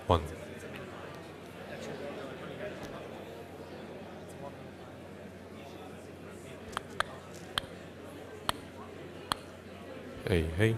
One. Hey, hey.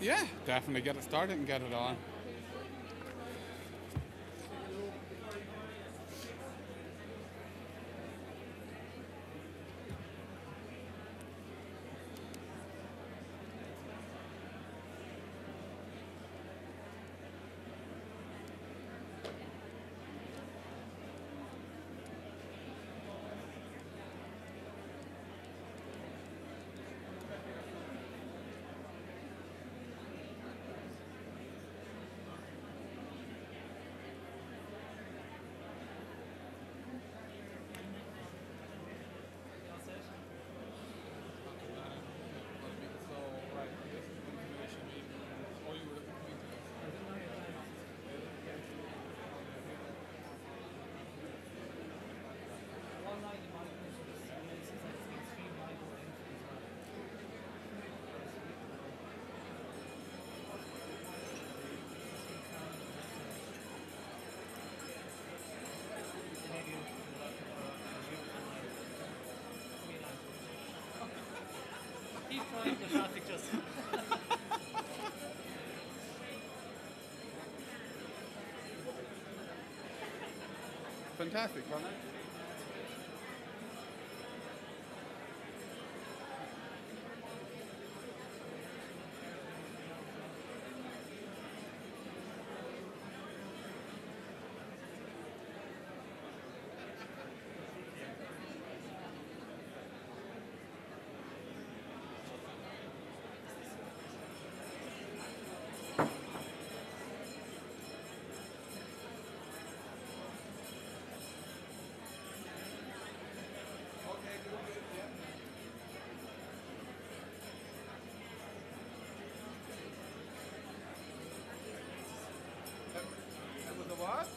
Yeah, definitely get it started and get it on. Keep trying the traffic just. Fantastic, wasn't it? It was a what?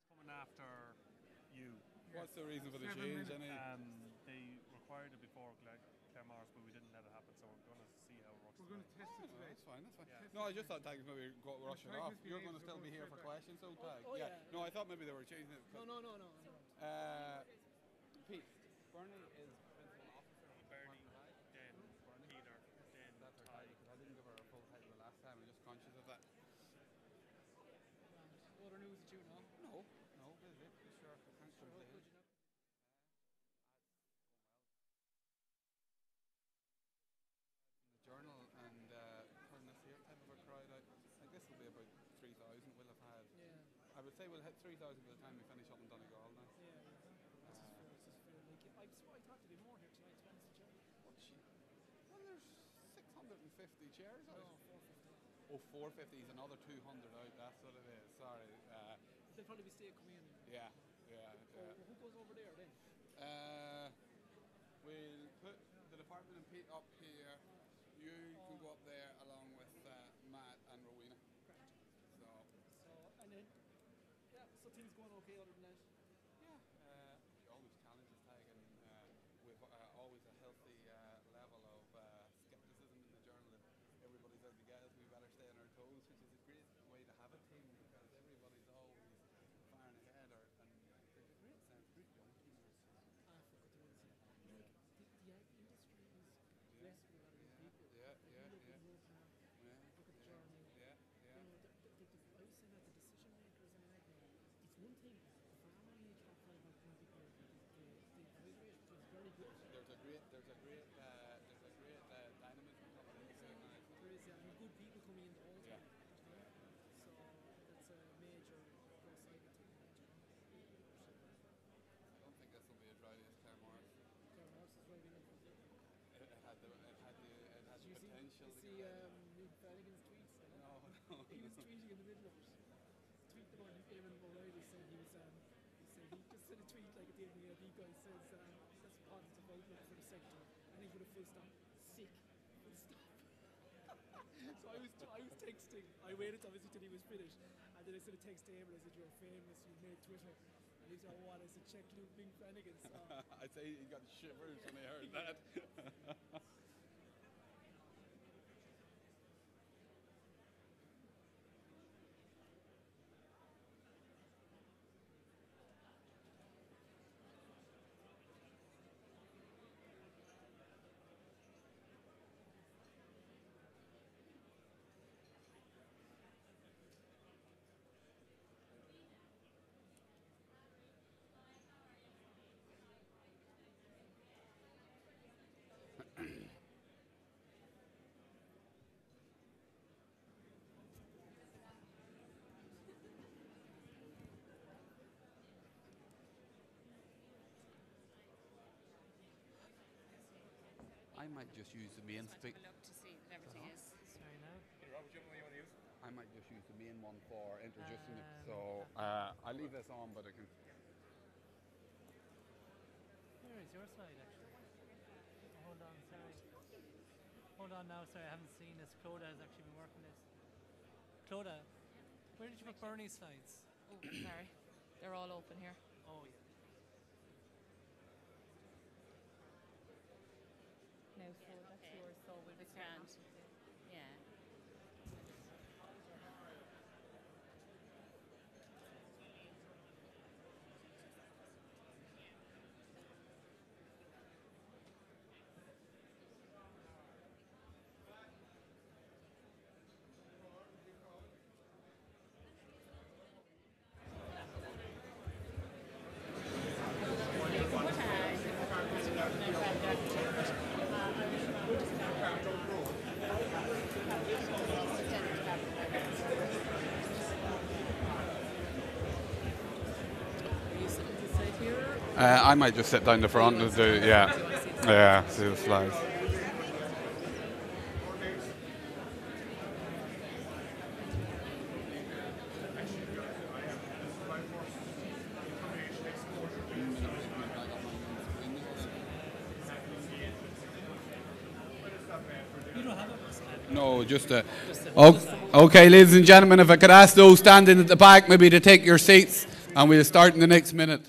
Coming after you. What's the reason for the 7 change? minutes. They required it before Claremorris, but we didn't let it happen, so we're going to see how it works. We're going to test it No, today. that's fine, that's fine. Yeah. No, I just thought Tag maybe rushing Tag off. misbehaved, You're going to so still we're be here straight for back. questions, so Tag. oh, yeah. yeah. No, I thought maybe they were changing it. No. Pete, Bernie is principal officer. Bernie, then Peter, then That's her Ty. title, because I didn't give her a full title the last time. I'm just conscious of that. Other news that you know. No, this is it. Sure, I can't Sure, complain. good, you know. The journal and putting this here type of a crowd out. Like this will be about 3,000 we'll have had. Yeah, I would say we'll hit 3,000 by the time we finish up in Donegal now. yeah. This is fair. Like, I thought there'd be more here tonight, to be honest with you. What shit? Well, there's 650 chairs out. No, 450. Oh, 450 is another 200 out. That's what it is. Sorry. They'll probably be staying coming in. Yeah. Who goes over there then? We'll put the department and Pete up here. You can go up there along with Matt and Rowena. Correct. So, So, and then, yeah, so things going okay other than that? yeah, always challenges taken with always a healthy level of skepticism in the journal one thing, farming in Capital about 24, the fight rate was very good. there's a great dynamism coming into it now. There is good people coming in all the Yeah. time, you know. So that's a major plus I would think, you know. I don't think this will be as rowdy as Claremorris. Karen Morris is riding in front of it. It had the Did potential you to see get rowdy. Nick Flanagan's tweets? No, He was no. tweeting in the middle of it. Tweeting about Eamon O'Reilly said he was he just said a tweet like at the end of the guy says that's a positive outlook for the sector and he put a full stop. Sick. Full stop. So I was texting. I waited obviously till he was finished and then I sent a text to him and I said you're famous, you made Twitter. And he said, what? I said check Luke Bing Flanagan. So I'd say he got shivers when I heard that. I might just use the main Just want to have a look to see that everything is. sorry now. I might just use the main one for introducing it. Um, So I'll leave this on, but I can. Where is your slide actually? Oh, hold on, sorry. Hold on now, sorry, I haven't seen this. Clodagh has actually been working this. Clodagh, where did you put Bernie's slides? Oh, sorry. They're all open here. Oh yeah. No, so that's yours, so we'll be grand. Yeah. I might just sit down the front and do, yeah, see the slides. You don't have it? No, just a. Okay, ladies and gentlemen, if I could ask those standing at the back maybe to take your seats, and we'll start in the next minute.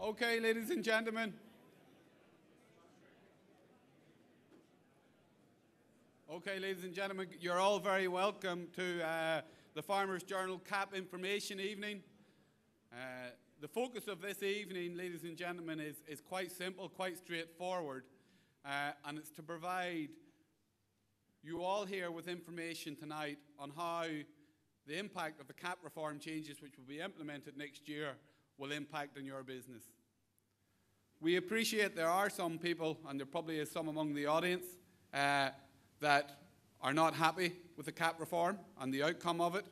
Okay, ladies and gentlemen. Okay, ladies and gentlemen, you're all very welcome to the Farmers Journal CAP Information Evening. the focus of this evening, ladies and gentlemen, is quite simple, quite straightforward, and it's to provide you all here with information tonight on how the impact of the CAP reform changes which will be implemented next year will impact on your business. We appreciate there are some people, and there probably is some among the audience, that are not happy with the CAP reform and the outcome of it.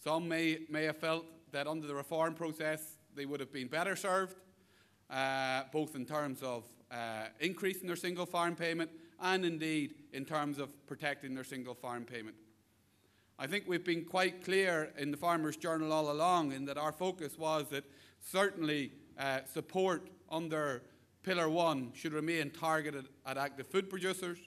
Some may have felt that under the reform process they would have been better served, both in terms of increasing their single farm payment and indeed in terms of protecting their single farm payment. I think we've been quite clear in the Farmers' Journal all along in that our focus was that certainly support under Pillar 1 should remain targeted at active food producers,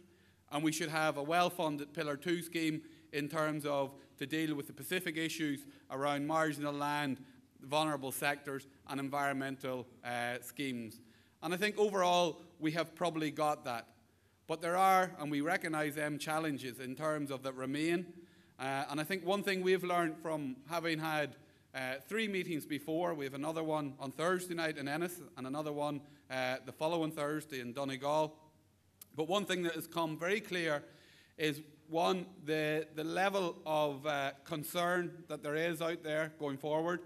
and we should have a well-funded Pillar 2 scheme in terms of to deal with the specific issues around marginal land, vulnerable sectors and environmental schemes. And I think overall we have probably got that. But there are, and we recognise them, challenges in terms of that remain. And I think one thing we've learned from having had 3 meetings before, we have another one on Thursday night in Ennis and another one the following Thursday in Donegal. But one thing that has come very clear is, one, the level of concern that there is out there going forward,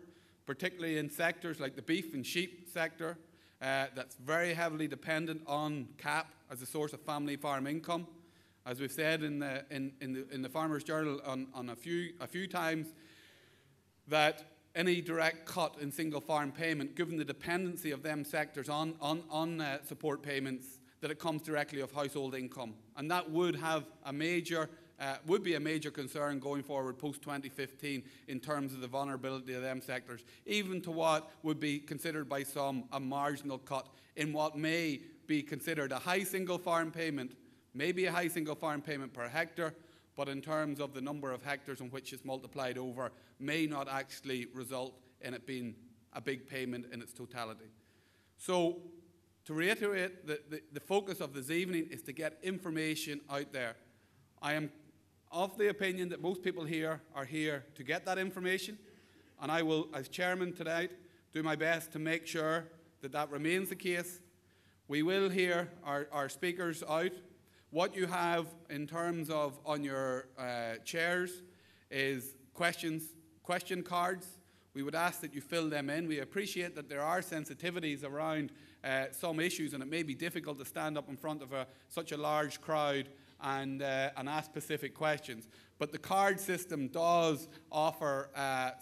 particularly in sectors like the beef and sheep sector, that's very heavily dependent on CAP as a source of family farm income. As we've said in the Farmers' Journal on a few times, that any direct cut in single farm payment, given the dependency of them sectors on support payments, that it comes directly of household income, and that would have a major would be a major concern going forward post 2015 in terms of the vulnerability of them sectors, even to what would be considered by some a marginal cut in what may be considered a high single farm payment, maybe a high single farm payment per hectare, but in terms of the number of hectares on which it's multiplied over, may not actually result in it being a big payment in its totality. So, to reiterate, the focus of this evening is to get information out there. I am of the opinion that most people here are here to get that information, and I will, as chairman tonight, do my best to make sure that that remains the case. We will hear our speakers out. What you have in terms of on your chairs is question cards. We would ask that you fill them in. We appreciate that there are sensitivities around some issues, and it may be difficult to stand up in front of such a large crowd and ask specific questions. But the card system does offer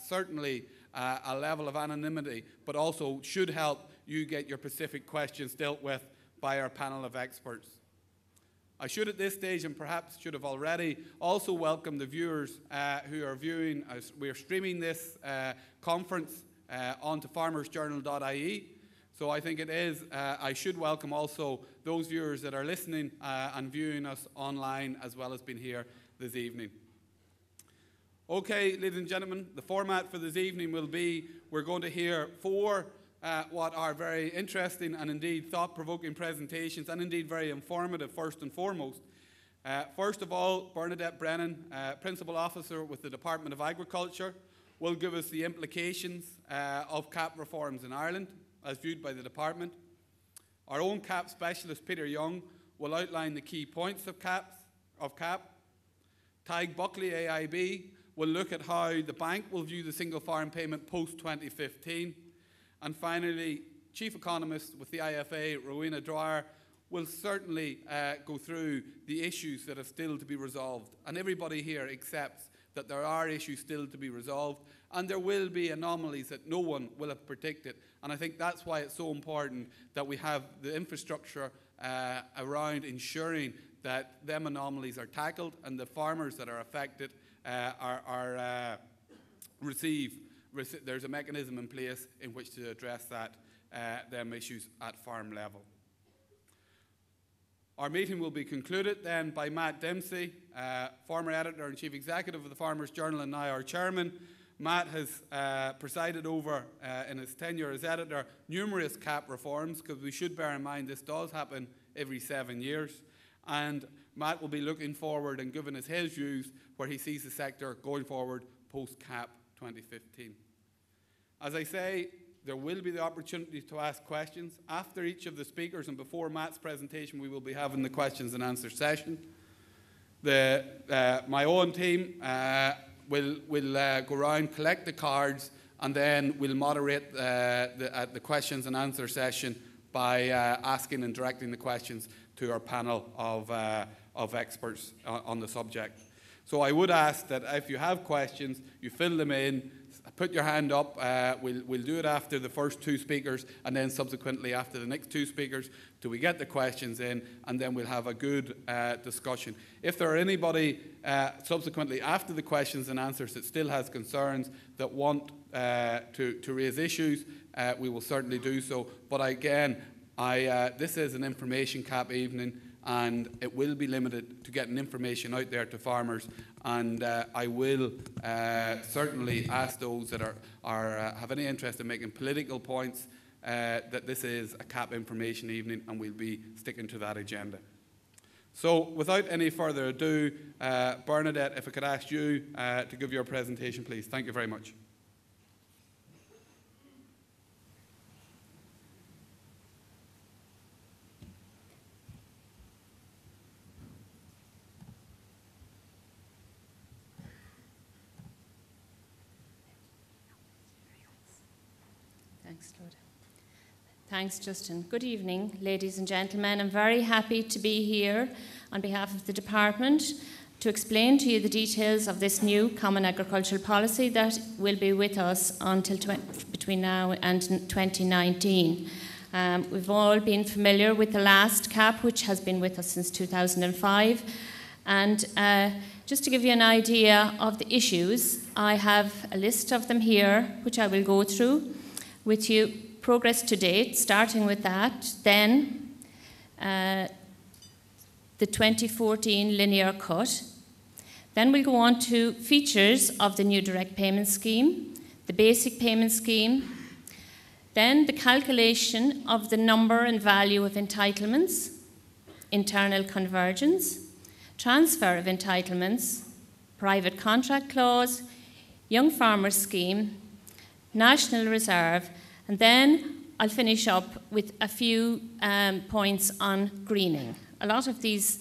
certainly a level of anonymity, but also should help you get your specific questions dealt with by our panel of experts. I should at this stage, and perhaps should have already, also welcome the viewers who are viewing, as we are streaming this conference onto farmersjournal.ie. So I think it is, I should welcome also those viewers that are listening and viewing us online as well as being here this evening. Okay, ladies and gentlemen, the format for this evening will be, we're going to hear 4 what are very interesting and indeed thought-provoking presentations, and indeed very informative first and foremost. First of all, Bernadette Brennan, Principal Officer with the Department of Agriculture, will give us the implications of CAP reforms in Ireland as viewed by the Department. Our own CAP specialist, Peter Young, will outline the key points of CAP. Tig Buckley, AIB, will look at how the bank will view the single farm payment post-2015. And finally, Chief Economist with the IFA, Rowena Dwyer, will certainly go through the issues that are still to be resolved. And everybody here accepts that there are issues still to be resolved, and there will be anomalies that no one will have predicted. And I think that's why it's so important that we have the infrastructure around ensuring that them anomalies are tackled and the farmers that are affected there's a mechanism in place in which to address them issues at farm level. Our meeting will be concluded then by Matt Dempsey, former editor and chief executive of the Farmers' Journal and now our chairman. Matt has presided over, in his tenure as editor, numerous CAP reforms, because we should bear in mind this does happen every 7 years. And Matt will be looking forward and giving us his views where he sees the sector going forward post-CAP 2015. As I say, there will be the opportunity to ask questions after each of the speakers, and before Matt's presentation we will be having the questions and answer session. My own team will go around, collect the cards, and then we'll moderate the questions and answer session by asking and directing the questions to our panel of experts on the subject. So I would ask that if you have questions, you fill them in, put your hand up. We'll do it after the first two speakers, and then subsequently after the next two speakers, till we get the questions in, and then we'll have a good discussion. If there are anybody subsequently after the questions and answers that still has concerns, that want to raise issues, we will certainly do so. But again, this is an information cap evening, and it will be limited to getting information out there to farmers. And I will certainly ask those that have any interest in making political points that this is a CAP information evening, and we'll be sticking to that agenda. So without any further ado, Bernadette, if I could ask you to give your presentation, please. Thank you very much. Thanks, Lord. Thanks, Justin. Good evening, ladies and gentlemen. I'm very happy to be here on behalf of the Department to explain to you the details of this new Common Agricultural Policy that will be with us until between now and 2019. We've all been familiar with the last CAP, which has been with us since 2005. And just to give you an idea of the issues, I have a list of them here, which I will go through with you. Progress to date, starting with that, then the 2014 linear cut. Then we'll go on to features of the new direct payment scheme, the basic payment scheme, then the calculation of the number and value of entitlements, internal convergence, transfer of entitlements, private contract clause, young farmers scheme, national reserve, and then I'll finish up with a few points on greening. A lot of these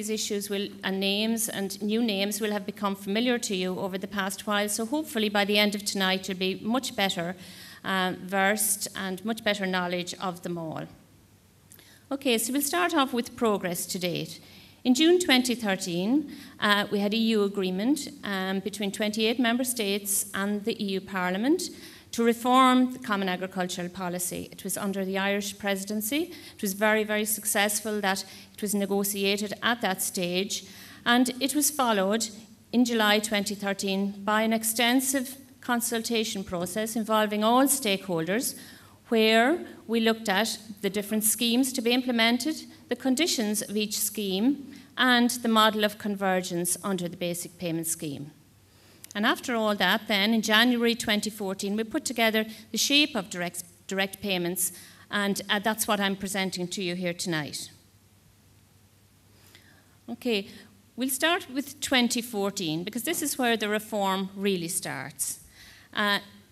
issues and names and new names will have become familiar to you over the past while, so hopefully by the end of tonight you'll be much better versed and much better knowledge of them all. Okay, so we'll start off with progress to date. In June 2013, we had an EU agreement between 28 member states and the EU Parliament to reform the Common Agricultural Policy. It was under the Irish presidency. It was very, very successful that it was negotiated at that stage, and it was followed in July 2013 by an extensive consultation process involving all stakeholders, where we looked at the different schemes to be implemented, the conditions of each scheme, and the model of convergence under the basic payment scheme. And after all that, then, in January 2014, we put together the shape of direct payments, and that's what I'm presenting to you here tonight. Okay, we'll start with 2014, because this is where the reform really starts.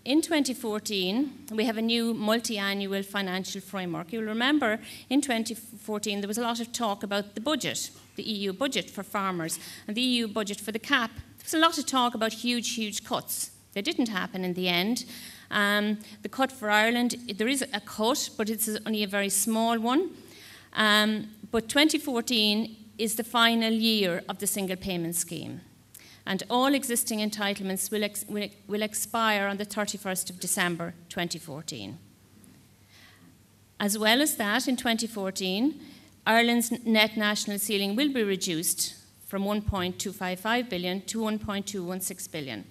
In 2014, we have a new multi-annual financial framework. You'll remember in 2014 there was a lot of talk about the budget, the EU budget for farmers, and the EU budget for the CAP. There was a lot of talk about huge, huge cuts. They didn't happen in the end. The cut for Ireland, there is a cut, but it's only a very small one. But 2014 is the final year of the single payment scheme, and all existing entitlements will expire on the 31st of December 2014. As well as that, in 2014, Ireland's net national ceiling will be reduced from 1.255 billion to 1.216 billion.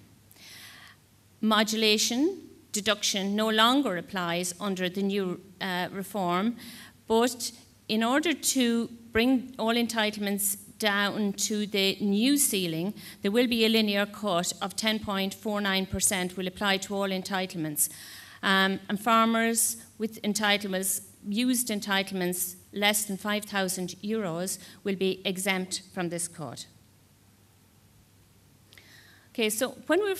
Modulation deduction no longer applies under the new reform, but in order to bring all entitlements down to the new ceiling, there will be a linear cut of 10.49% will apply to all entitlements. And farmers with entitlements, used entitlements less than €5,000 will be exempt from this cut. Okay, so when we're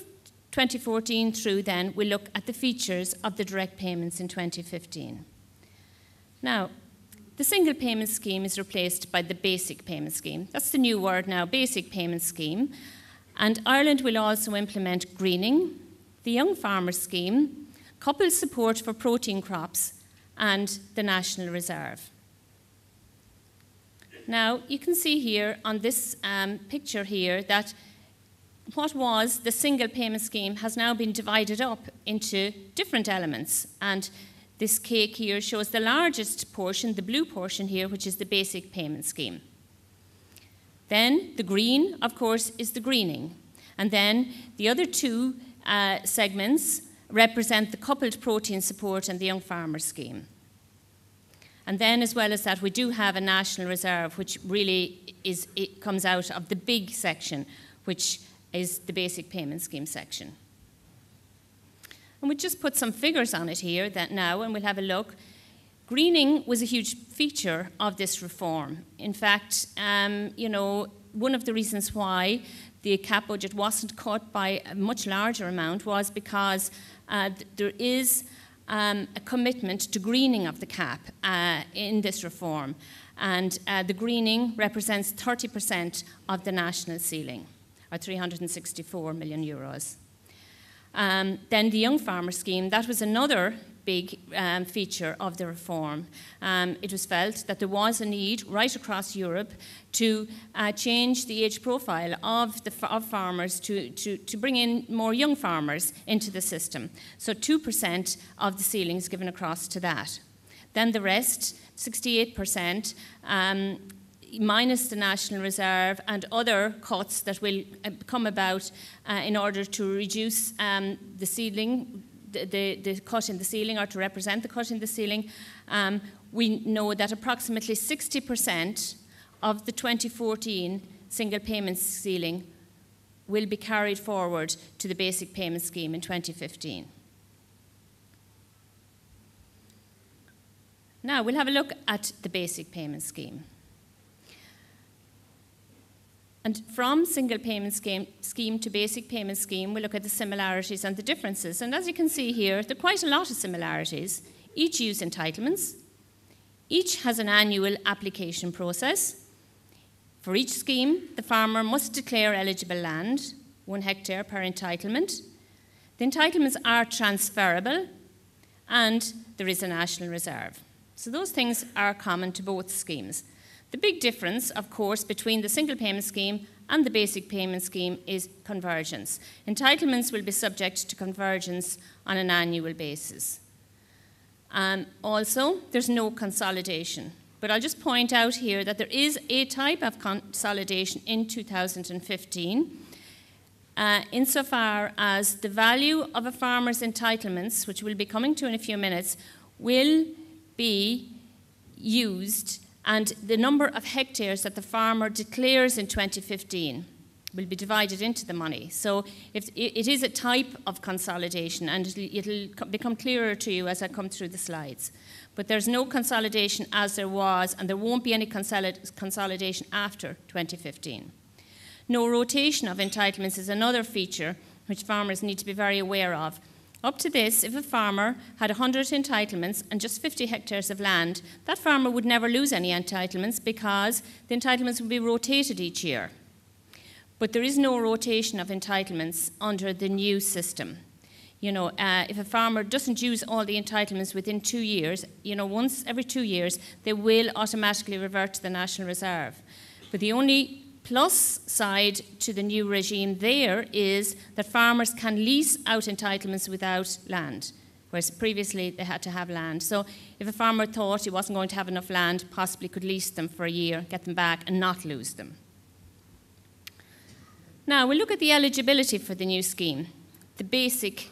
2014 through then, we'll look at the features of the direct payments in 2015. Now, the single payment scheme is replaced by the basic payment scheme. That's the new word now, basic payment scheme. And Ireland will also implement greening, the young farmer scheme, coupled support for protein crops, and the National Reserve. Now, you can see here on this picture here that what was the single payment scheme has now been divided up into different elements. And this cake here shows the largest portion, the blue portion here, which is the basic payment scheme. Then the green, of course, is the greening. And then the other two segments represent the coupled protein support and the young farmer scheme. And then, as well as that, we do have a National Reserve, which really it comes out of the big section, which is the basic payment scheme section. And we just put some figures on it here that now, and we'll have a look. Greening was a huge feature of this reform. In fact, you know, one of the reasons why the CAP budget wasn't cut by a much larger amount was because there is a commitment to greening of the CAP in this reform. And the greening represents 30% of the national ceiling, or 364 million euros. Then the Young Farmer Scheme, that was another big feature of the reform. It was felt that there was a need right across Europe to change the age profile of farmers to bring in more young farmers into the system. So 2% of the ceiling is given across to that. Then the rest, 68%, minus the National Reserve and other cuts that will come about in order to reduce the ceiling, the cut in the ceiling, or to represent the cut in the ceiling. We know that approximately 60% of the 2014 single payment ceiling will be carried forward to the basic payment scheme in 2015. Now we'll have a look at the basic payment scheme. And from single payment scheme to basic payment scheme, we'll look at the similarities and the differences. And as you can see here, there are quite a lot of similarities. Each use entitlements. Each has an annual application process. For each scheme, the farmer must declare eligible land, 1 hectare per entitlement. The entitlements are transferable, and there is a national reserve. So those things are common to both schemes. The big difference, of course, between the single payment scheme and the basic payment scheme is convergence. Entitlements will be subject to convergence on an annual basis. Also, there's no consolidation. But I'll just point out here that there is a type of consolidation in 2015, insofar as the value of a farmer's entitlements, which we'll be coming to in a few minutes, will be used, and the number of hectares that the farmer declares in 2015 will be divided into the money. So it is a type of consolidation, and it'll become clearer to you as I come through the slides. But there's no consolidation as there was, and there won't be any consolidation after 2015. No rotation of entitlements is another feature which farmers need to be very aware of. Up to this, if a farmer had 100 entitlements and just 50 hectares of land, that farmer would never lose any entitlements because the entitlements would be rotated each year. But there is no rotation of entitlements under the new system. You know, if a farmer doesn't use all the entitlements within 2 years, you know, once every 2 years, they will automatically revert to the National Reserve. But the only plus side to the new regime there is that farmers can lease out entitlements without land, whereas previously they had to have land. So if a farmer thought he wasn't going to have enough land, possibly could lease them for a year, get them back and not lose them. Now we'll look at the eligibility for the new scheme, the basic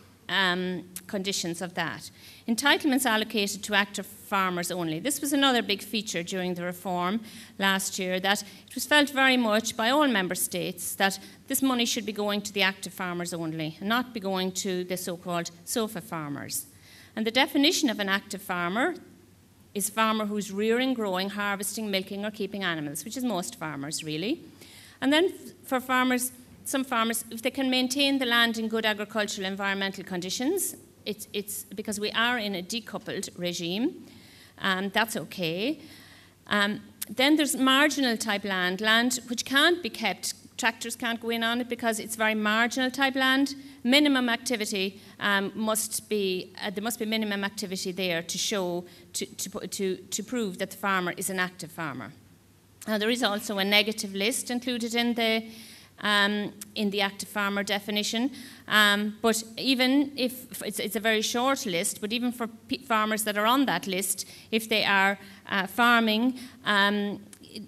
conditions of that. Entitlements allocated to active farmers only. This was another big feature during the reform last year, that it was felt very much by all member states that this money should be going to the active farmers only and not be going to the so-called SOFA farmers. And the definition of an active farmer is a farmer who's rearing, growing, harvesting, milking or keeping animals, which is most farmers really. And then for farmers some farmers, if they can maintain the land in good agricultural environmental conditions, it's because we are in a decoupled regime, that's okay. Then there's marginal type land which can't be kept. Tractors can't go in on it because it's very marginal type land. Minimum activity must be there must be minimum activity there to show to prove that the farmer is an active farmer. There is also a negative list included in the active farmer definition, but even if it's a very short list, but even for farmers that are on that list, if they are farming,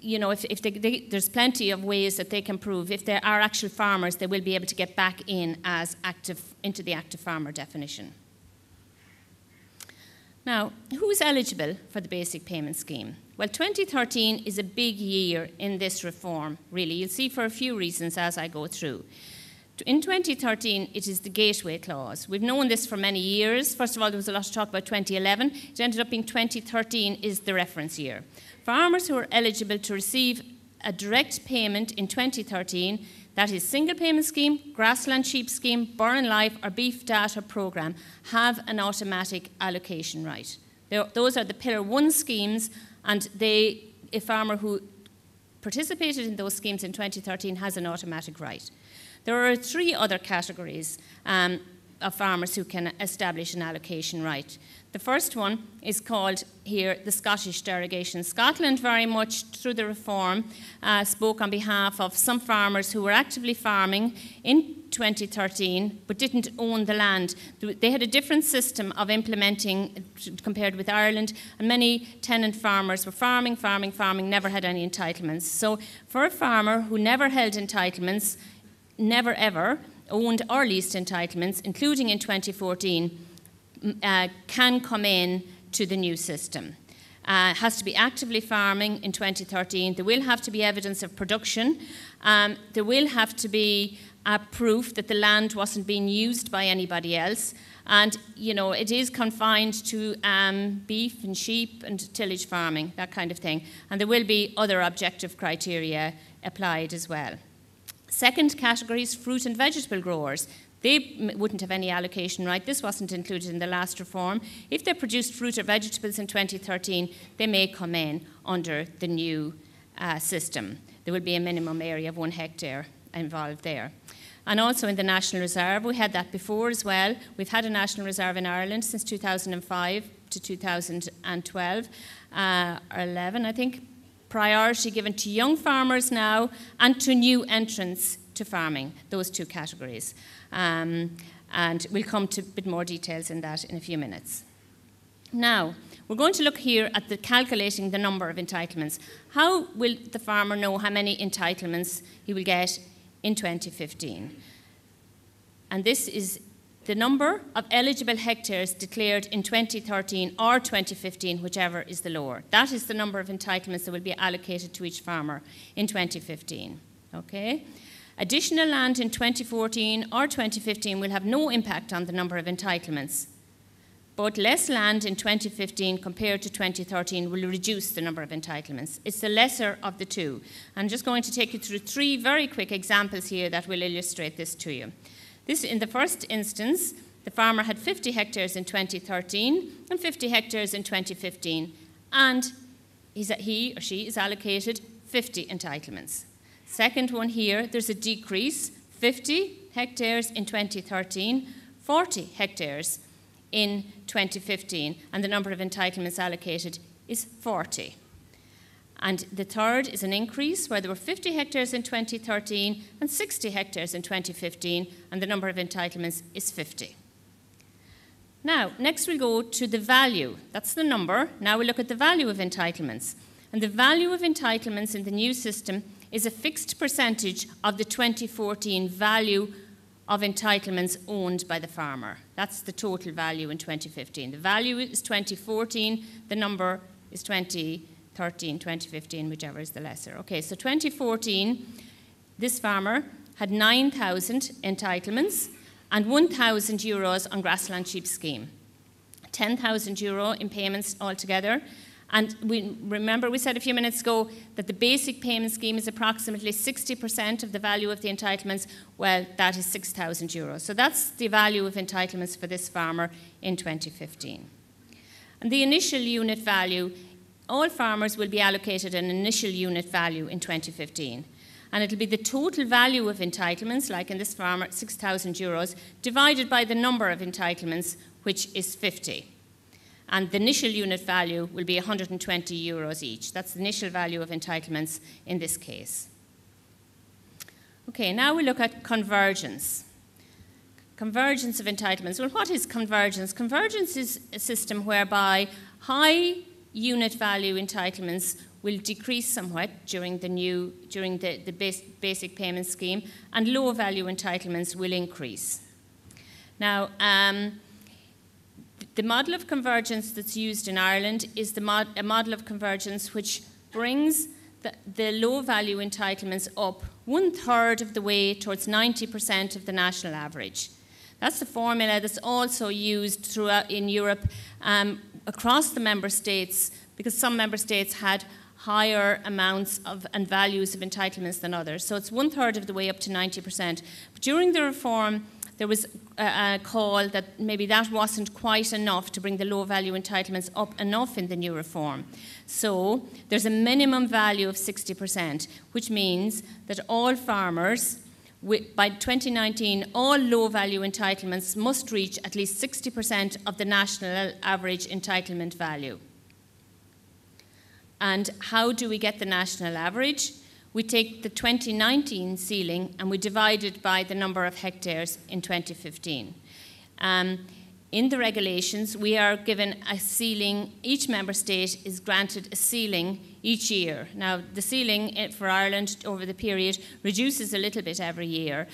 you know, if there's plenty of ways that they can prove if they are actual farmers, they will be able to get back in as active into the active farmer definition. Now, who is eligible for the basic payment scheme? Well, 2013 is a big year in this reform, really. You'll see for a few reasons as I go through. In 2013, it is the gateway clause. We've known this for many years. First of all, there was a lot of talk about 2011. It ended up being 2013 is the reference year. Farmers who are eligible to receive a direct payment in 2013, that is single payment scheme, grassland sheep scheme, Burren Life or beef data programme, have an automatic allocation right. Those are the Pillar 1 schemes, and a farmer who participated in those schemes in 2013 has an automatic right. There are 3 other categories of farmers who can establish an allocation right. The first one is called here the Scottish derogation. Scotland very much through the reform spoke on behalf of some farmers who were actively farming in 2013 but didn't own the land. They had a different system of implementing compared with Ireland, and many tenant farmers were farming, never had any entitlements. So for a farmer who never held entitlements, never ever owned or leased entitlements, including in 2014, can come in to the new system. Has to be actively farming in 2013. There will have to be evidence of production. There will have to be proof that the land wasn't being used by anybody else. And, you know, it is confined to beef and sheep and tillage farming, that kind of thing. And there will be other objective criteria applied as well. Second category is fruit and vegetable growers. They wouldn't have any allocation right. This wasn't included in the last reform. If they produced fruit or vegetables in 2013, they may come in under the new system. There will be a minimum area of 1 hectare involved there. And also in the National Reserve, we had that before as well. We've had a National Reserve in Ireland since 2005 to 2012, or 11, I think. Priority given to young farmers now and to new entrants to farming, those 2 categories. And we'll come to a bit more details in that in a few minutes. Now, we're going to look here at calculating the number of entitlements. How will the farmer know how many entitlements he will get in 2015? And this is the number of eligible hectares declared in 2013 or 2015, whichever is the lower. That is the number of entitlements that will be allocated to each farmer in 2015. Okay? Additional land in 2014 or 2015 will have no impact on the number of entitlements, but less land in 2015 compared to 2013 will reduce the number of entitlements. It's the lesser of the 2. I'm just going to take you through 3 very quick examples here that will illustrate this to you. This, in the first instance, the farmer had 50 hectares in 2013 and 50 hectares in 2015, and he or she is allocated 50 entitlements. Second one here, there's a decrease, 50 hectares in 2013, 40 hectares in 2015, and the number of entitlements allocated is 40. And the third is an increase where there were 50 hectares in 2013 and 60 hectares in 2015, and the number of entitlements is 50. Now, next we'll go to the value. That's the number. Now we'll look at the value of entitlements. And the value of entitlements in the new system is a fixed percentage of the 2014 value of entitlements owned by the farmer. That's the total value in 2015. The value is 2014, the number is 2013, 2015, whichever is the lesser. Okay, so 2014, this farmer had 9,000 entitlements and €1,000 on grassland sheep scheme. €10,000 in payments altogether, And remember we said a few minutes ago that the basic payment scheme is approximately 60% of the value of the entitlements. Well, that is €6,000. So that's the value of entitlements for this farmer in 2015. And the initial unit value, all farmers will be allocated an initial unit value in 2015. And it'll be the total value of entitlements, like in this farmer, €6,000, divided by the number of entitlements, which is 50. And the initial unit value will be €120 each. That's the initial value of entitlements in this case. Okay, now we look at convergence. Convergence of entitlements. Well, what is convergence? Convergence is a system whereby high unit value entitlements will decrease somewhat during the basic payment scheme, and low value entitlements will increase. Now, the model of convergence that's used in Ireland is a model of convergence which brings the low value entitlements up 1/3 of the way towards 90% of the national average. That's the formula that's also used throughout in Europe across the member states, because some member states had higher amounts and values of entitlements than others. So it's 1/3 of the way up to 90%. But during the reform, there was a call that maybe that wasn't quite enough to bring the low value entitlements up enough in the new reform. So there's a minimum value of 60%, which means that all farmers, by 2019, all low value entitlements must reach at least 60% of the national average entitlement value. And how do we get the national average? We take the 2019 ceiling and we divide it by the number of hectares in 2015. In the regulations, we are given a ceiling. Each member state is granted a ceiling each year. Now, the ceiling for Ireland over the period reduces a little bit every year.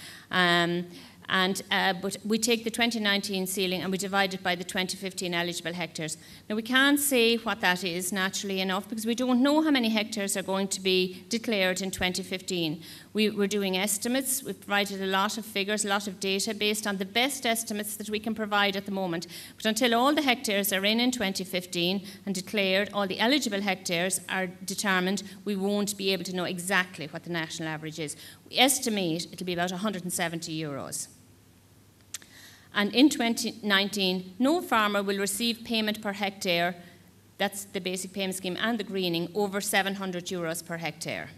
But we take the 2019 ceiling and we divide it by the 2015 eligible hectares. Now, we can't say what that is, naturally enough, because we don't know how many hectares are going to be declared in 2015. We're doing estimates. We've provided a lot of figures, a lot of data based on the best estimates that we can provide at the moment. But until all the hectares are in 2015 and declared, all the eligible hectares are determined, we won't be able to know exactly what the national average is. We estimate it'll be about €170. And in 2019, no farmer will receive payment per hectare, that's the basic payment scheme and the greening, over €700 per hectare.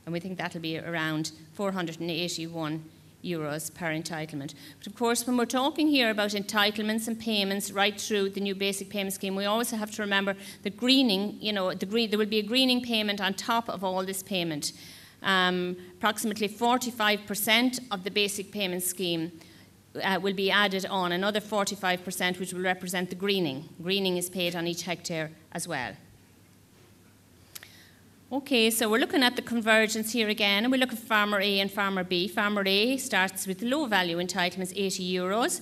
And we think that'll be around €481 per entitlement. But of course, when we're talking here about entitlements and payments right through the new basic payment scheme, we also have to remember the greening, there will be a greening payment on top of all this payment. Approximately 45% of the basic payment scheme will be added on, another 45%, which will represent the greening. Greening is paid on each hectare as well. Okay, so we're looking at the convergence here again, and we look at Farmer A and Farmer B. Farmer A starts with low value entitlements, €80.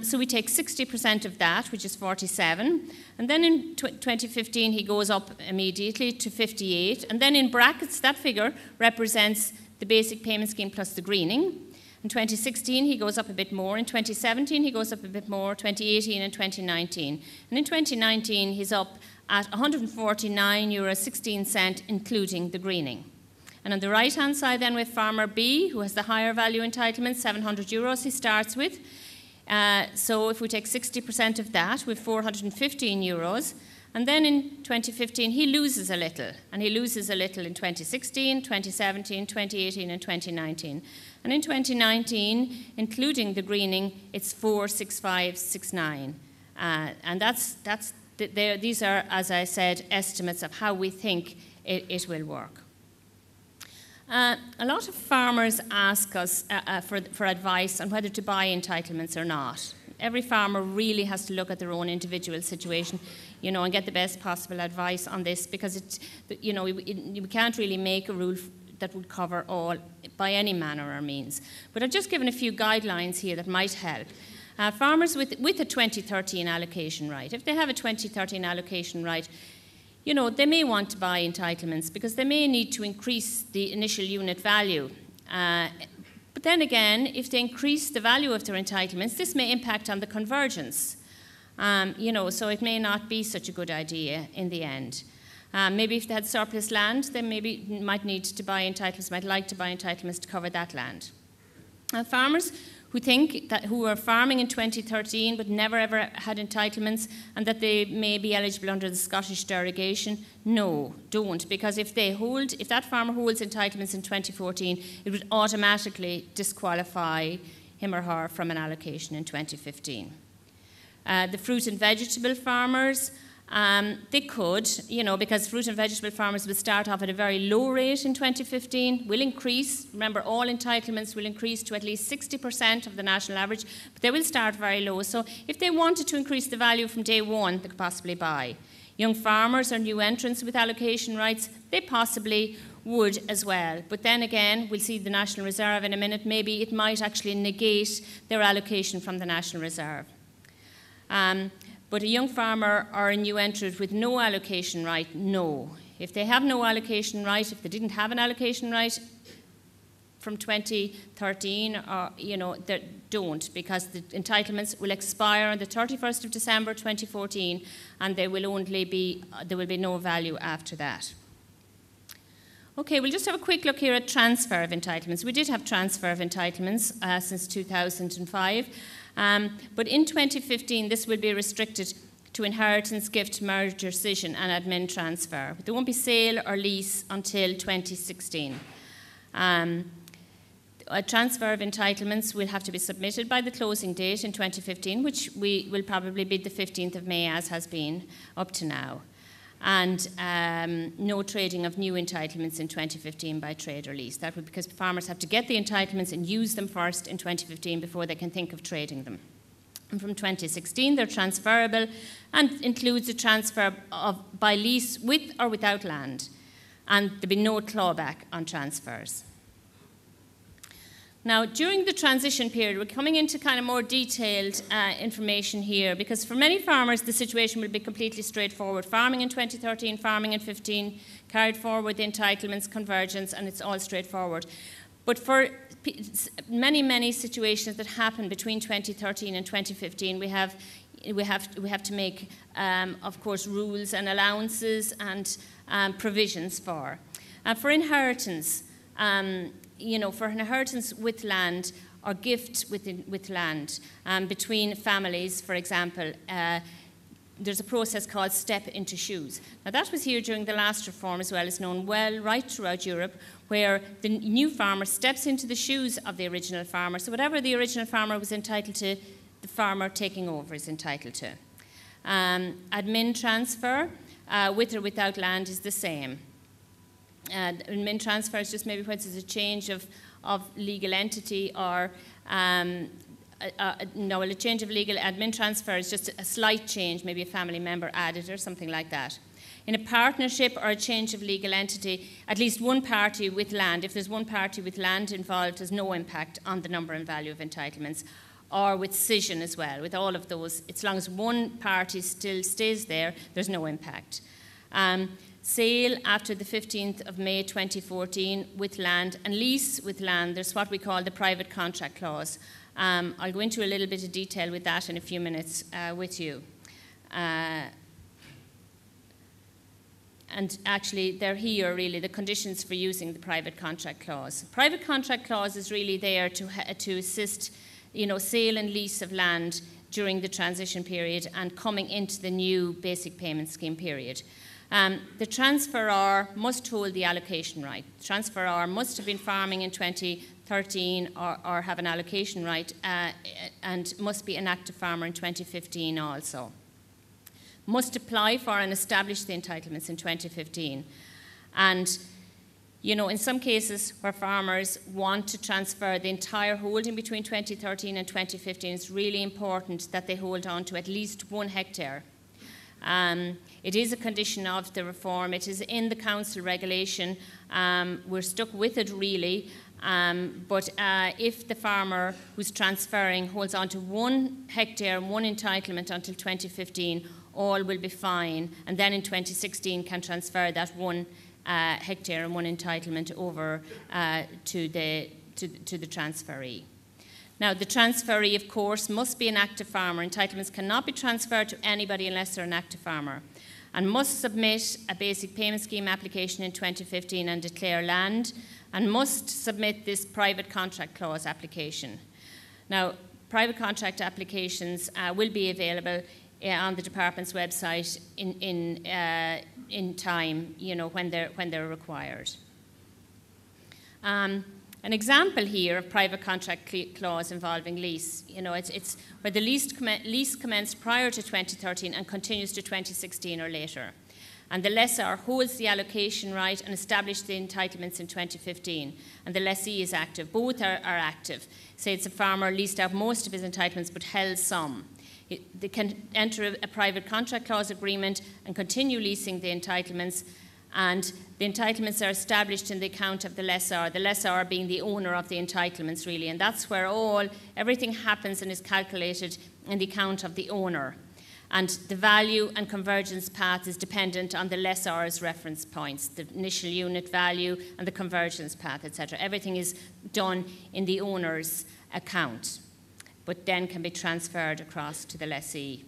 So we take 60% of that, which is 47. And then in 2015, he goes up immediately to 58. And then in brackets, that figure represents the basic payment scheme plus the greening. In 2016, he goes up a bit more. In 2017, he goes up a bit more. 2018 and 2019. And in 2019, he's up at €149.16, including the greening. And on the right-hand side then with Farmer B, who has the higher value entitlement, €700 he starts with. So if we take 60% of that, we have €415. And then in 2015, he loses a little. And he loses a little in 2016, 2017, 2018, and 2019. And in 2019, including the greening, it's 46569. And these are, as I said, estimates of how we think it will work. A lot of farmers ask us for advice on whether to buy entitlements or not. Every farmer really has to look at their own individual situation, and get the best possible advice on this, because we can't really make a rule that would cover all by any manner or means. But I've just given a few guidelines here that might help. Farmers with a 2013 allocation right, if they have a 2013 allocation right, they may want to buy entitlements because they may need to increase the initial unit value. But then again, if they increase the value of their entitlements, this may impact on the convergence. So it may not be such a good idea in the end. Maybe if they had surplus land, then maybe might need to buy entitlements, might like to buy entitlements to cover that land. Farmers who are farming in 2013 but never ever had entitlements and that they may be eligible under the Scottish derogation, no, don't, because if that farmer holds entitlements in 2014, it would automatically disqualify him or her from an allocation in 2015. The fruit and vegetable farmers, they could, because fruit and vegetable farmers will start off at a very low rate in 2015, will increase. Remember, all entitlements will increase to at least 60% of the national average, but they will start very low. So if they wanted to increase the value from day one, they could possibly buy. Young farmers or new entrants with allocation rights, they possibly would as well. But then again, we'll see the National Reserve in a minute, maybe it might actually negate their allocation from the National Reserve. But a young farmer or a new entrant with no allocation right, no. If they have no allocation right, if they didn't have an allocation right from 2013, they don't, because the entitlements will expire on the 31st of December 2014, and there will be no value after that. Okay, we'll just have a quick look here at transfer of entitlements. We did have transfer of entitlements since 2005. But in 2015, this will be restricted to inheritance, gift, merger, scission, and admin transfer. There won't be sale or lease until 2016. A transfer of entitlements will have to be submitted by the closing date in 2015, which will probably be the 15th of May, as has been up to now. And no trading of new entitlements in 2015 by trade or lease. That would because farmers have to get the entitlements and use them first in 2015 before they can think of trading them. And from 2016, they're transferable and includes a transfer by lease with or without land. And there'll be no clawback on transfers. Now, during the transition period, we're coming into kind of more detailed information here, because for many farmers, the situation will be completely straightforward. Farming in 2013, farming in 2015, carried forward the entitlements, convergence, and it's all straightforward. But for many situations that happen between 2013 and 2015, we have to make, of course, rules and allowances and provisions for. For inheritance, for inheritance with land or gift with land between families, for example, there's a process called step into shoes. Now that was here during the last reform as well. It's known well right throughout Europe, where the new farmer steps into the shoes of the original farmer. So whatever the original farmer was entitled to, the farmer taking over is entitled to. Admin transfer, with or without land, is the same. Admin transfer is just maybe when there's a change of legal entity or a change of legal. Admin transfer is just a slight change, maybe a family member added or something like that. In a partnership or a change of legal entity, at least one party with land, if there's one party with land involved, there's no impact on the number and value of entitlements. Or with scission as well, with all of those, as long as one party still stays there, there's no impact. Sale after the 15th of May 2014 with land, and lease with land, there's what we call the private contract clause. I'll go into a little bit of detail with that in a few minutes with you. And actually, they're here really, the conditions for using the private contract clause. Private contract clause is really there to assist, sale and lease of land during the transition period and coming into the new basic payment scheme period. The transferor must hold the allocation right. The transferor must have been farming in 2013 or have an allocation right and must be an active farmer in 2015 also. Must apply for and establish the entitlements in 2015. And, in some cases where farmers want to transfer the entire holding between 2013 and 2015, it's really important that they hold on to at least 1 hectare. It is a condition of the reform. It is in the council regulation. We're stuck with it really. But if the farmer who's transferring holds on to 1 hectare and 1 entitlement until 2015, all will be fine. And then in 2016 can transfer that 1 hectare and 1 entitlement over to the transferee. Now, the transferee, of course, must be an active farmer. Entitlements cannot be transferred to anybody unless they're an active farmer, and must submit a basic payment scheme application in 2015 and declare land, and must submit this private contract clause application. Now, private contract applications will be available on the department's website in time, when they're required. An example here of private contract clause involving lease, it's where the lease commenced prior to 2013 and continues to 2016 or later. And the lessor holds the allocation right and established the entitlements in 2015, and the lessee is active. Both are active. Say it's a farmer leased out most of his entitlements but held some. They can enter a private contract clause agreement and continue leasing the entitlements, and the entitlements are established in the account of the lessor being the owner of the entitlements, really, and that's where everything happens and is calculated in the account of the owner. And the value and convergence path is dependent on the lessor's reference points, the initial unit value and the convergence path, etc. Everything is done in the owner's account, but then can be transferred across to the lessee.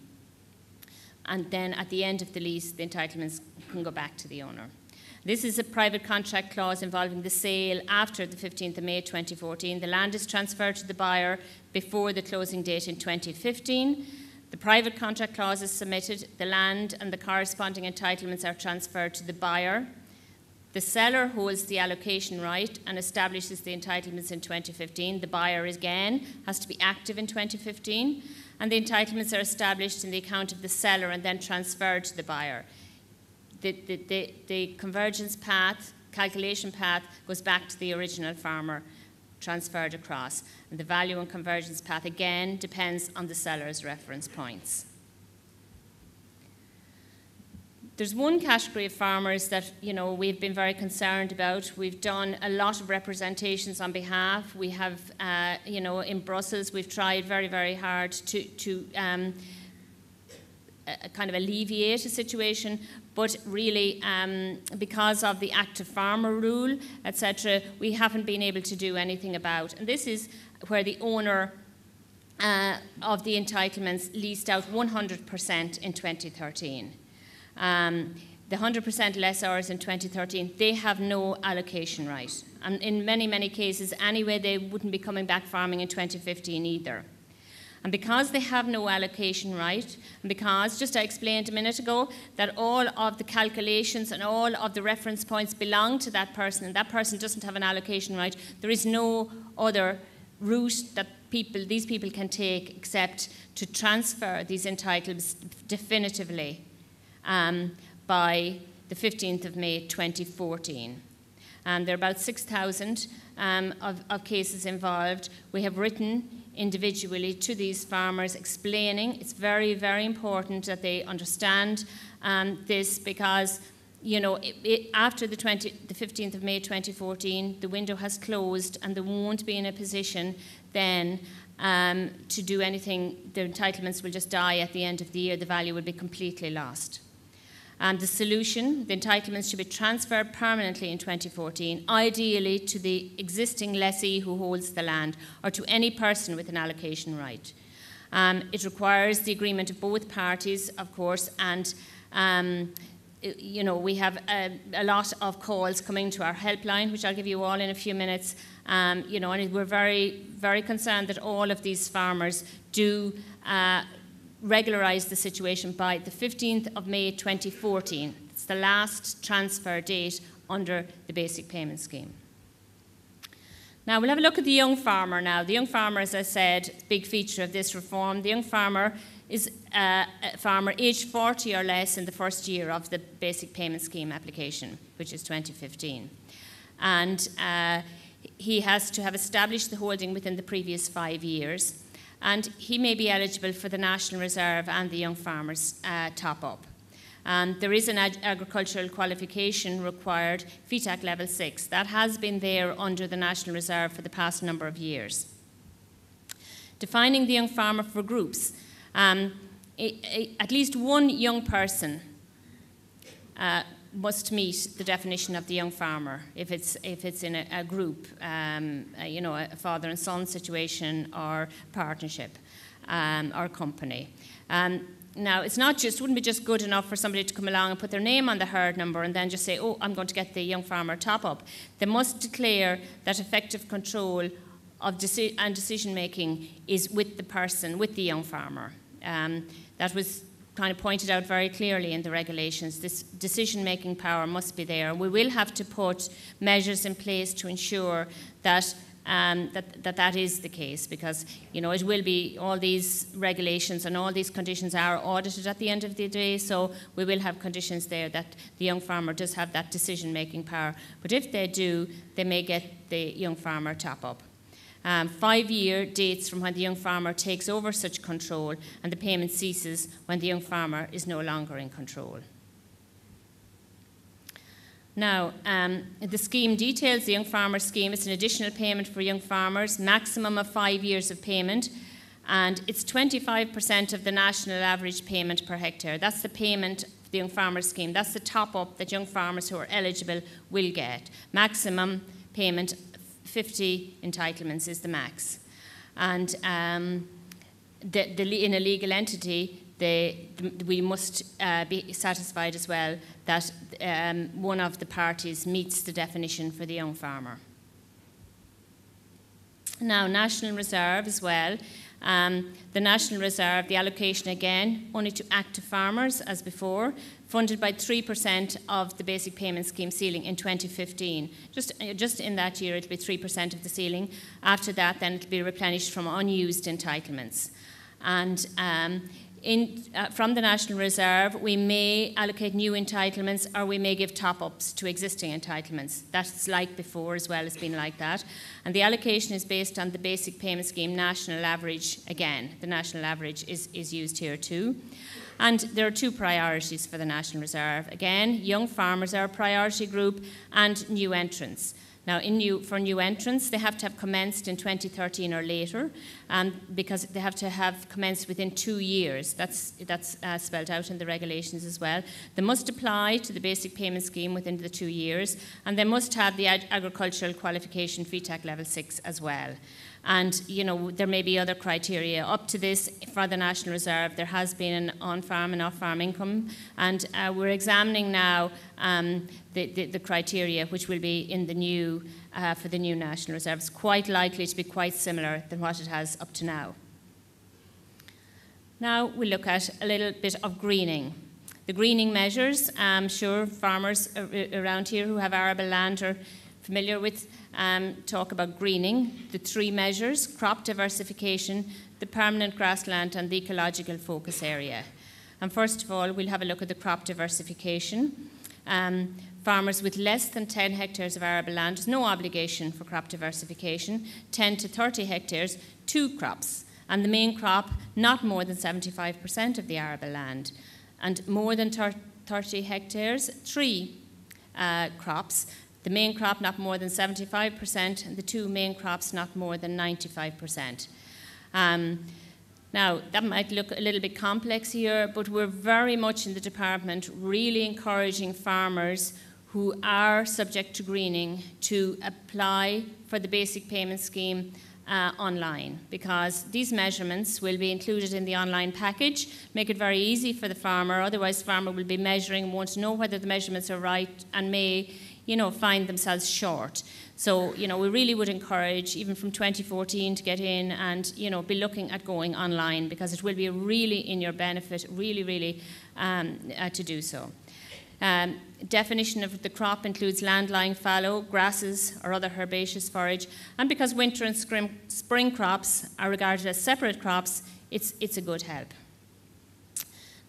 And then at the end of the lease, the entitlements can go back to the owner. This is a private contract clause involving the sale after the 15th of May 2014. The land is transferred to the buyer before the closing date in 2015. The private contract clause is submitted. The land and the corresponding entitlements are transferred to the buyer. The seller holds the allocation right and establishes the entitlements in 2015. The buyer, again, has to be active in 2015. And the entitlements are established in the account of the seller and then transferred to the buyer. The convergence path, calculation path, goes back to the original farmer, transferred across. And the value and convergence path, again, depends on the seller's reference points. There's one category of farmers that, we've been very concerned about. We've done a lot of representations on behalf. We have, in Brussels, we've tried very, very hard to kind of alleviate a situation, but really, because of the active farmer rule, etc., we haven't been able to do anything about. And this is where the owner of the entitlements leased out 100% in 2013. The 100% lessors in 2013, they have no allocation right. And in many, many cases, anyway, they wouldn't be coming back farming in 2015 either. And because they have no allocation right, and because, just I explained a minute ago, that all of the calculations and all of the reference points belong to that person, and that person doesn't have an allocation right, there is no other route that these people can take except to transfer these entitlements definitively by the 15th of May 2014. There are about 6,000 of cases involved. We have written individually to these farmers explaining it's very, very important that they understand this, because after the 15th of May 2014, the window has closed and they won't be in a position then to do anything. Their entitlements will just die at the end of the year. The value will be completely lost. The solution, the entitlements should be transferred permanently in 2014, ideally to the existing lessee who holds the land or to any person with an allocation right. It requires the agreement of both parties, of course, and we have a lot of calls coming to our helpline, which I'll give you all in a few minutes. And we're very, very concerned that all of these farmers do regularise the situation by the 15th of May 2014. It's the last transfer date under the basic payment scheme. Now we'll have a look at the young farmer now. The young farmer, as I said, big feature of this reform. The young farmer is a farmer aged 40 or less in the first year of the basic payment scheme application, which is 2015. And he has to have established the holding within the previous 5 years. And he may be eligible for the National Reserve and the Young Farmers top-up. There is an agricultural qualification required, FETAC Level 6. That has been there under the National Reserve for the past number of years. Defining the young farmer for groups. At least one young person must meet the definition of the young farmer if it's in a group, a father and son situation or partnership or company. Now, wouldn't be just good enough for somebody to come along and put their name on the herd number and then just say, oh, I'm going to get the young farmer top up. They must declare that effective control of decision making is with the person, with the young farmer. That was kind of pointed out very clearly in the regulations. This decision-making power must be there. We will have to put measures in place to ensure that that is the case, because it will be, all these regulations and all these conditions are audited at the end of the day, so we will have conditions there that the young farmer does have that decision-making power. But if they do, they may get the young farmer top up. 5-year dates from when the young farmer takes over such control, and the payment ceases when the young farmer is no longer in control. Now, the scheme details the young farmer scheme. It's an additional payment for young farmers, maximum of 5 years of payment, and it's 25% of the national average payment per hectare. That's the payment for the young farmer scheme. That's the top up that young farmers who are eligible will get. Maximum payment, 50 entitlements is the max. And in a legal entity, we must be satisfied as well that one of the parties meets the definition for the young farmer. Now, National Reserve as well. The National Reserve, the allocation again, only to active farmers as before, funded by 3% of the basic payment scheme ceiling in 2015. Just in that year, it'll be 3% of the ceiling. After that, then it'll be replenished from unused entitlements. And from the National Reserve, we may allocate new entitlements, or we may give top-ups to existing entitlements. That's like before as well, as been like that. And the allocation is based on the basic payment scheme national average. Again, the national average is used here too. And there are 2 priorities for the National Reserve. Again, young farmers are a priority group, and new entrants. Now, for new entrants, they have to have commenced in 2013 or later, because they have to have commenced within 2 years. That's spelled out in the regulations as well. They must apply to the basic payment scheme within the 2 years, and they must have the agricultural qualification FETAC level 6 as well. And, there may be other criteria. Up to this, for the National Reserve, there has been an on-farm and off-farm income, and we're examining now the criteria which will be in the new, for the new National Reserve. It's quite likely to be quite similar than what it has up to now. Now we look at a little bit of greening. The greening measures, I'm sure farmers around here who have arable land are familiar with, talk about greening. The 3 measures: crop diversification, the permanent grassland, and the ecological focus area. And first of all, we'll have a look at the crop diversification. Farmers with less than 10 hectares of arable land, there's no obligation for crop diversification. 10 to 30 hectares, 2 crops. And the main crop, not more than 75% of the arable land. And more than 30 hectares, 3 crops. The main crop not more than 75%, and the 2 main crops not more than 95%. Now, that might look a little bit complex here, but we're very much in the department really encouraging farmers who are subject to greening to apply for the basic payment scheme online, because these measurements will be included in the online package, make it very easy for the farmer. Otherwise, the farmer will be measuring and won't know whether the measurements are right and may find themselves short. So, we really would encourage, even from 2014, to get in and, be looking at going online, because it will be really in your benefit, really, to do so. Definition of the crop includes land-lying fallow, grasses, or other herbaceous forage. And because winter and spring crops are regarded as separate crops, it's a good help.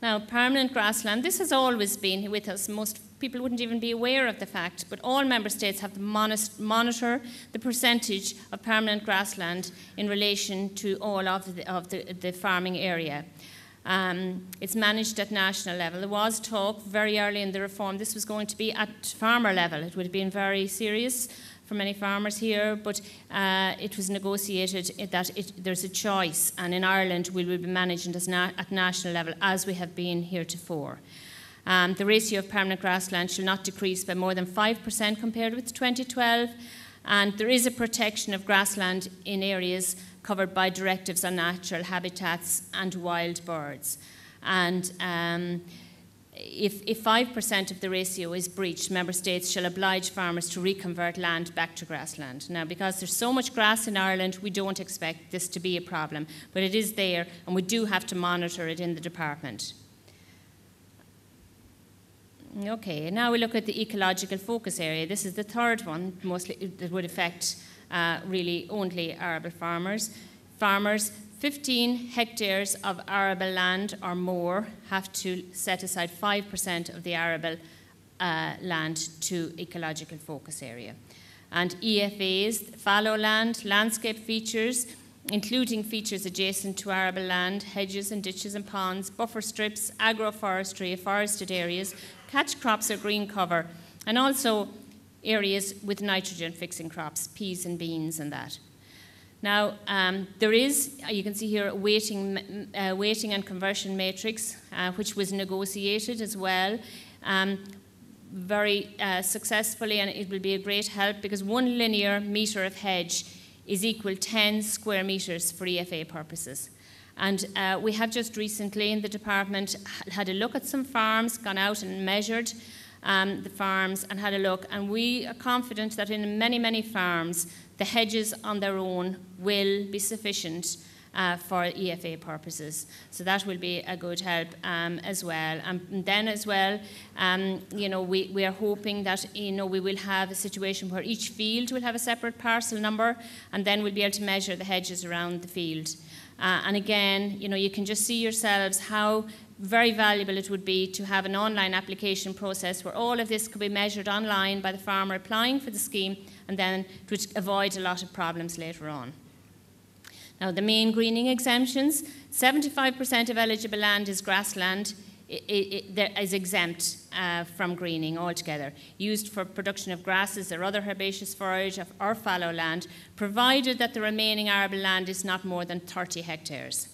Now, permanent grassland, this has always been with us. Most people wouldn't even be aware of the fact, but all member states have to monitor the percentage of permanent grassland in relation to all of the farming area. It's managed at national level. There was talk very early in the reform this was going to be at farmer level. It would have been very serious for many farmers here, but it was negotiated that there's a choice, and in Ireland we will be managing at national level as we have been heretofore. The ratio of permanent grassland shall not decrease by more than 5% compared with 2012. And there is a protection of grassland in areas covered by directives on natural habitats and wild birds. And if 5% of the ratio is breached, member states shall oblige farmers to reconvert land back to grassland. Now, because there's so much grass in Ireland, we don't expect this to be a problem, but it is there, and we do have to monitor it in the department. Okay, now we look at the ecological focus area. This is the third one, mostly that would affect really only arable farmers. Farmers 15 hectares of arable land or more have to set aside 5% of the arable land to ecological focus area. And EFAs, fallow land, landscape features, including features adjacent to arable land, hedges and ditches and ponds, buffer strips, agroforestry, forested areas, catch crops or green cover, and also areas with nitrogen-fixing crops, peas and beans and that. Now, there is, you can see here, a weighting and conversion matrix, which was negotiated as well, very successfully, and it will be a great help because 1 linear metre of hedge is equal 10 square metres for EFA purposes. And we have just recently in the department had a look at some farms, gone out and measured the farms and had a look, and we are confident that in many, many farms, the hedges on their own will be sufficient for EFA purposes. So that will be a good help as well. And then as well, you know, we are hoping that, you know, we will have a situation where each field will have a separate parcel number, and then we'll be able to measure the hedges around the field. And again, you know, you can just see yourselves how very valuable it would be to have an online application process where all of this could be measured online by the farmer applying for the scheme, and then it would avoid a lot of problems later on. Now, the main greening exemptions, 75% of eligible land is grassland, is exempt from greening altogether, used for production of grasses or other herbaceous forage or fallow land, provided that the remaining arable land is not more than 30 hectares.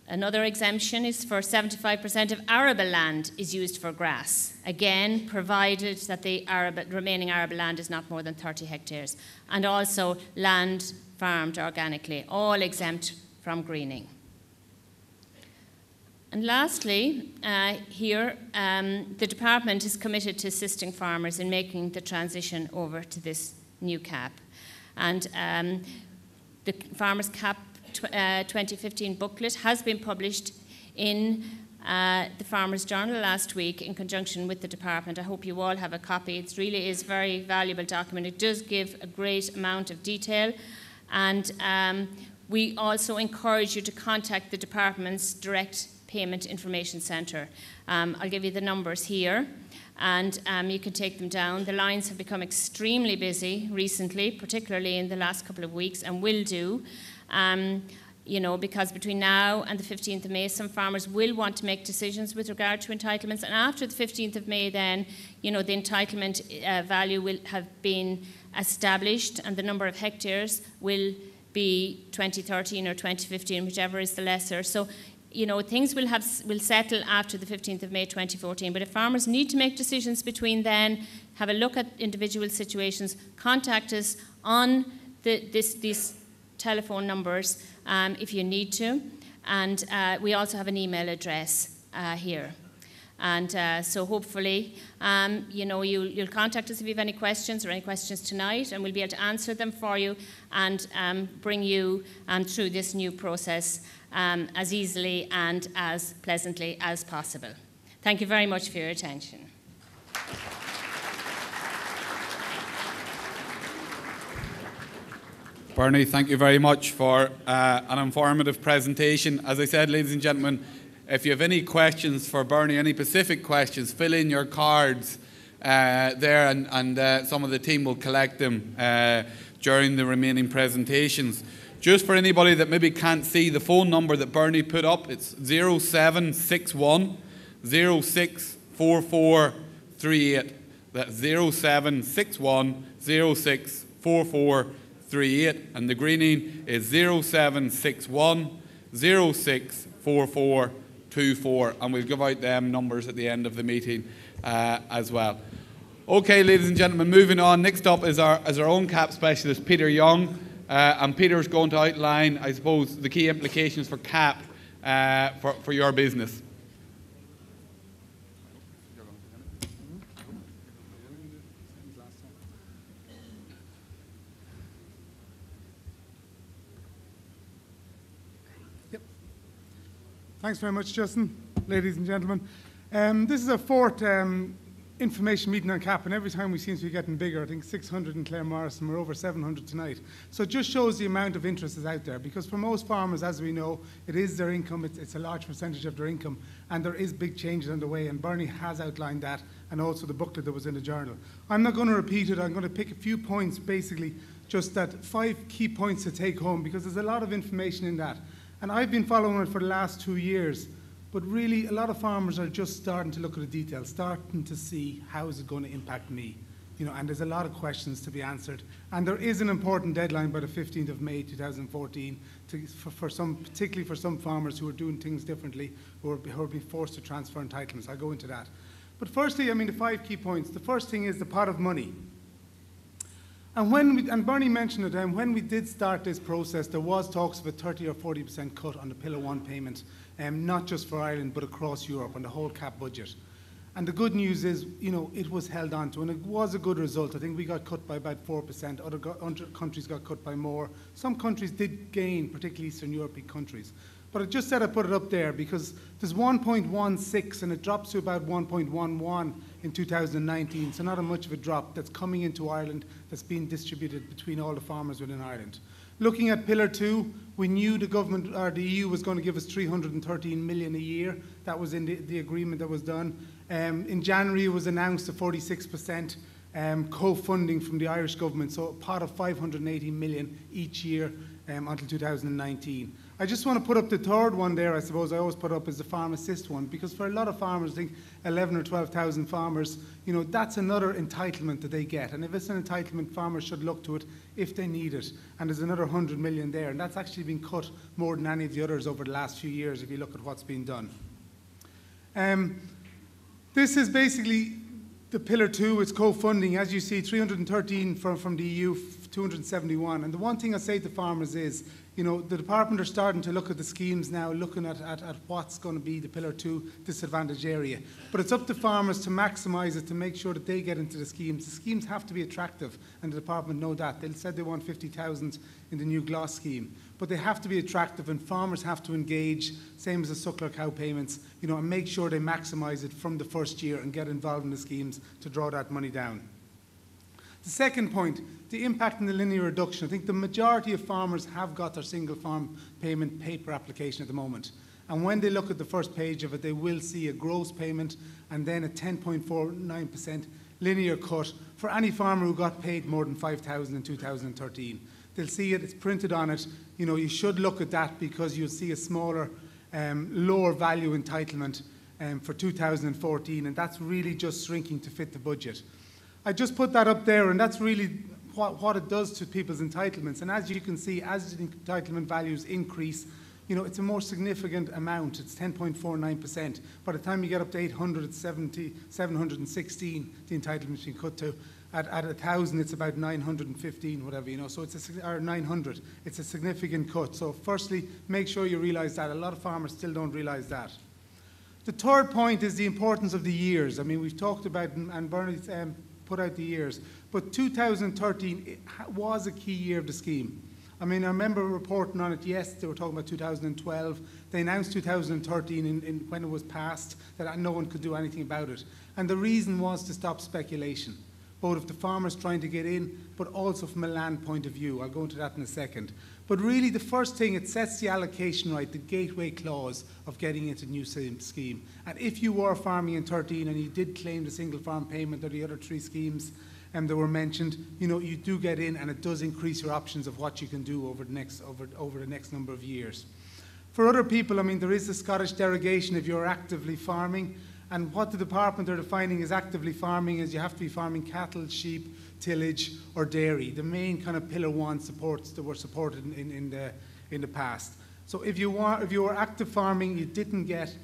Another exemption is for 75% of arable land is used for grass, again, provided that the remaining arable land is not more than 30 hectares, and also land farmed organically, all exempt from greening. And lastly, here, the department is committed to assisting farmers in making the transition over to this new CAP. And the Farmers CAP 2015 booklet has been published in the Farmers Journal last week in conjunction with the department. I hope you all have a copy. It really is a very valuable document. It does give a great amount of detail, and we also encourage you to contact the department's direct payment information centre. I'll give you the numbers here, and you can take them down. The lines have become extremely busy recently, particularly in the last couple of weeks, and will do. You know, because between now and the 15th of May, some farmers will want to make decisions with regard to entitlements, and after the 15th of May then, you know, the entitlement value will have been established, and the number of hectares will be 2013 or 2015, whichever is the lesser. So, you know, things will settle after the 15th of May 2014, but if farmers need to make decisions between then, have a look at individual situations, contact us on these telephone numbers if you need to, and we also have an email address here. And so hopefully, you know, you'll contact us if you have any questions or any questions tonight, and we'll be able to answer them for you and bring you through this new process as easily and as pleasantly as possible. Thank you very much for your attention. Bernie, thank you very much for an informative presentation. As I said, ladies and gentlemen, if you have any questions for Bernie, any specific questions, fill in your cards there, and some of the team will collect them during the remaining presentations. Just for anybody that maybe can't see the phone number that Bernie put up, it's 0761 064438. That's 0761 064438, and the greening is 0761 064438. 24, and we'll give out them numbers at the end of the meeting as well. Okay, ladies and gentlemen, moving on. Next up is our own CAP specialist, Peter Young, and Peter is going to outline, I suppose, the key implications for CAP for your business. Thanks very much, Justin. Ladies and gentlemen, this is our fourth information meeting on CAP, and every time we seem to be getting bigger. I think 600 in Claremorris, and we're over 700 tonight. So it just shows the amount of interest is out there, because for most farmers, as we know, it is their income, it's a large percentage of their income, and there is big changes underway, and Bernie has outlined that, and also the booklet that was in the journal. I'm not going to repeat it. I'm going to pick a few points, basically, just that 5 key points to take home, because there's a lot of information in that. And I've been following it for the last 2 years, but really a lot of farmers are just starting to look at the details, starting to see how is it going to impact me, and there's a lot of questions to be answered. And there is an important deadline by the 15th of May 2014, particularly for some farmers who are doing things differently, who are being forced to transfer entitlements. I'll go into that. But firstly, the 5 key points. The first thing is the pot of money. And Bernie mentioned it, when we did start this process, there was talks of a 30 or 40% cut on the Pillar 1 payment, not just for Ireland, but across Europe, on the whole CAP budget. And the good news is, it was held on to, and it was a good result. I think we got cut by about 4%. Other countries got cut by more. Some countries did gain, particularly Eastern European countries. But I just said I put it up there because there's 1.16 and it drops to about 1.11 in 2019. So not a much of a drop that's coming into Ireland that's being distributed between all the farmers within Ireland. Looking at Pillar 2, we knew the government or the EU was going to give us 313 million a year. That was in the agreement that was done. In January, it was announced a 46% co-funding from the Irish government, so a pot of 580 million each year until 2019. I just want to put up the third one there, I suppose I always put up as the Farm Assist one, because for a lot of farmers, I think 11 or 12,000 farmers, that's another entitlement that they get. And if it's an entitlement, farmers should look to it if they need it. And there's another 100 million there, and that's actually been cut more than any of the others over the last few years if you look at what's been done. This is basically the Pillar 2, it's co-funding. As you see, 313 from the EU, 271. And the one thing I say to farmers is, the department are starting to look at the schemes now, looking at what's going to be the Pillar 2 disadvantaged area. But it's up to farmers to maximise it, to make sure that they get into the schemes. The schemes have to be attractive, and the department know that. They said they want 50,000 in the new GLOS scheme. But they have to be attractive, and farmers have to engage, same as the suckler cow payments, and make sure they maximise it from the first year and get involved in the schemes to draw that money down. The second point, the impact on the linear reduction. I think the majority of farmers have got their single farm payment paper application at the moment. And when they look at the first page of it, they will see a gross payment and then a 10.49% linear cut for any farmer who got paid more than 5,000 in 2013. They'll see it, it's printed on it. You should look at that because you'll see a smaller, lower value entitlement for 2014, and that's really just shrinking to fit the budget. I just put that up there, and that's really what it does to people's entitlements. And as you can see, as the entitlement values increase, it's a more significant amount. It's 10.49%. By the time you get up to 800, it's 716, the entitlement's been cut to. At 1,000, it's about 915, whatever, so it's or 900. It's a significant cut. So firstly, make sure you realise that. A lot of farmers still don't realise that. The third point is the importance of the years. We've talked about, and Bernie's put out the years, but 2013 was a key year of the scheme. I remember reporting on it, yes, they were talking about 2012. They announced 2013 when it was passed that no one could do anything about it. And the reason was to stop speculation, both of the farmers trying to get in, but also from a land point of view. I'll go into that in a second. But really the first thing, it sets the allocation right, the gateway clause of getting into the new scheme. And if you were farming in 13 and you did claim the single farm payment or the other 3 schemes that were mentioned, you do get in, and it does increase your options of what you can do over the next number of years. For other people, there is the Scottish derogation if you're actively farming. And what the department are defining as actively farming is you have to be farming cattle, sheep, tillage or dairy, the main kind of Pillar 1 supports that were supported in the past. So if you were active farming, you didn't get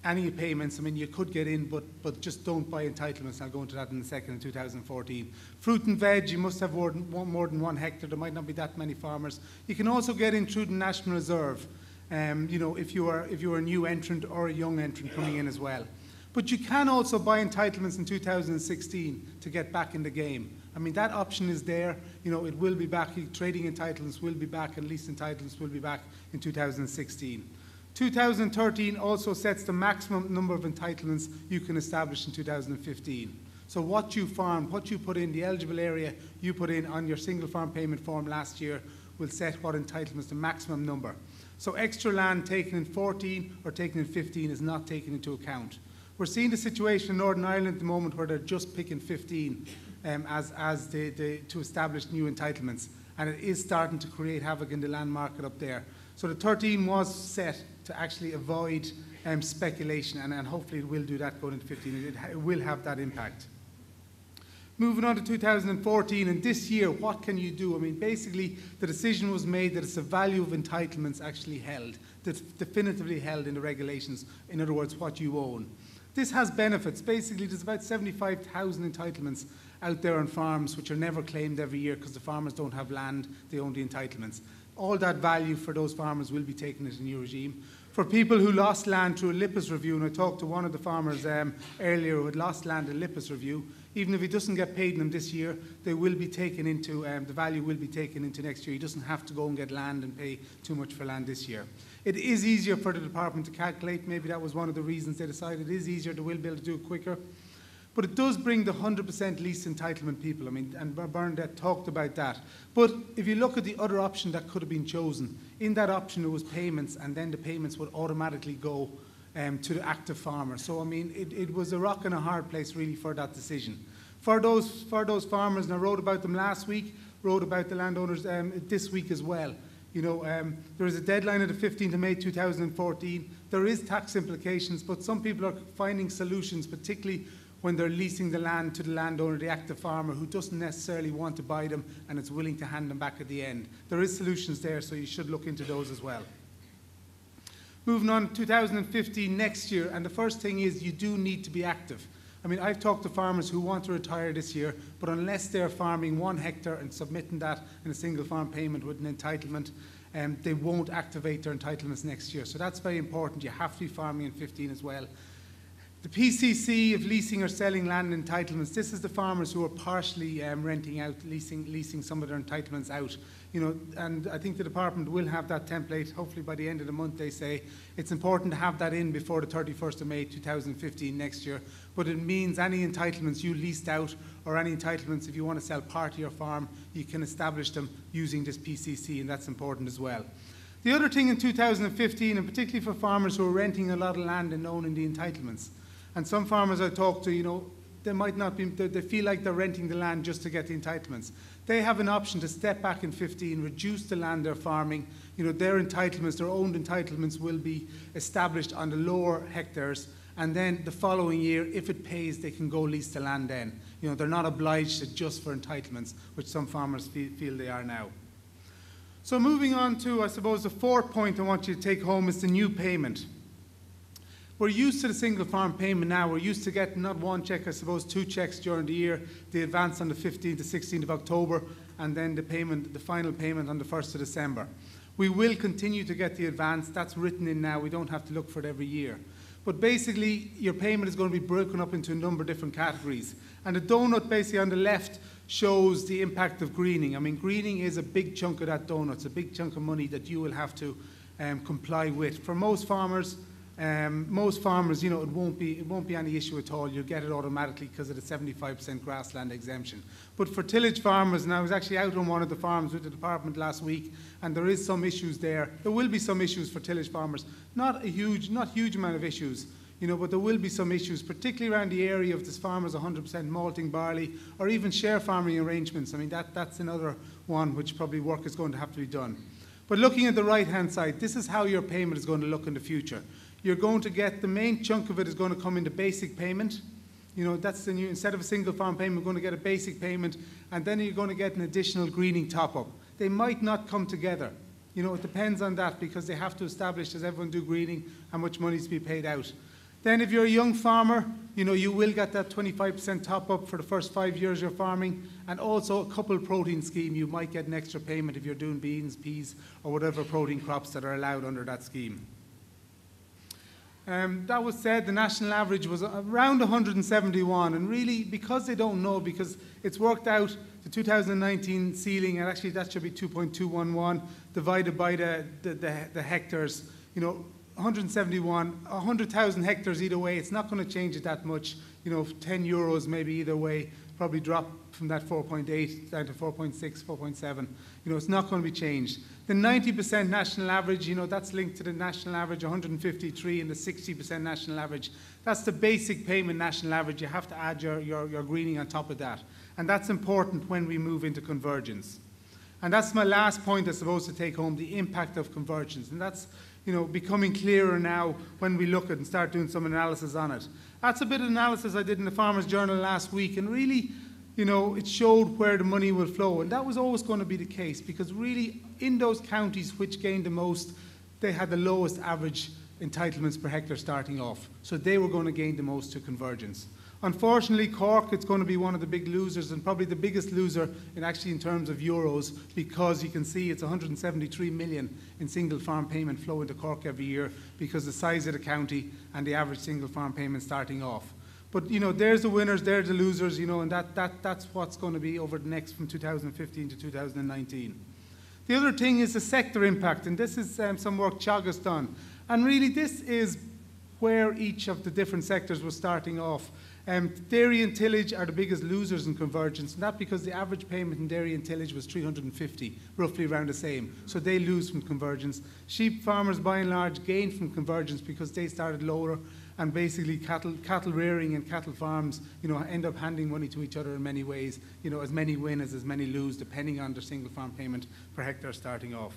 any payments. I mean, you could get in, but just don't buy entitlements. I'll go into that in a second in 2014. Fruit and veg, you must have more than 1 hectare. There might not be that many farmers. You can also get in through the National Reserve, you know, if you are a new entrant or a young entrant coming in as well. But you can also buy entitlements in 2016 to get back in the game. I mean, that option is there. You know, it will be back. Trading entitlements will be back, and lease entitlements will be back in 2016. 2013 also sets the maximum number of entitlements you can establish in 2015. So what you farmed, what you put in, the eligible area you put in on your single farm payment form last year will set what entitlements, the maximum number. So extra land taken in 14 or taken in 15 is not taken into account. We're seeing the situation in Northern Ireland at the moment where they're just picking 15 to establish new entitlements, and it is starting to create havoc in the land market up there. So the 13 was set to actually avoid speculation, and hopefully it will do that going into 15. It will have that impact. Moving on to 2014, and this year, what can you do? I mean, basically, the decision was made that it's the value of entitlements actually held, that's definitively held in the regulations, in other words, what you own. This has benefits. Basically, there's about 75,000 entitlements out there on farms which are never claimed every year because the farmers don't have land, they own the entitlements. All that value for those farmers will be taken into the new regime. For people who lost land through a LIPIS review, and I talked to one of the farmers earlier who had lost land in a LIPIS review, even if he doesn't get paid in them this year, they will be taken into, the value will be taken into next year. He doesn't have to go and get land and pay too much for land this year. It is easier for the department to calculate. Maybe that was one of the reasons they decided it is easier. They will be able to do it quicker. But it does bring the 100% lease entitlement people. I mean, and Bernadette talked about that. But if you look at the other option that could have been chosen, in that option there was payments, and then the payments would automatically go to the active farmer. So, I mean, it was a rock and a hard place really for that decision. For those farmers, and I wrote about them last week, wrote about the landowners this week as well. You know, there is a deadline of the 15th of May 2014. There is tax implications, but some people are finding solutions, particularly when they're leasing the land to the landowner, the active farmer, who doesn't necessarily want to buy them and is willing to hand them back at the end. There is solutions there, so you should look into those as well. Moving on, 2015, next year, and the first thing is you do need to be active. I mean, I've talked to farmers who want to retire this year, but unless they're farming 1 hectare and submitting that in a single farm payment with an entitlement, they won't activate their entitlements next year. So that's very important. You have to be farming in 15 as well. The PCC of leasing or selling land entitlements, this is the farmers who are partially renting out, leasing some of their entitlements out. You know, and I think the department will have that template, hopefully by the end of the month, they say. It's important to have that in before the 31st of May 2015 next year, but it means any entitlements you leased out or any entitlements if you want to sell part of your farm, you can establish them using this PCC, and that's important as well. The other thing in 2015, and particularly for farmers who are renting a lot of land and owning the entitlements, and some farmers I talk to, you know, they might not be, they feel like they're renting the land just to get the entitlements. They have an option to step back in 15, reduce the land they're farming. You know, their entitlements, their owned entitlements will be established on the lower hectares, and then the following year, if it pays, they can go lease the land then. You know, they're not obliged to just for entitlements, which some farmers feel they are now. So moving on to, I suppose, the fourth point I want you to take home is the new payment. We're used to the single farm payment now. We're used to getting not 1 check, I suppose 2 checks during the year, the advance on the 15th to 16th of October, and then the payment, the final payment on the 1st of December. We will continue to get the advance. That's written in now. We don't have to look for it every year. But basically, your payment is going to be broken up into a number of different categories. And the donut basically on the left shows the impact of greening. I mean, greening is a big chunk of that donut. It's a big chunk of money that you will have to comply with. For most farmers, you know, it won't be any issue at all. You'll get it automatically because of the 75% grassland exemption. But for tillage farmers, and I was actually out on one of the farms with the department last week, and there is some issues there. There will be some issues for tillage farmers. Not huge amount of issues, you know, but there will be some issues, particularly around the area of this farmers 100% malting barley, or even share farming arrangements. I mean, that's another one which probably work is going to have to be done. But looking at the right-hand side, this is how your payment is going to look in the future. You're going to get, the main chunk of it is going to come into basic payment. You know, that's the new, instead of a single farm payment, we're going to get a basic payment, and then you're going to get an additional greening top-up. They might not come together. You know, it depends on that because they have to establish, does everyone do greening, how much money is to be paid out. Then if you're a young farmer, you know, you will get that 25% top up for the first 5 years you're farming, and also a couple protein scheme. You might get an extra payment if you're doing beans, peas, or whatever protein crops that are allowed under that scheme. That was said, the national average was around 171, and really, because they don't know, because it's worked out, the 2019 ceiling, and actually that should be 2.211 divided by the hectares, you know, 171, 100,000 hectares either way, it's not going to change it that much, you know, 10 euros maybe either way, probably drop from that 4.8 down to 4.6, 4.7, you know, it's not going to be changed. The 90% national average, you know, that's linked to the national average, 153, and the 60% national average. That's the basic payment national average. You have to add your greening on top of that. And that's important when we move into convergence. And that's my last point, I suppose, to take home, the impact of convergence. And that's, you know, becoming clearer now when we look at and start doing some analysis on it. That's a bit of analysis I did in the Farmers Journal last week, and really, you know, it showed where the money will flow. And that was always going to be the case, because really, in those counties which gained the most, they had the lowest average entitlements per hectare starting off. So they were going to gain the most to convergence. Unfortunately, Cork, it's going to be one of the big losers, and probably the biggest loser in terms of euros, because you can see it's 173 million in single farm payment flow into Cork every year, because the size of the county and the average single farm payment starting off. But, you know, there's the winners, there's the losers, you know, and that's what's going to be over the next from 2015 to 2019. The other thing is the sector impact, and this is some work Chag has done. And really, this is where each of the different sectors was starting off. Dairy and tillage are the biggest losers in convergence, and that's because the average payment in dairy and tillage was 350, roughly around the same. So they lose from convergence. Sheep farmers, by and large, gain from convergence because they started lower, and basically cattle rearing and cattle farms, you know, end up handing money to each other in many ways. You know, as many win as many lose, depending on their single farm payment per hectare starting off.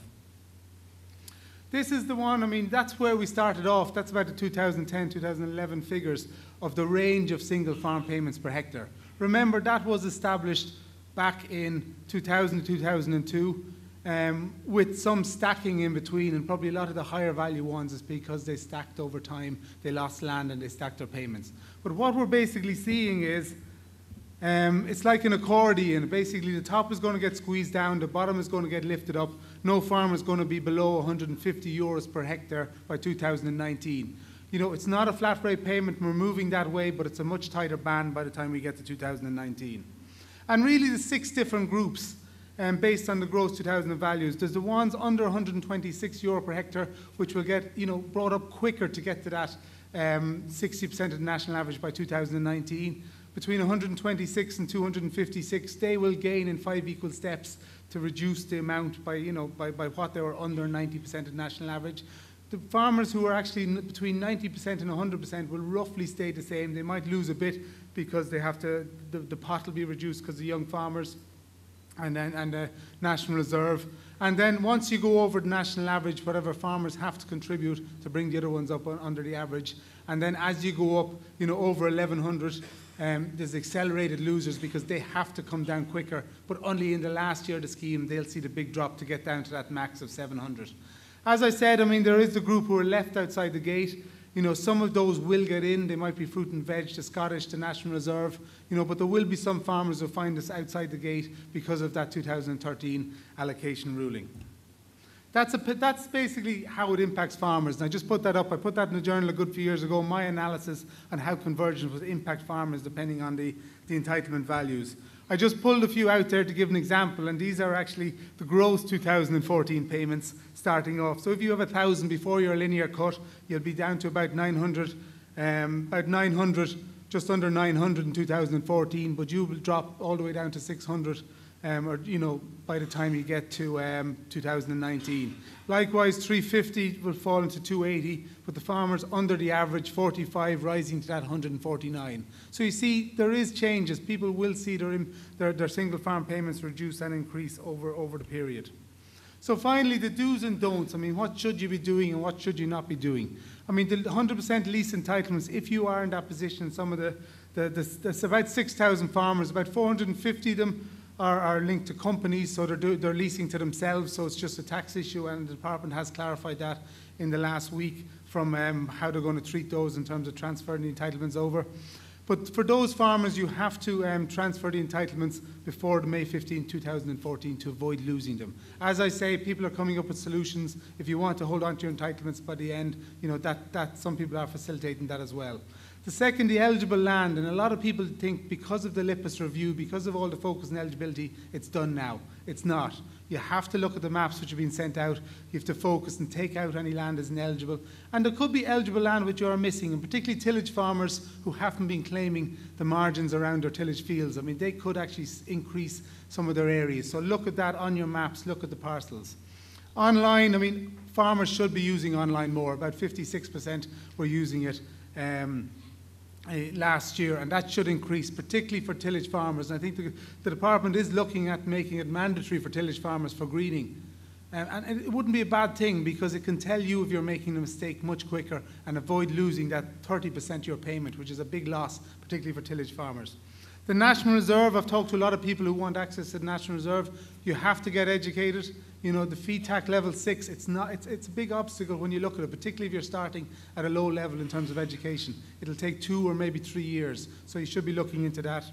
This is the one, I mean, that's where we started off. That's about the 2010, 2011 figures of the range of single farm payments per hectare. Remember, that was established back in 2000 to 2002 with some stacking in between, and probably a lot of the higher value ones is because they stacked over time, they lost land and they stacked their payments. But what we're basically seeing is it's like an accordion. Basically, the top is going to get squeezed down, the bottom is going to get lifted up. No farmer is going to be below 150 euros per hectare by 2019. You know, it's not a flat rate payment, we're moving that way, but it's a much tighter band by the time we get to 2019. And really, the 6 different groups based on the gross 2000 values. There's the ones under 126 euro per hectare, which will get, you know, brought up quicker to get to that 60% of the national average by 2019. Between 126 and 256, they will gain in 5 equal steps to reduce the amount by, you know, by what they were under 90% of national average. The farmers who are actually between 90% and 100% will roughly stay the same. They might lose a bit because they have to, the pot will be reduced because of young farmers and the national reserve. And then once you go over the national average, whatever farmers have to contribute to bring the other ones up under the average. And then as you go up, you know, over 1100, there's accelerated losers because they have to come down quicker, but only in the last year of the scheme they'll see the big drop to get down to that max of 700. As I said, I mean, there is the group who are left outside the gate. You know, some of those will get in. They might be fruit and veg, the Scottish, the National Reserve, you know, but there will be some farmers who find us outside the gate because of that 2013 allocation ruling. That's basically how it impacts farmers. And I just put that up. I put that in the journal a good few years ago, my analysis on how convergence would impact farmers depending on the entitlement values. I just pulled a few out there to give an example, and these are actually the gross 2014 payments starting off. So if you have 1,000 before your linear cut, you'll be down to about 900, just under 900 in 2014, but you will drop all the way down to 600 or, you know, by the time you get to 2019. Likewise, 350 will fall into 280, but the farmers under the average 45 rising to that 149. So you see, there is changes. People will see their single farm payments reduce and increase over the period. So finally, the do's and don'ts. I mean, what should you be doing and what should you not be doing? I mean, the 100% lease entitlements, if you are in that position, some of there's about 6,000 farmers, about 450 of them are linked to companies, so they're leasing to themselves, so it's just a tax issue, and the department has clarified that in the last week. how they're going to treat those in terms of transferring the entitlements over. But for those farmers, you have to transfer the entitlements before the May 15, 2014 to avoid losing them. As I say, people are coming up with solutions. If you want to hold on to your entitlements by the end, you know, that some people are facilitating that as well. The second, the eligible land, and a lot of people think because of the LIPIS review, because of all the focus on eligibility, it's done now. It's not. You have to look at the maps which have been sent out. You have to focus and take out any land as ineligible. And there could be eligible land which you are missing, and particularly tillage farmers who haven't been claiming the margins around their tillage fields. I mean, they could actually increase some of their areas. So look at that on your maps, look at the parcels. Online, I mean, farmers should be using online more. About 56% were using it last year, and that should increase, particularly for tillage farmers. And I think the department is looking at making it mandatory for tillage farmers for greening. And it wouldn't be a bad thing, because it can tell you if you're making a mistake much quicker and avoid losing that 30% of your payment, which is a big loss, particularly for tillage farmers. The National Reserve, I've talked to a lot of people who want access to the National Reserve. You have to get educated. You know, the feed tax level 6, it's a big obstacle when you look at it, particularly if you're starting at a low level in terms of education. It'll take 2 or maybe 3 years, so you should be looking into that.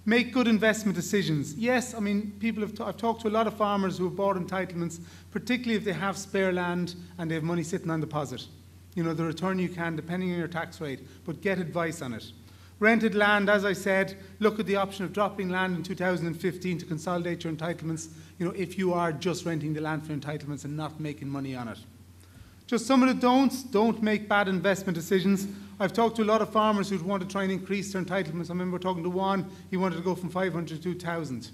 Make good investment decisions. Yes, I mean, I've talked to a lot of farmers who have bought entitlements, particularly if they have spare land and they have money sitting on deposit. You know, the return you can, depending on your tax rate, but get advice on it. Rented land, as I said, look at the option of dropping land in 2015 to consolidate your entitlements, you know, if you are just renting the land for entitlements and not making money on it. Just some of the don'ts: don't make bad investment decisions. I've talked to a lot of farmers who want to try and increase their entitlements. I remember talking to one, he wanted to go from 500 to 2,000.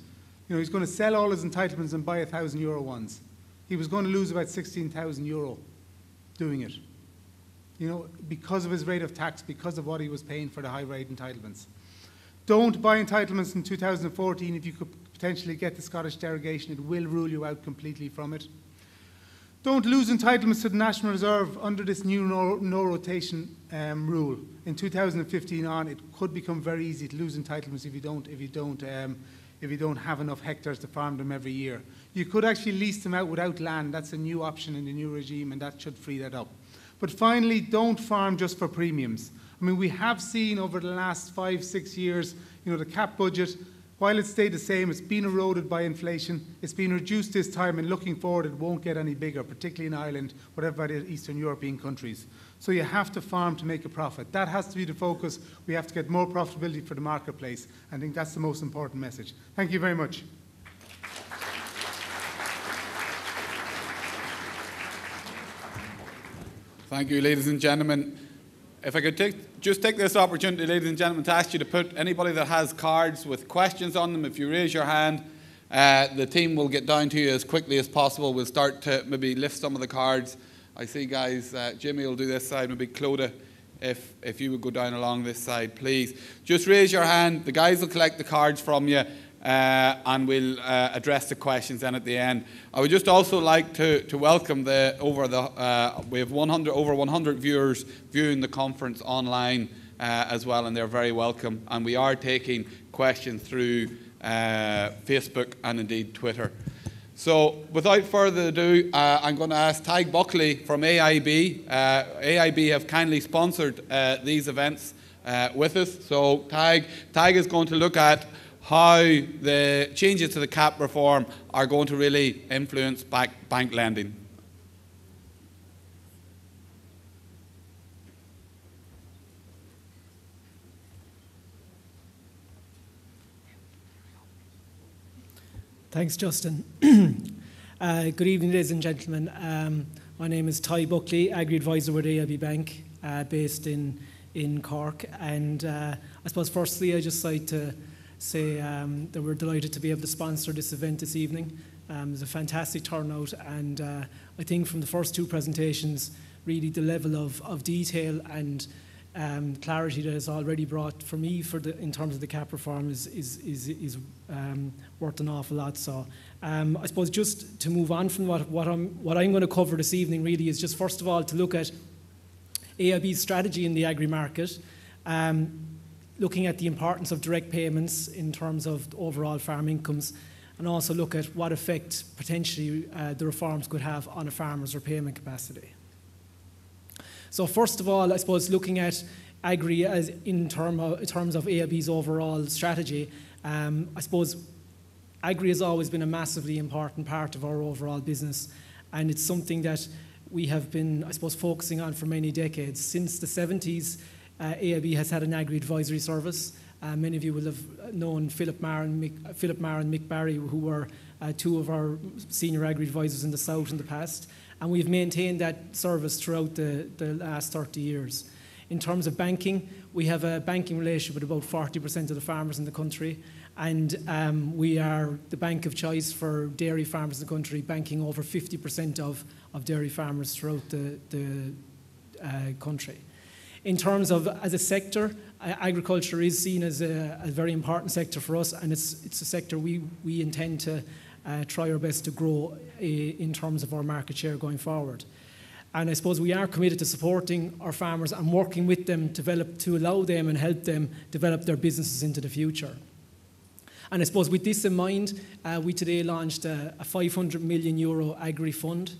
You know, he's going to sell all his entitlements and buy €1,000 ones. He was going to lose about €16,000 doing it. You know, because of his rate of tax, because of what he was paying for the high rate entitlements. Don't buy entitlements in 2014 if you could potentially get the Scottish derogation. It will rule you out completely from it. Don't lose entitlements to the National Reserve under this new no rotation rule. In 2015 on, it could become very easy to lose entitlements if you don't have enough hectares to farm them every year. You could actually lease them out without land. That's a new option in the new regime, and that should free that up. But finally, don't farm just for premiums. I mean, we have seen over the last 5-6 years, you know, the CAP budget, while it stayed the same, it's been eroded by inflation. It's been reduced this time, and looking forward, it won't get any bigger, particularly in Ireland, whatever it is, Eastern European countries. So you have to farm to make a profit. That has to be the focus. We have to get more profitability for the marketplace. I think that's the most important message. Thank you very much. Thank you, ladies and gentlemen. If I could just take this opportunity, ladies and gentlemen, to ask you to put anybody that has cards with questions on them, if you raise your hand, the team will get down to you as quickly as possible. We'll start to maybe lift some of the cards. I see guys, Jimmy will do this side, maybe Clodagh, if you would go down along this side, please. Just raise your hand. The guys will collect the cards from you, and we'll address the questions then at the end. I would just also like to welcome we have over 100 viewers viewing the conference online as well, and they're very welcome. And we are taking questions through Facebook and indeed Twitter. So without further ado, I'm going to ask Tig Buckley from AIB. AIB have kindly sponsored these events with us. So Tig is going to look at how the changes to the CAP reform are going to really influence bank lending. Thanks, Justin. Good evening, ladies and gentlemen. My name is Tig Buckley, Agri-Advisor with AIB Bank, based in Cork. And I suppose firstly, I'd just like to say that we're delighted to be able to sponsor this event this evening. There's a fantastic turnout, and I think from the first two presentations, really the level of detail and clarity that is already brought for me in terms of the CAP reform is worth an awful lot. So I suppose just to move on from what I'm going to cover this evening really is just first of all to look at AIB's strategy in the agri-market, looking at the importance of direct payments in terms of overall farm incomes, and also look at what effect potentially the reforms could have on a farmer's repayment capacity. So first of all, I suppose looking at Agri as in terms of AIB's overall strategy, I suppose Agri has always been a massively important part of our overall business, and it's something that we have been, I suppose, focusing on for many decades. Since the 70s, AIB has had an Agri advisory service. Many of you will have known Philip Maher and Mick Barry, who were two of our senior Agri advisors in the South in the past, and we've maintained that service throughout the last 30 years. In terms of banking, we have a banking relationship with about 40% of the farmers in the country, and we are the bank of choice for dairy farmers in the country, banking over 50% of dairy farmers throughout the country. In terms of, as a sector, agriculture is seen as a very important sector for us, and it's a sector we intend to try our best to grow in terms of our market share going forward. And I suppose we are committed to supporting our farmers and working with them to allow them and help them develop their businesses into the future. And I suppose with this in mind, we today launched a €500 million Agri Fund.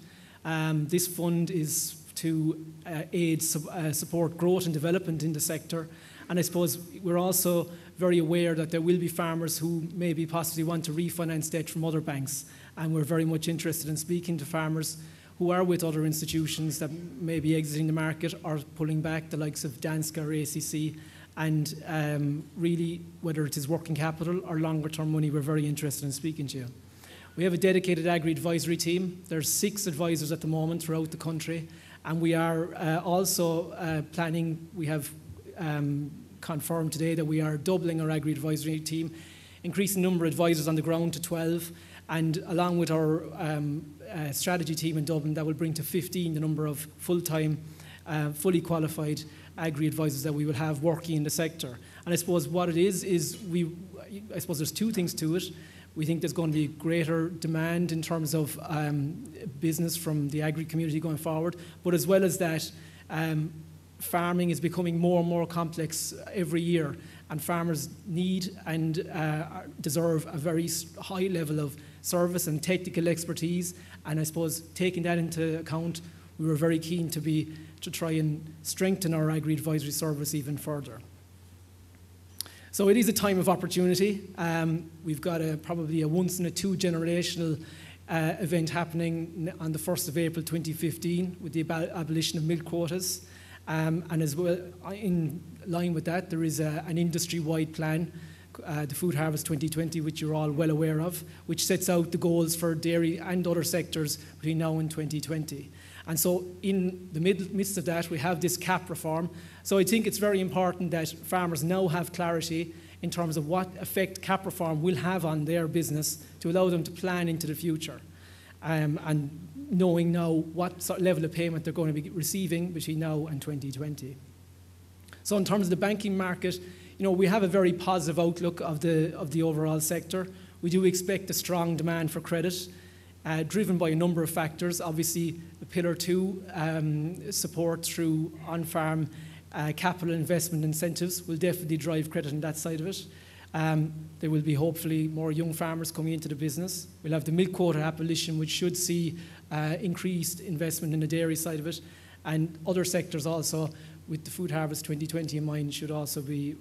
This fund is to aid support growth and development in the sector. And I suppose we're also very aware that there will be farmers who maybe possibly want to refinance debt from other banks. And we're very much interested in speaking to farmers who are with other institutions that may be exiting the market or pulling back, the likes of Danske or ACC. And really, whether it is working capital or longer term money, we're very interested in speaking to you. We have a dedicated Agri advisory team. There's 6 advisors at the moment throughout the country. And we are also planning, we have confirmed today that we are doubling our Agri advisory team, increasing the number of advisors on the ground to 12, and along with our strategy team in Dublin, that will bring to 15 the number of full-time, fully qualified Agri advisors that we will have working in the sector. And I suppose what it is I suppose there's 2 things to it. We think there's going to be greater demand in terms of business from the Agri community going forward, but as well as that, farming is becoming more and more complex every year, and farmers need and deserve a very high level of service and technical expertise. And I suppose taking that into account, we were very keen to try and strengthen our Agri advisory service even further. So it is a time of opportunity. We've got probably a once-in-a-2 generational event happening on the 1st of April 2015 with the abolition of milk quotas. And as well, in line with that, there is an industry-wide plan, the Food Harvest 2020, which you're all well aware of, which sets out the goals for dairy and other sectors between now and 2020. And so in the midst of that, we have this CAP reform. So I think it's very important that farmers now have clarity in terms of what effect CAP reform will have on their business to allow them to plan into the future. And knowing now what sort of level of payment they're going to be receiving between now and 2020. So in terms of the banking market, we have a very positive outlook of the overall sector. We do expect a strong demand for credit, driven by a number of factors. Obviously, the Pillar 2 support through on-farm capital investment incentives will definitely drive credit on that side of it. There will be hopefully more young farmers coming into the business. We'll have the milk quota abolition, which should see increased investment in the dairy side of it. And other sectors also, with the Food Harvest 2020 in mind, should also be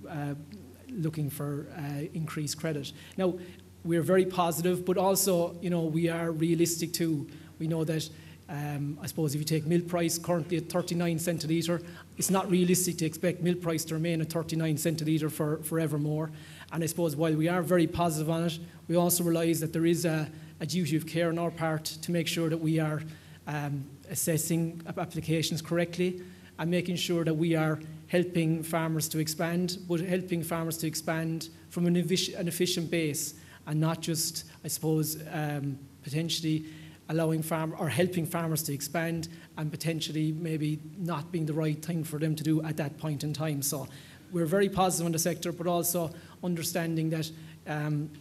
looking for increased credit. Now, we're very positive, but also, we are realistic too. We know that, I suppose, if you take milk price currently at 39 cents a litre, it's not realistic to expect milk price to remain at 39 cents a litre forevermore. And I suppose while we are very positive on it, we also realise that there is a duty of care on our part to make sure that we are assessing applications correctly and making sure that we are helping farmers to expand, but helping farmers to expand from an efficient base, and not just, I suppose, potentially allowing helping farmers to expand and potentially maybe not being the right thing for them to do at that point in time. So we're very positive on the sector, but also understanding that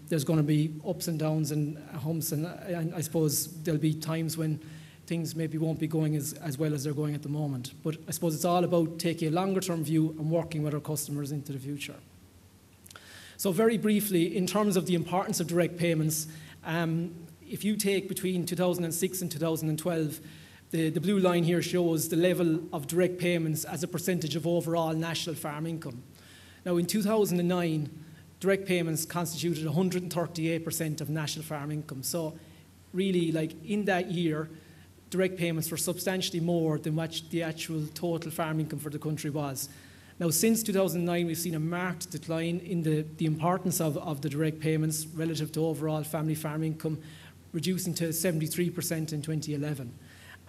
there's going to be ups and downs and humps, and I suppose there'll be times when things maybe won't be going as well as they're going at the moment. But I suppose it's all about taking a longer term view and working with our customers into the future. So very briefly, in terms of the importance of direct payments, if you take between 2006 and 2012, The blue line here shows the level of direct payments as a percentage of overall national farm income. Now, in 2009, direct payments constituted 138% of national farm income. So really, like in that year, direct payments were substantially more than what the actual total farm income for the country was. Now, since 2009, we've seen a marked decline in the importance of the direct payments relative to overall family farm income, reducing to 73% in 2011.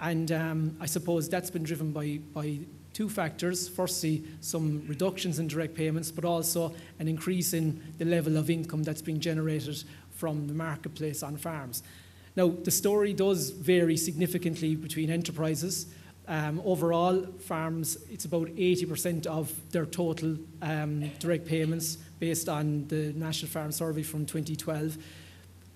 And I suppose that's been driven by two factors. Firstly, some reductions in direct payments, but also an increase in the level of income that's being generated from the marketplace on farms. Now, the story does vary significantly between enterprises. Overall, farms, it's about 80% of their total direct payments based on the National Farm Survey from 2012.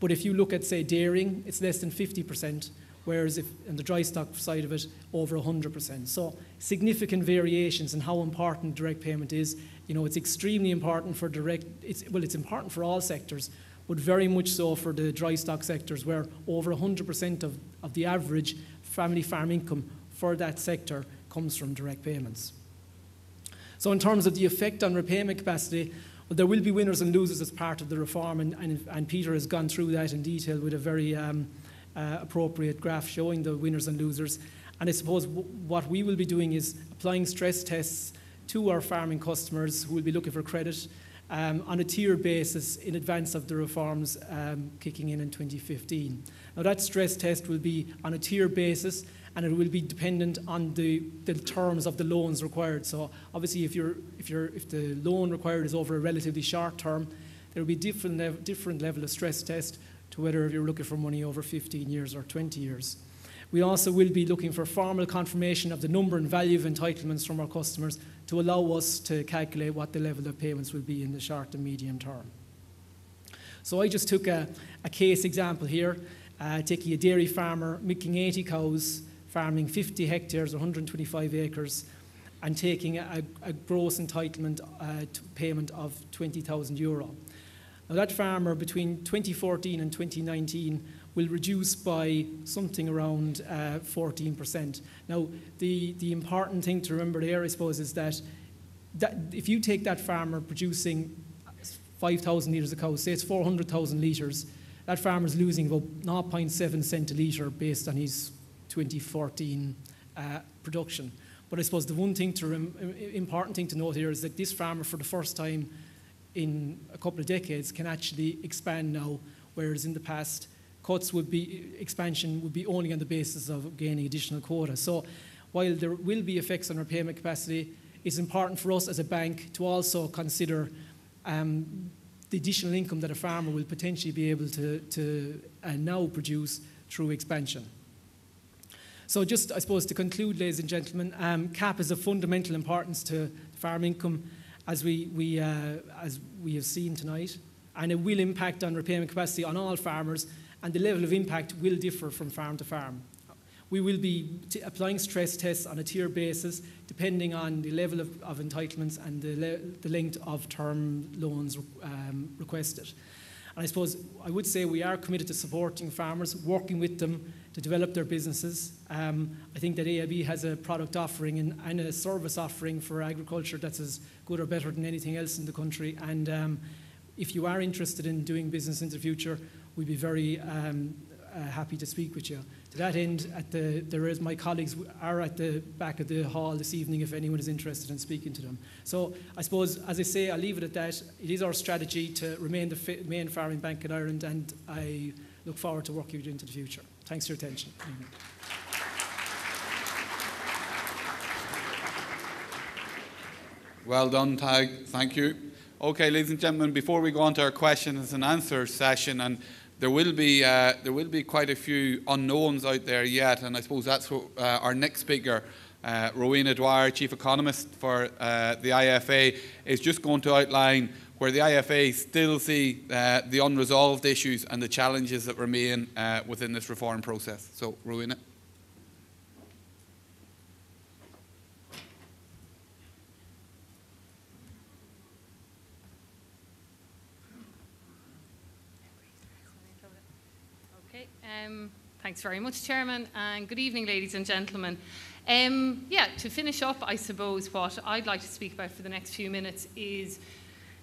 But if you look at, say, dairying, it's less than 50%, whereas if on the dry stock side of it, over 100%. So significant variations in how important direct payment is. You know, it's extremely important for it's important for all sectors, but very much so for the dry stock sectors, where over 100% of the average family farm income for that sector comes from direct payments. So in terms of the effect on repayment capacity, well, there will be winners and losers as part of the reform, and Peter has gone through that in detail with a very appropriate graph showing the winners and losers. And I suppose what we will be doing is applying stress tests to our farming customers who will be looking for credit on a tiered basis in advance of the reforms kicking in 2015. Now, that stress test will be on a tiered basis, and it will be dependent on the terms of the loans required. So obviously, if the loan required is over a relatively short term, there will be different level of stress test to whether you're looking for money over 15 years or 20 years. We also will be looking for formal confirmation of the number and value of entitlements from our customers to allow us to calculate what the level of payments will be in the short and medium term. So I just took a case example here, taking a dairy farmer milking 80 cows, farming 50 hectares or 125 acres, and taking a gross entitlement payment of €20,000. Now, that farmer between 2014 and 2019 will reduce by something around 14%. Now, the important thing to remember there, I suppose, is that if you take that farmer producing 5,000 litres of cow, say it's 400,000 litres, that farmer's losing about 0.7 cent a litre based on his 2014 production. But I suppose the one thing important thing to note here is that this farmer, for the first time in a couple of decades, can actually expand now, whereas in the past, expansion would be only on the basis of gaining additional quota. So while there will be effects on our payment capacity, it's important for us as a bank to also consider the additional income that a farmer will potentially be able to now produce through expansion. So just, I suppose, to conclude, ladies and gentlemen, CAP is of fundamental importance to farm income, as we have seen tonight, and it will impact on repayment capacity on all farmers, and the level of impact will differ from farm to farm. We will be applying stress tests on a tier basis, depending on the level of entitlements and the length of term loans requested. And I suppose I would say we are committed to supporting farmers, working with them to develop their businesses. I think that AIB has a product offering and a service offering for agriculture that's as good or better than anything else in the country. And if you are interested in doing business in the future, we'd be very happy to speak with you. To that end, my colleagues are at the back of the hall this evening if anyone is interested in speaking to them. So I suppose, as I say, I'll leave it at that. It is our strategy to remain the main farming bank in Ireland, and I look forward to working with you into the future. Thanks for your attention. Well done, Tag. Thank you. Okay, ladies and gentlemen, before we go on to our questions and answers session, and there will be quite a few unknowns out there yet, and I suppose that's what our next speaker, Rowena Dwyer, Chief Economist for the IFA, is just going to outline where the IFA still see the unresolved issues and the challenges that remain within this reform process. So, Rowena. Thanks very much, Chairman, and good evening, ladies and gentlemen. To finish up, I suppose what I'd like to speak about for the next few minutes is,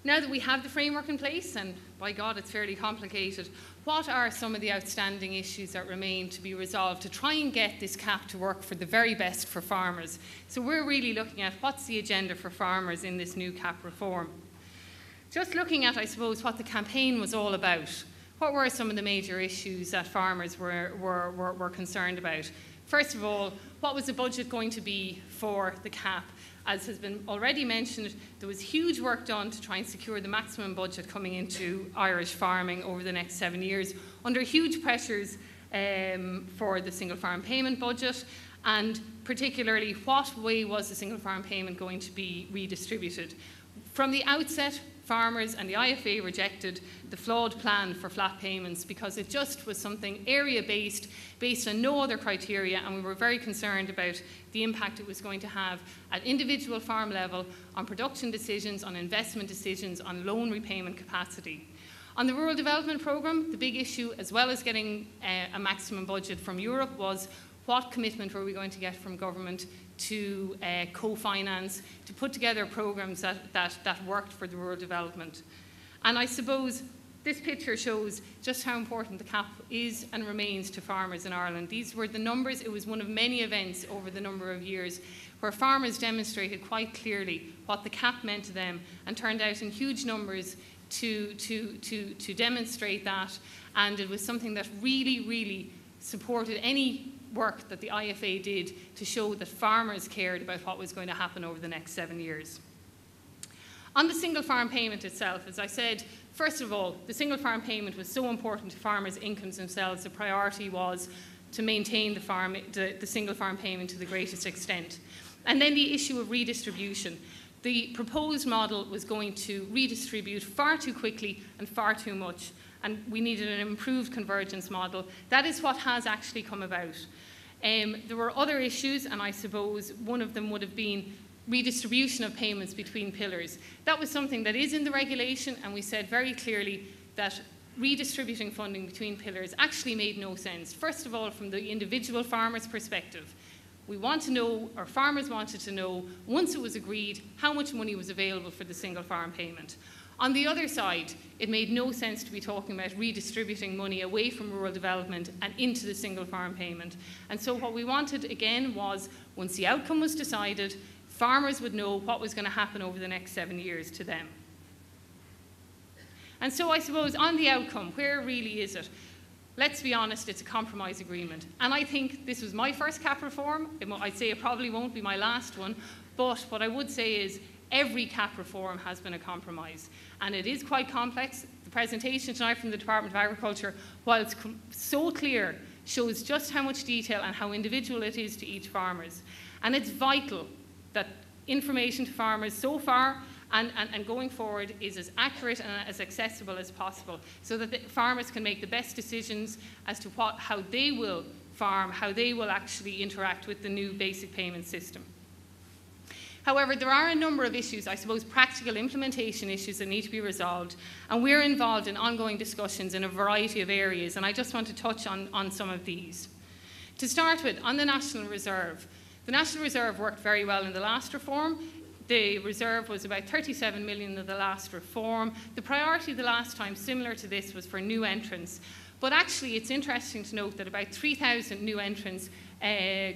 now that we have the framework in place, and by God, it's fairly complicated, what are some of the outstanding issues that remain to be resolved to try and get this CAP to work for the very best for farmers? So we're really looking at what's the agenda for farmers in this new CAP reform. Just looking at, I suppose, what the campaign was all about. What were some of the major issues that farmers were concerned about? First of all, what was the budget going to be for the CAP? As has been already mentioned, there was huge work done to try and secure the maximum budget coming into Irish farming over the next 7 years, under huge pressures for the single farm payment budget, and particularly what way was the single farm payment going to be redistributed. From the outset, farmers and the IFA rejected the flawed plan for flat payments because it just was something area-based, based on no other criteria, and we were very concerned about the impact it was going to have at individual farm level on production decisions, on investment decisions, on loan repayment capacity. On the Rural Development Programme, the big issue, as well as getting a maximum budget from Europe, was what commitment were we going to get from government to co-finance, to put together programmes that worked for the rural development. And I suppose this picture shows just how important the CAP is and remains to farmers in Ireland. These were the numbers. It was one of many events over the number of years where farmers demonstrated quite clearly what the CAP meant to them and turned out in huge numbers to demonstrate that. And it was something that really, really supported any work that the IFA did to show that farmers cared about what was going to happen over the next 7 years. On the single farm payment itself, as I said, first of all, the single farm payment was so important to farmers' incomes themselves. The priority was to maintain the single farm payment to the greatest extent. And then the issue of redistribution. The proposed model was going to redistribute far too quickly and far too much, and we needed an improved convergence model. That is what has actually come about. There were other issues, and I suppose one of them would have been redistribution of payments between pillars. That was something that is in the regulation, and we said very clearly that redistributing funding between pillars actually made no sense. First of all, from the individual farmer's perspective, we want to know, or farmers wanted to know, once it was agreed, how much money was available for the single farm payment. On the other side, it made no sense to be talking about redistributing money away from rural development and into the single farm payment. And so what we wanted, again, was once the outcome was decided, farmers would know what was going to happen over the next 7 years to them. And so I suppose on the outcome, where really is it? Let's be honest, it's a compromise agreement. And I think this was my first CAP reform. I'd say it probably won't be my last one. But what I would say is every CAP reform has been a compromise. And it is quite complex. The presentation tonight from the Department of Agriculture, while it's so clear, shows just how much detail and how individual it is to each farmers. And it's vital that information to farmers so far and going forward is as accurate and as accessible as possible, so that the farmers can make the best decisions as to how they will farm, how they will actually interact with the new basic payment system. However, there are a number of issues, I suppose practical implementation issues, that need to be resolved, and we're involved in ongoing discussions in a variety of areas, and I just want to touch on some of these. To start with, on the National Reserve. The National Reserve worked very well in the last reform. The reserve was about 37 million in the last reform. The priority the last time, similar to this, was for new entrants. But actually, it's interesting to note that about 3,000 new entrants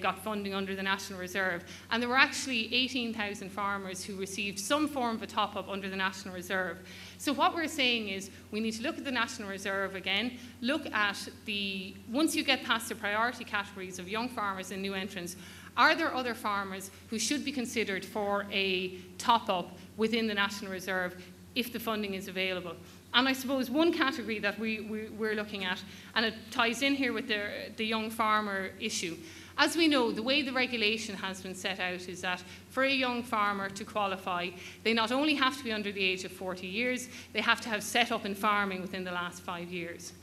got funding under the National Reserve. And there were actually 18,000 farmers who received some form of a top-up under the National Reserve. So what we're saying is we need to look at the National Reserve again, look at once you get past the priority categories of young farmers and new entrants, are there other farmers who should be considered for a top-up within the National Reserve if the funding is available? And I suppose one category that we're looking at, and it ties in here with the young farmer issue. As we know, the way the regulation has been set out is that for a young farmer to qualify, they not only have to be under the age of 40 years, they have to have set up in farming within the last 5 years.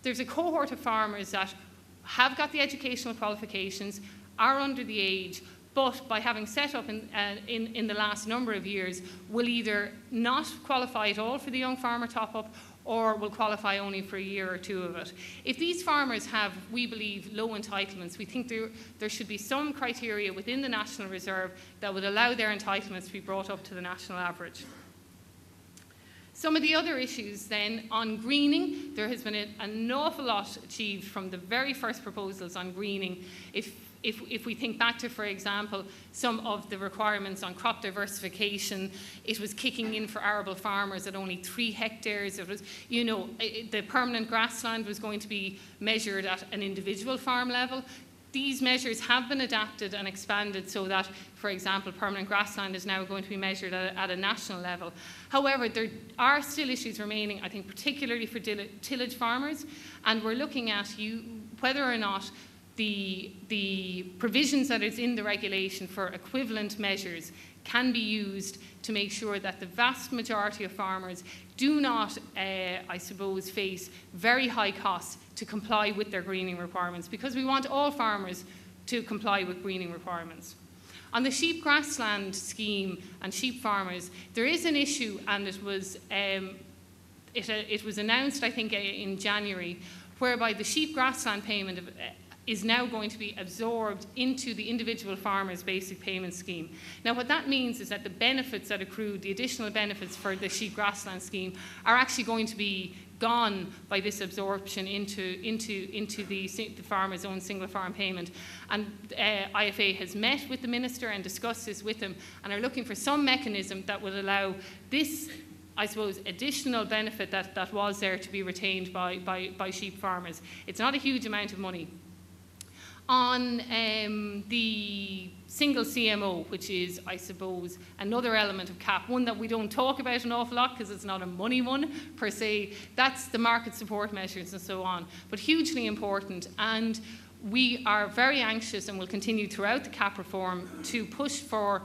There's a cohort of farmers that have got the educational qualifications, are under the age, but by having set up in the last number of years, will either not qualify at all for the young farmer top-up, or will qualify only for a year or two of it. If these farmers have, we believe, low entitlements, we think there should be some criteria within the National Reserve that would allow their entitlements to be brought up to the national average. Some of the other issues then on greening, there has been an awful lot achieved from the very first proposals on greening. If we think back to, for example, some of the requirements on crop diversification, it was kicking in for arable farmers at only 3 hectares. It was, you know, the permanent grassland was going to be measured at an individual farm level. These measures have been adapted and expanded so that, for example, permanent grassland is now going to be measured at a national level. However, there are still issues remaining, I think, particularly for tillage farmers, and we're looking at whether or not the provisions that is in the regulation for equivalent measures can be used to make sure that the vast majority of farmers do not, I suppose, face very high costs to comply with their greening requirements, because we want all farmers to comply with greening requirements. On the sheep grassland scheme and sheep farmers, there is an issue, and it was announced, I think, in January, whereby the sheep grassland payment is now going to be absorbed into the individual farmer's basic payment scheme. Now, what that means is that the benefits that accrue, the additional benefits for the sheep grassland scheme, are actually going to be gone by this absorption into the farmer's own single farm payment. And IFA has met with the Minister and discussed this with him, and are looking for some mechanism that would allow this, I suppose, additional benefit that was there to be retained by sheep farmers. It's not a huge amount of money. On the single CMO, which is, I suppose, another element of CAP, one that we don't talk about an awful lot because it's not a money one per se, that's the market support measures and so on, but hugely important. And we are very anxious, and will continue throughout the CAP reform, to push for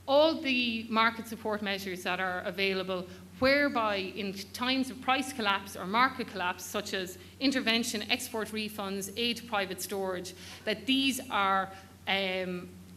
all the market support measures that are available, whereby in times of price collapse or market collapse, such as intervention, export refunds, aid to private storage, that these are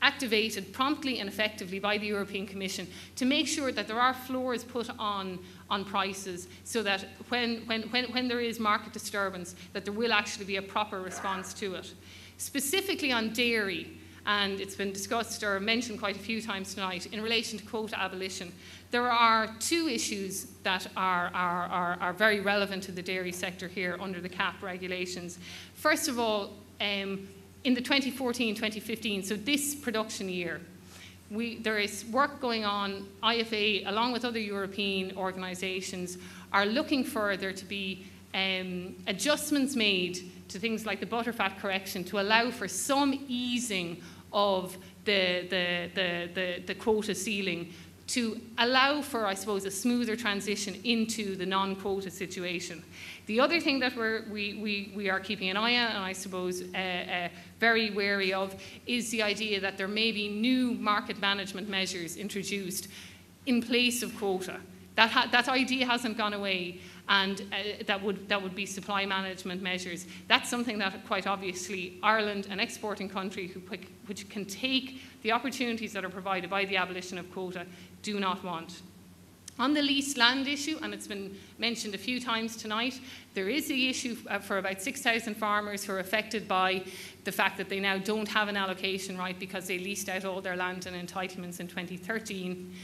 activated promptly and effectively by the European Commission to make sure that there are floors put on prices, so that when there is market disturbance, that there will actually be a proper response to it. Specifically on dairy, and it's been discussed or mentioned quite a few times tonight, in relation to quota abolition, there are 2 issues that are very relevant to the dairy sector here under the CAP regulations. First of all, in the 2014-2015, so this production year, there is work going on. IFA, along with other European organisations, are looking for there to be adjustments made to things like the butterfat correction to allow for some easing of the quota ceiling, to allow for, I suppose, a smoother transition into the non-quota situation. The other thing that we are keeping an eye on, and I suppose very wary of, is the idea that there may be new market management measures introduced in place of quota. That idea hasn't gone away, and that would be supply management measures. That's something that quite obviously Ireland, an exporting country which can take the opportunities that are provided by the abolition of quota, do not want. On the leased land issue, and it's been mentioned a few times tonight, there is the issue for about 6,000 farmers who are affected by the fact that they now don't have an allocation right because they leased out all their land and entitlements in 2013.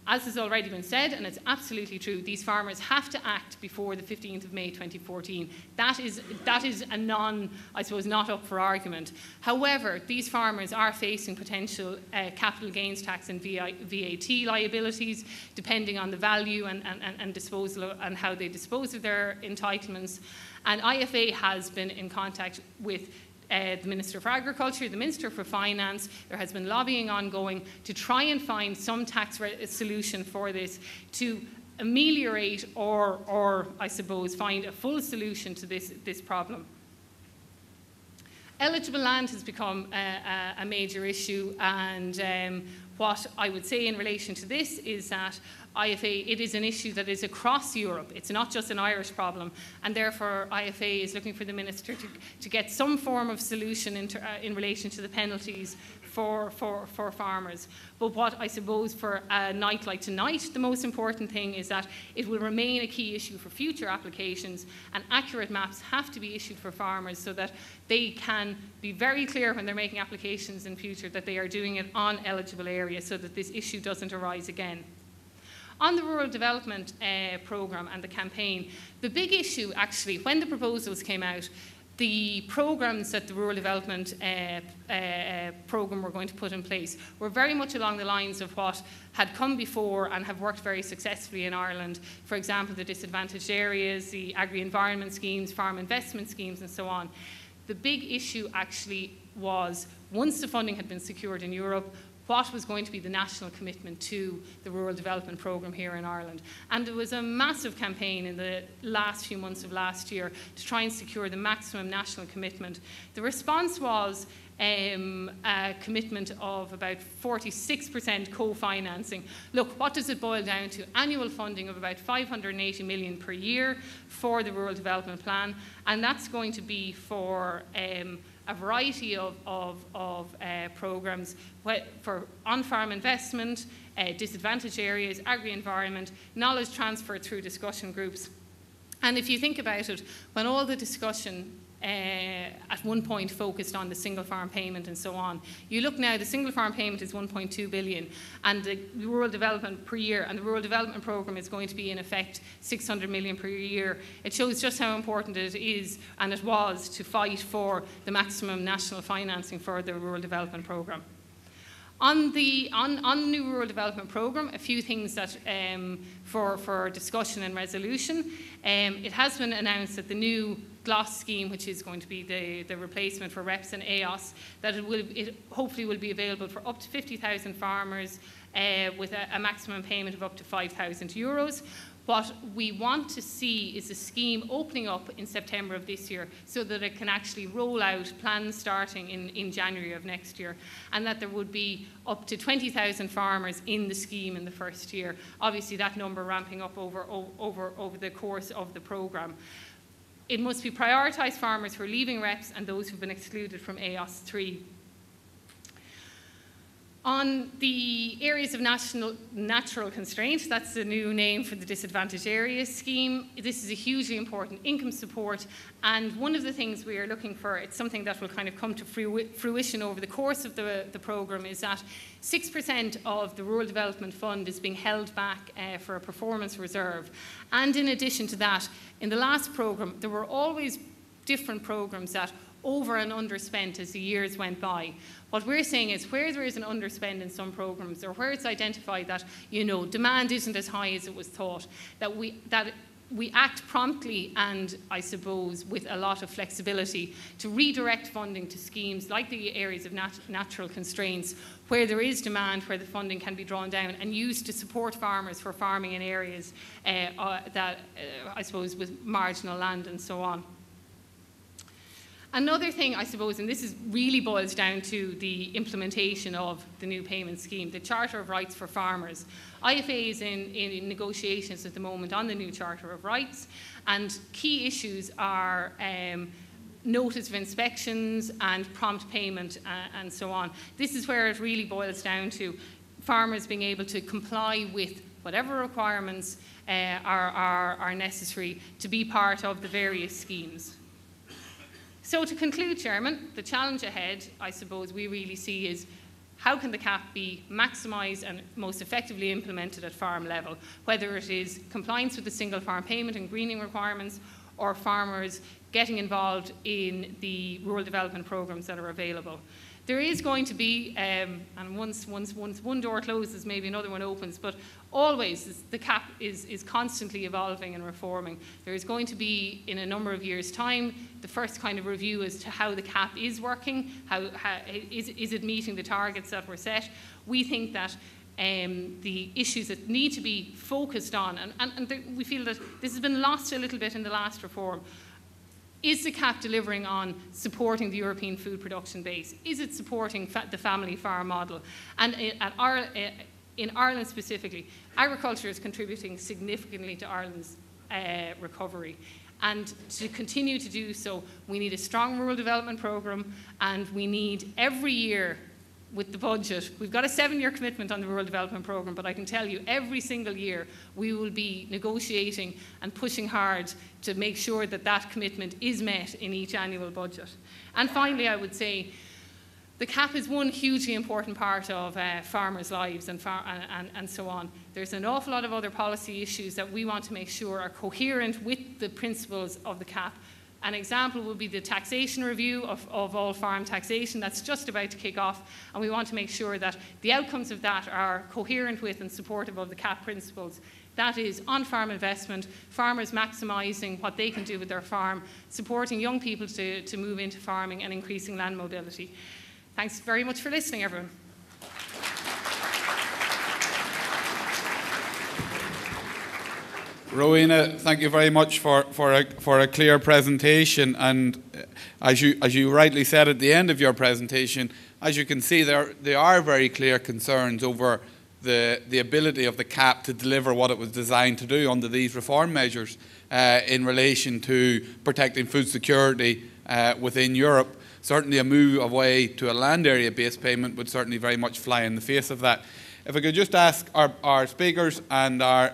As has already been said, and it's absolutely true, these farmers have to act before the 15th of May 2014. That is a I suppose, not up for argument. However, these farmers are facing potential capital gains tax and VAT liabilities, depending on the value and disposal and how they dispose of their entitlements. And IFA has been in contact with the Minister for Agriculture, the Minister for Finance. There has been lobbying ongoing to try and find some tax solution for this, to ameliorate or I suppose find a full solution to this problem. Eligible land has become a major issue, and what I would say in relation to this is that IFA, it is an issue that is across Europe. It's not just an Irish problem, and therefore IFA is looking for the Minister to get some form of solution in relation to the penalties for farmers. But what I suppose for a night like tonight, the most important thing is that it will remain a key issue for future applications, and accurate maps have to be issued for farmers so that they can be very clear when they're making applications in future that they are doing it on eligible areas so that this issue doesn't arise again. On the Rural Development Programme and the campaign, the big issue actually, when the proposals came out, the programmes that the Rural Development Programme were going to put in place were very much along the lines of what had come before and have worked very successfully in Ireland. For example, the disadvantaged areas, the agri-environment schemes, farm investment schemes, and so on. The big issue actually was, once the funding had been secured in Europe, what was going to be the national commitment to the Rural Development Programme here in Ireland. And there was a massive campaign in the last few months of last year to try and secure the maximum national commitment. The response was a commitment of about 46% co-financing. Look, what does it boil down to? Annual funding of about 580 million per year for the Rural Development Plan, and that's going to be for a variety of programmes for on-farm investment, disadvantaged areas, agri-environment, knowledge transfer through discussion groups. And if you think about it, when all the discussion at one point focused on the single farm payment and so on, you look now, the single farm payment is 1.2 billion, and the rural development per year, and the rural development programme is going to be in effect 600 million per year. It shows just how important it is, and it was, to fight for the maximum national financing for the rural development programme. On the new rural development programme, a few things that for discussion and resolution. It has been announced that the new GLOS scheme, which is going to be the replacement for REPS and AOS, that it hopefully will be available for up to 50,000 farmers with a maximum payment of up to €5,000. What we want to see is a scheme opening up in September of this year so that it can actually roll out, plans starting in January of next year, and that there would be up to 20,000 farmers in the scheme in the first year. Obviously that number ramping up over the course of the programme. It must be prioritised farmers who are leaving REPS and those who have been excluded from AOS 3. On the areas of natural constraint, that's the new name for the disadvantaged areas scheme. This is a hugely important income support, and one of the things we are looking for, it's something that will kind of come to fruition over the course of the programme, is that 6% of the Rural Development Fund is being held back for a performance reserve. And in addition to that, in the last programme, there were always different programmes that over and underspent as the years went by. What we're saying is where there is an underspend in some programmes, or where it's identified that, you know, demand isn't as high as it was thought, that we act promptly and, I suppose, with a lot of flexibility to redirect funding to schemes like the areas of natural constraints, where there is demand, where the funding can be drawn down and used to support farmers for farming in areas that, I suppose, with marginal land and so on. Another thing, I suppose, and this really boils down to the implementation of the new payment scheme, the Charter of Rights for Farmers. IFA is in negotiations at the moment on the new Charter of Rights, and key issues are notice of inspections and prompt payment and so on. This is where it really boils down to farmers being able to comply with whatever requirements are necessary to be part of the various schemes. So to conclude, Chairman, the challenge ahead, I suppose, we really see is how can the CAP be maximised and most effectively implemented at farm level, whether it is compliance with the single farm payment and greening requirements, or farmers getting involved in the rural development programmes that are available. There is going to be, and once one door closes, maybe another one opens, but always the CAP is constantly evolving and reforming. There is going to be, in a number of years' time, the first kind of review as to how the CAP is working, is it meeting the targets that were set. We think that the issues that need to be focused on, and we feel that this has been lost a little bit in the last reform. Is the CAP delivering on supporting the European food production base? Is it supporting the family farm model? And in Ireland specifically, agriculture is contributing significantly to Ireland's recovery. And to continue to do so, we need a strong rural development programme, and we need every year with the budget. We've got a 7-year commitment on the Rural Development Programme, but I can tell you every single year we will be negotiating and pushing hard to make sure that that commitment is met in each annual budget. And finally, I would say the CAP is one hugely important part of farmers' lives and so on. There's an awful lot of other policy issues that we want to make sure are coherent with the principles of the CAP. An example would be the taxation review of all farm taxation that's just about to kick off, and we want to make sure that the outcomes of that are coherent with and supportive of the CAP principles. That is on-farm investment, farmers maximising what they can do with their farm, supporting young people to move into farming and increasing land mobility. Thanks very much for listening, everyone. Rowena, thank you very much for a clear presentation. And as you rightly said at the end of your presentation, as you can see, there are very clear concerns over the ability of the CAP to deliver what it was designed to do under these reform measures in relation to protecting food security within Europe. Certainly a move away to a land area based payment would certainly very much fly in the face of that. If I could just ask our speakers and our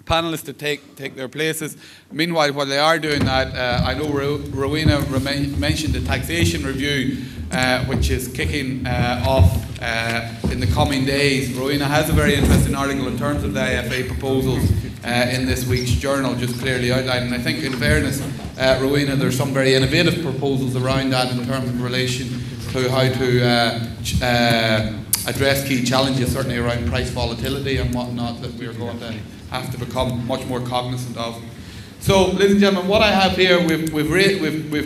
panellists to take their places. Meanwhile, while they are doing that, I know Rowena mentioned the taxation review, which is kicking off in the coming days. Rowena has a very interesting article in terms of the IFA proposals in this week's journal, just clearly outlined. And I think, in fairness, Rowena, there's some very innovative proposals around that in terms of relation to how to address key challenges, certainly around price volatility and whatnot, that we're going to have to become much more cognizant of. So, ladies and gentlemen, what I have here, we've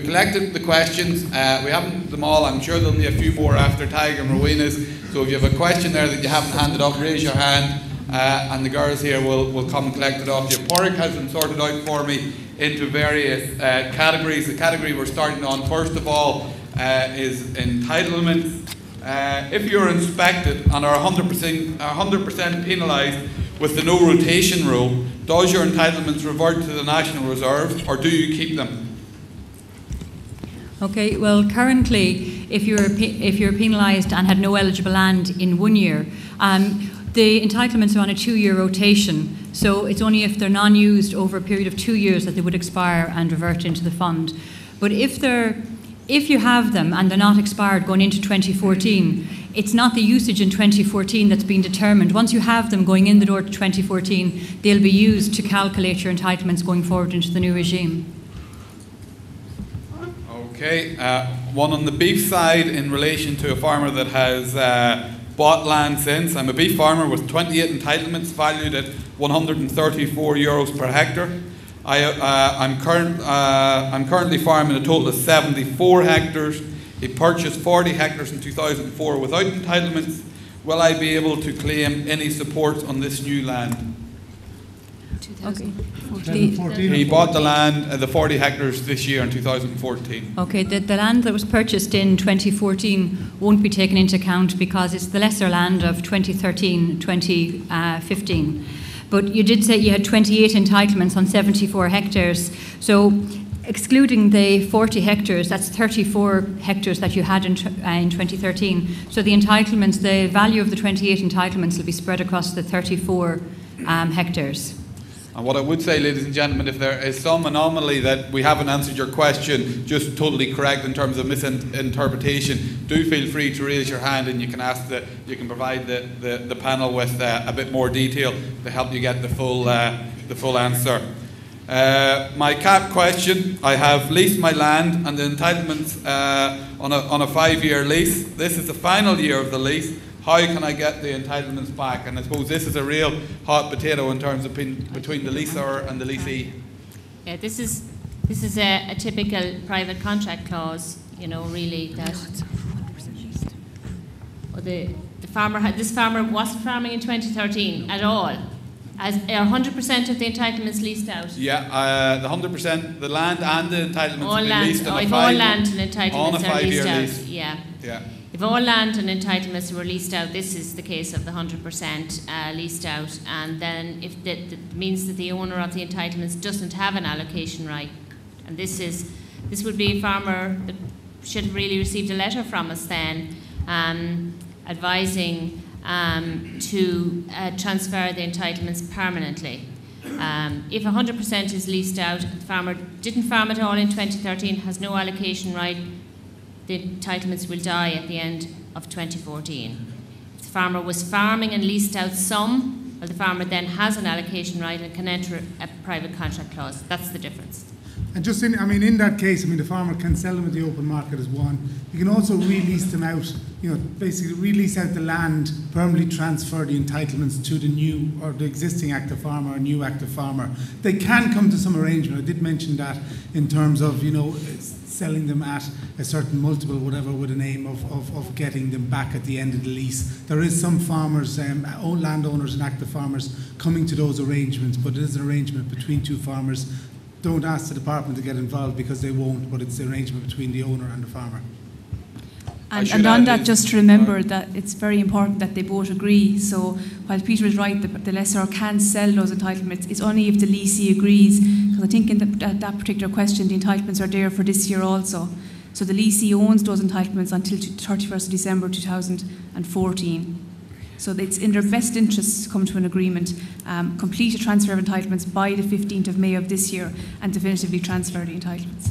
collected the questions. We haven't them all. I'm sure there'll be a few more after Tig and Rowena's. So if you have a question there that you haven't handed up, raise your hand, and the girls here will come and collect it off you. Porrick has them sorted out for me into various categories. The category we're starting on, first of all, is entitlements. If you're inspected and are 100% penalised with the no rotation rule, does your entitlements revert to the National Reserve, or do you keep them? Okay, well, currently, if you're penalised and had no eligible land in 1 year, the entitlements are on a 2-year rotation. So it's only if they're non-used over a period of 2 years that they would expire and revert into the fund. But if you have them and they're not expired going into 2014, it's not the usage in 2014 that's been determined. Once you have them going in the door to 2014, they'll be used to calculate your entitlements going forward into the new regime. Okay, one on the beef side in relation to a farmer that has bought land since. I'm a beef farmer with 28 entitlements valued at €134 per hectare. I'm currently farming a total of 74 hectares. He purchased 40 hectares in 2004 without entitlements. Will I be able to claim any support on this new land? Okay. He bought the land, the 40 hectares this year in 2014. Okay, the land that was purchased in 2014 won't be taken into account because it's the lesser land of 2013, 2015. But you did say you had 28 entitlements on 74 hectares. So excluding the 40 hectares, that's 34 hectares that you had in 2013. So the entitlements, the value of the 28 entitlements will be spread across the 34 hectares. And what I would say, ladies and gentlemen, if there is some anomaly that we haven't answered your question just totally correct in terms of misinterpretation, do feel free to raise your hand, and you can ask you can provide the panel with a bit more detail to help you get the full answer. My CAP question: I have leased my land and the entitlements on a 5-year lease. This is the final year of the lease. How can I get the entitlements back? And I suppose this is a real hot potato in terms of between the leaser and the leasee. Yeah, this is a typical private contract clause, really, that this farmer wasn't farming in 2013 at all. Are 100% of the entitlements leased out? Yeah, the 100%, the land and the entitlements have been leased on all land and entitlements are leased out. Lease. Yeah. Yeah. If all land and entitlements were leased out, this is the case of the 100% leased out, and then if that means that the owner of the entitlements doesn't have an allocation right, and this would be a farmer that should have really received a letter from us then, advising to transfer the entitlements permanently. If 100% is leased out, the farmer didn't farm at all in 2013, has no allocation right, the entitlements will die at the end of 2014. If the farmer was farming and leased out some, well, the farmer then has an allocation right and can enter a private contract clause. That's the difference. And just in that case, the farmer can sell them at the open market as one. You can also release them out, basically release out the land, permanently transfer the entitlements to the new or the existing active farmer or new active farmer. They can come to some arrangement. I did mention that in terms of, selling them at a certain multiple, whatever, with an aim of getting them back at the end of the lease. There is some farmers, landowners and active farmers coming to those arrangements, but it is an arrangement between two farmers. Don't ask the department to get involved because they won't, but it's an arrangement between the owner and the farmer. And on that, just to remember that it's very important that they both agree. So while Peter is right, the lessor can sell those entitlements, it's only if the leasee agrees. Because I think in that particular question, the entitlements are there for this year also. So the leasee owns those entitlements until 31st of December 2014. So it's in their best interests to come to an agreement, complete a transfer of entitlements by the 15th of May of this year and definitively transfer the entitlements.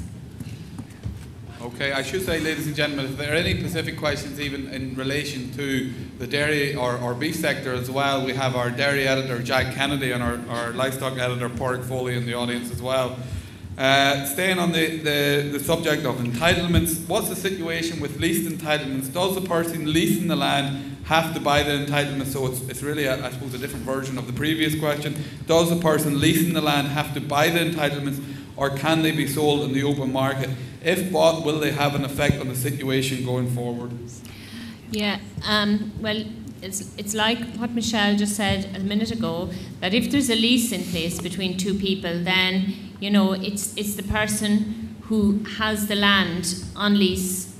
Okay, I should say, ladies and gentlemen, if there are any specific questions even in relation to the dairy or beef sector as well, we have our dairy editor, Jack Kennedy, and our livestock editor, Porrick Foley, in the audience as well. Staying on the subject of entitlements, what's the situation with leased entitlements? Does the person leasing the land have to buy the entitlements? So it's really, I suppose, a different version of the previous question. Does the person leasing the land have to buy the entitlements, or can they be sold in the open market? If bought, will they have an effect on the situation going forward? Yeah, well, it's like what Michelle just said a minute ago, that if there's a lease in place between two people, then, it's the person who has the land on lease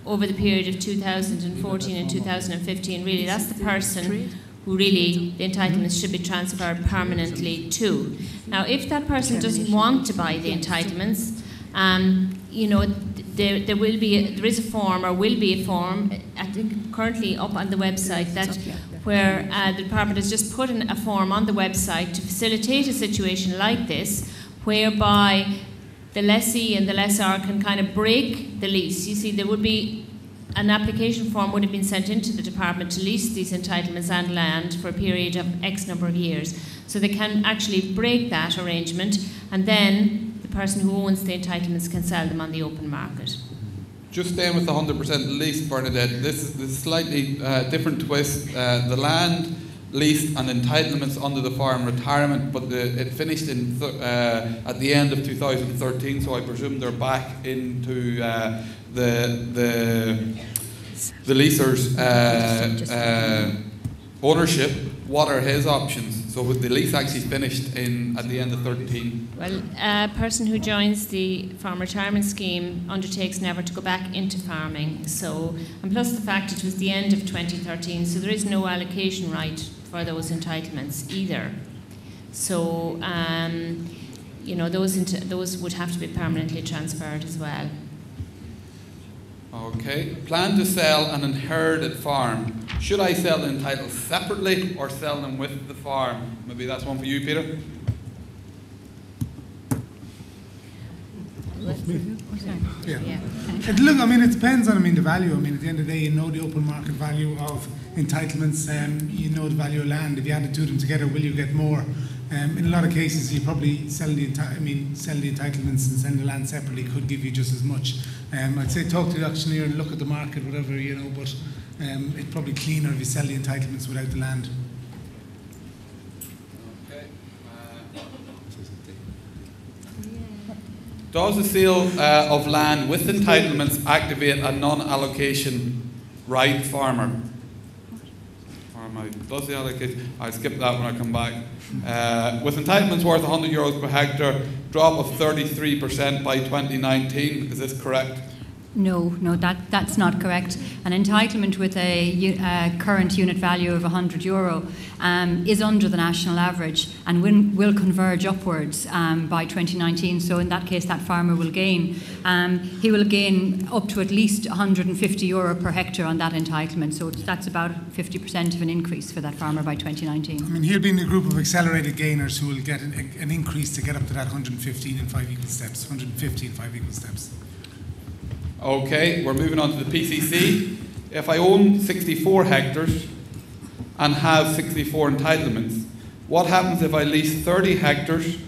over the period of 2014 and 2015. Really, that's the person who really the entitlements should be transferred permanently to. Now, if that person doesn't want to buy the entitlements, there is a form, or will be a form, I think currently up on the website, that where the department has just put in a form on the website to facilitate a situation like this, whereby the lessee and the lessor can kind of break the lease. You see, there would be an application form would have been sent into the department to lease these entitlements and land for a period of X number of years. So they can actually break that arrangement, and then the person who owns the entitlements can sell them on the open market. Just staying with the 100% lease, Bernadette, this is a slightly different twist. The land leased and entitlements under the farm retirement, but it finished at the end of 2013, so I presume they're back into the leaser's ownership. What are his options? So the lease actually finished at the end of 13. Well, a person who joins the farm retirement scheme undertakes never to go back into farming. So, and plus the fact it was the end of 2013, so there is no allocation right for those entitlements either. So, those would have to be permanently transferred as well. Okay. Plan to sell an inherited farm. Should I sell the entitlements separately or sell them with the farm? Maybe that's one for you, Peter. Yeah. Look, it depends on the value. At the end of the day, the open market value of entitlements, the value of land. If you add the two of them together, will you get more? In a lot of cases, you probably sell the entitlements and send the land separately could give you just as much. I'd say talk to the auctioneer and look at the market, whatever, but it's probably cleaner if you sell the entitlements without the land. Okay. Does the sale of land with entitlements activate a non-allocation right farmer? Does the allocation? I'll skip that when I come back. With entitlements worth €100 per hectare, drop of 33% by 2019. Is this correct? No, that's not correct. An entitlement with a current unit value of €100 is under the national average and will converge upwards by 2019. So in that case, that farmer will gain. He will gain up to at least €150 per hectare on that entitlement. So that's about 50% of an increase for that farmer by 2019. I mean, he'll be in a group of accelerated gainers who will get an increase to get up to that 115 in 5 equal steps, 150 in 5 equal steps. Okay, we're moving on to the PCC. If I own 64 hectares and have 64 entitlements, what happens if I lease 30 hectares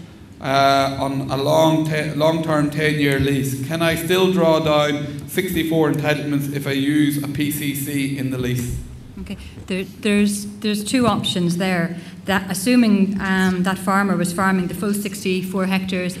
on a long-term 10-year lease? Can I still draw down 64 entitlements if I use a PCC in the lease? Okay, there's two options there. That assuming that farmer was farming the full 64 hectares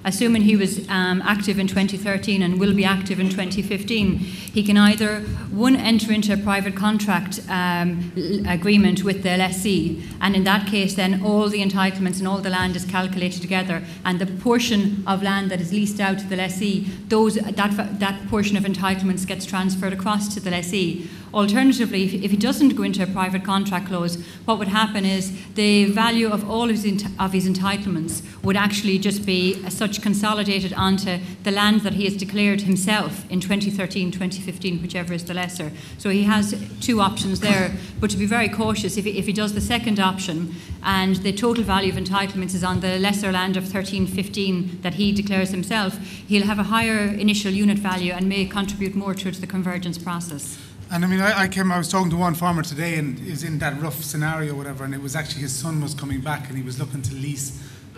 assuming he was active in 2013 and will be active in 2015, he can either, one, enter into a private contract agreement with the lessee, and in that case then all the entitlements and all the land is calculated together, and the portion of land that is leased out to the lessee, that portion of entitlements gets transferred across to the lessee. Alternatively, if he doesn't go into a private contract clause, what would happen is the value of all of his entitlements would actually just be as such consolidated onto the land that he has declared himself in 2013, 2015, whichever is the lesser. So he has two options there, but to be very cautious, if he does the second option and the total value of entitlements is on the lesser land of 1315 that he declares himself, he'll have a higher initial unit value and may contribute more towards the convergence process. And I mean, I was talking to one farmer today, and he was in that rough scenario, whatever, and it was actually his son was coming back, and he was looking to lease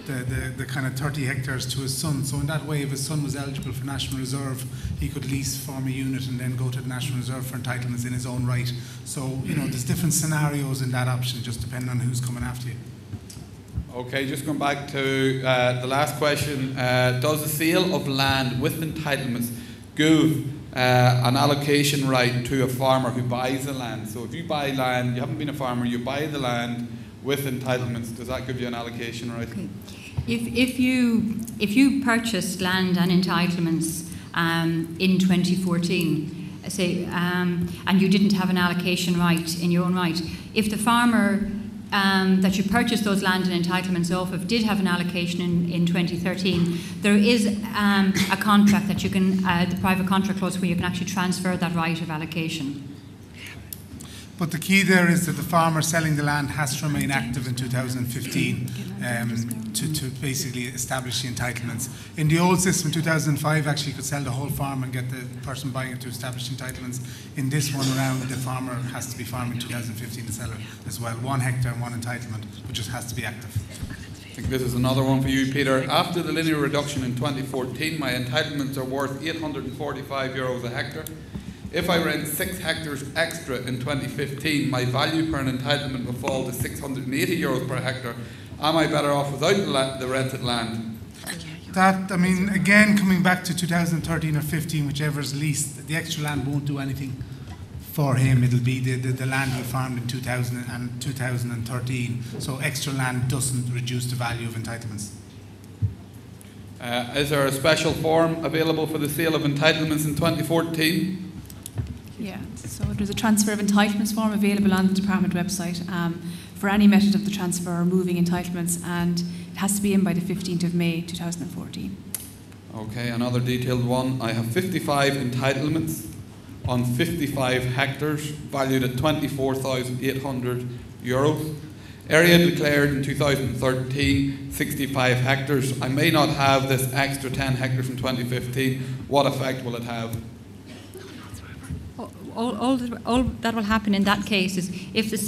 the kind of 30 hectares to his son. So in that way, if his son was eligible for National Reserve, he could lease, form a unit, and then go to the National Reserve for entitlements in his own right. So, you know, there's different scenarios in that option, just depending on who's coming after you. Okay, just going back to the last question. Does the sale of land with entitlements give an allocation right to a farmer who buys the land? So if you buy land, you haven't been a farmer, you buy the land with entitlements, does that give you an allocation right? Okay. If you purchased land and entitlements in 2014, say, and you didn't have an allocation right in your own right, if the farmer that you purchased those land and entitlements off of did have an allocation in 2013, there is a contract that you can, the private contract clause, where you can actually transfer that right of allocation. But the key there is that the farmer selling the land has to remain active in 2015 to basically establish the entitlements. In the old system, 2005, actually you could sell the whole farm and get the person buying it to establish entitlements. In this one around, the farmer has to be farming 2015 to sell it as well. 1 hectare and 1 entitlement, but just has to be active. I think this is another one for you, Peter. After the linear reduction in 2014, my entitlements are worth €845 a hectare. If I rent 6 hectares extra in 2015, my value per an entitlement will fall to €680 per hectare. Am I better off without the rented land? That, I mean, again, coming back to 2013 or 15, whichever is leased, the extra land won't do anything for him. It'll be the land he farmed in 2000 and 2013. So extra land doesn't reduce the value of entitlements. Is there a special form available for the sale of entitlements in 2014? Yeah, so there's a transfer of entitlements form available on the department website for any method of the transfer or moving entitlements, and it has to be in by the 15th of May 2014. Okay, another detailed one. I have 55 entitlements on 55 hectares valued at €24,800. Area declared in 2013, 65 hectares. I may not have this extra 10 hectares from 2015. What effect will it have? All that will happen in that case is if the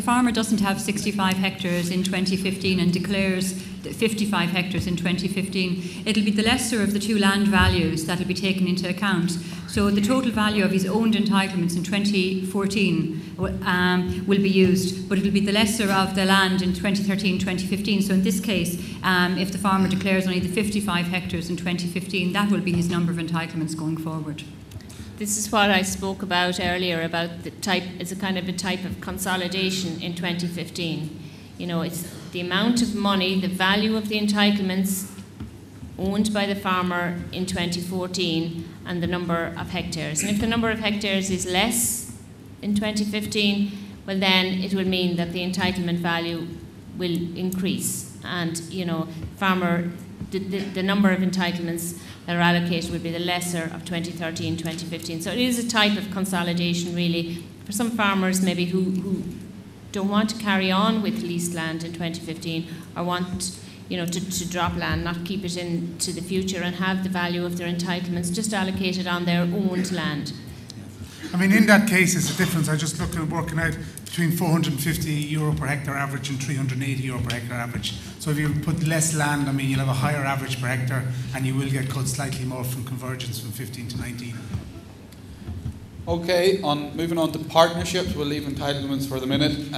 farmer doesn't have 65 hectares in 2015 and declares 55 hectares in 2015, it'll be the lesser of the two land values that will be taken into account. So the total value of his owned entitlements in 2014 will be used, but it'll be the lesser of the land in 2013, 2015. So in this case, if the farmer declares only the 55 hectares in 2015, that will be his number of entitlements going forward. This is what I spoke about earlier about the type. It's a kind of a type of consolidation in 2015. You know, it's the amount of money, the value of the entitlements owned by the farmer in 2014 and the number of hectares. And if the number of hectares is less in 2015, well then it will mean that the entitlement value will increase, and the number of entitlements that are allocated will be the lesser of 2013, 2015. So it is a type of consolidation really for some farmers maybe who don't want to carry on with leased land in 2015, or want to drop land, not keep it into the future, and have the value of their entitlements just allocated on their owned land. I mean, in that case, it's a difference. I just looked at working out between €450 per hectare average and €380 per hectare average. So if you put less land, I mean, you'll have a higher average per hectare, and you will get cut slightly more from convergence from 15 to 19. Okay, moving on to partnerships, we'll leave entitlements for the minute.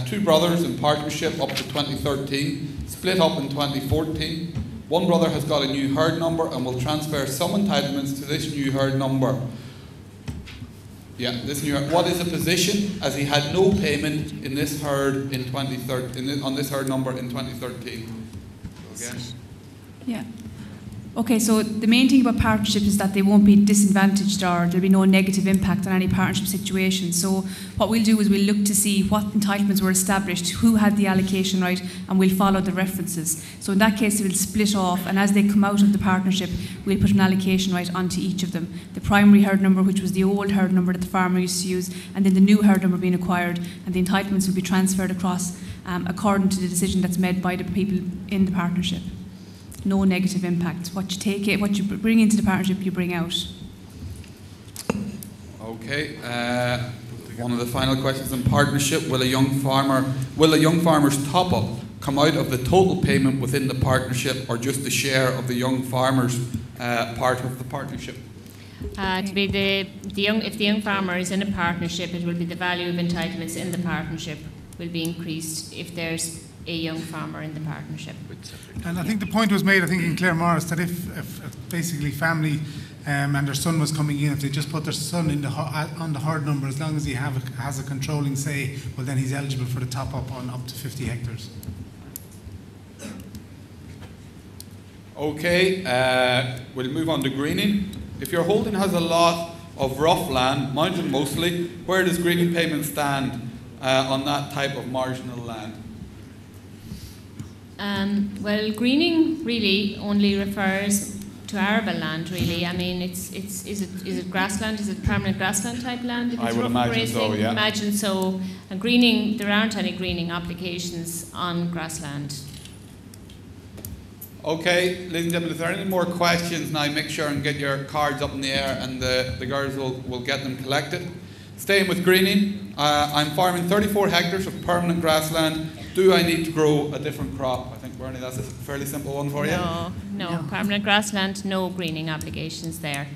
Two brothers in partnership up to 2013, split up in 2014. One brother has got a new herd number and will transfer some entitlements to this new herd number. Yeah, what is the position, as he had no payment in this herd in 2013, on this herd number in 2013? So again. Yeah. Okay, so the main thing about partnerships is that they won't be disadvantaged, or there'll be no negative impact on any partnership situation. So what we'll do is we'll look to see what entitlements were established, who had the allocation right, and we'll follow the references. So in that case, they will split off, and as they come out of the partnership, we'll put an allocation right onto each of them. The primary herd number, which was the old herd number that the farmer used to use, and then the new herd number being acquired, and the entitlements will be transferred across according to the decision that's made by the people in the partnership. No negative impact. What you bring into the partnership, you bring out. Okay. One of the final questions in partnership: will a young farmer's top up come out of the total payment within the partnership, or just the share of the young farmer's part of the partnership? If the young farmer is in a partnership, it will be the value of entitlements in the partnership will be increased if there's a young farmer in the partnership. And I think the point was made, I think, in Claire Morris, that if basically family and their son was coming in, if they just put their son in on the herd number, as long as he has a controlling say, well then he's eligible for the top up on up to 50 hectares. Okay, we'll move on to greening. If your holding has a lot of rough land, mountain mostly, where does greening payment stand on that type of marginal land? Well, greening really only refers to arable land, really. I mean, is it grassland? Is it permanent grassland type land? If it's I would imagine so, yeah. Imagine so. And greening, there aren't any greening applications on grassland. Okay, ladies and gentlemen, if there are any more questions now, make sure and get your cards up in the air, and the girls will get them collected. Staying with greening, I'm farming 34 hectares of permanent grassland. Do I need to grow a different crop? I think, Bernie, that's a fairly simple one for you. No. Permanent grassland, no greening obligations there.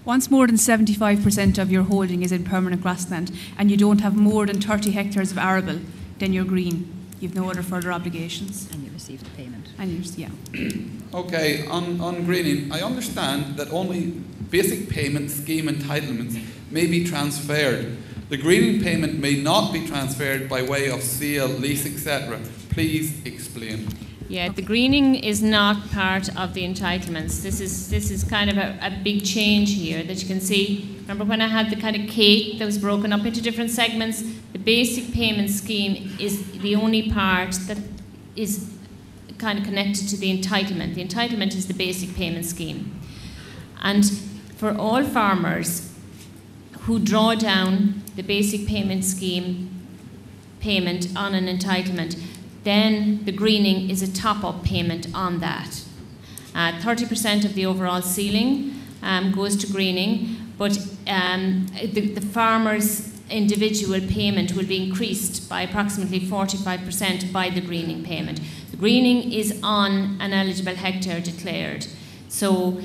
Once more than 75% of your holding is in permanent grassland, and you don't have more than 30 hectares of arable, then you're green. You've no other further obligations. And you receive the payment. Okay, on greening, I understand that only basic payment scheme entitlements may be transferred. The greening payment may not be transferred by way of sale, lease, etc. Please explain. Yeah, the greening is not part of the entitlements. This is kind of a big change here that you can see. Remember when I had the kind of cake that was broken up into different segments? The basic payment scheme is the only part that is kind of connected to the entitlement. The entitlement is the basic payment scheme. And for all farmers who draw down the basic payment scheme payment on an entitlement, then the greening is a top-up payment on that. 30% of the overall ceiling goes to greening, but the farmer's individual payment will be increased by approximately 45% by the greening payment. The greening is on an eligible hectare declared. So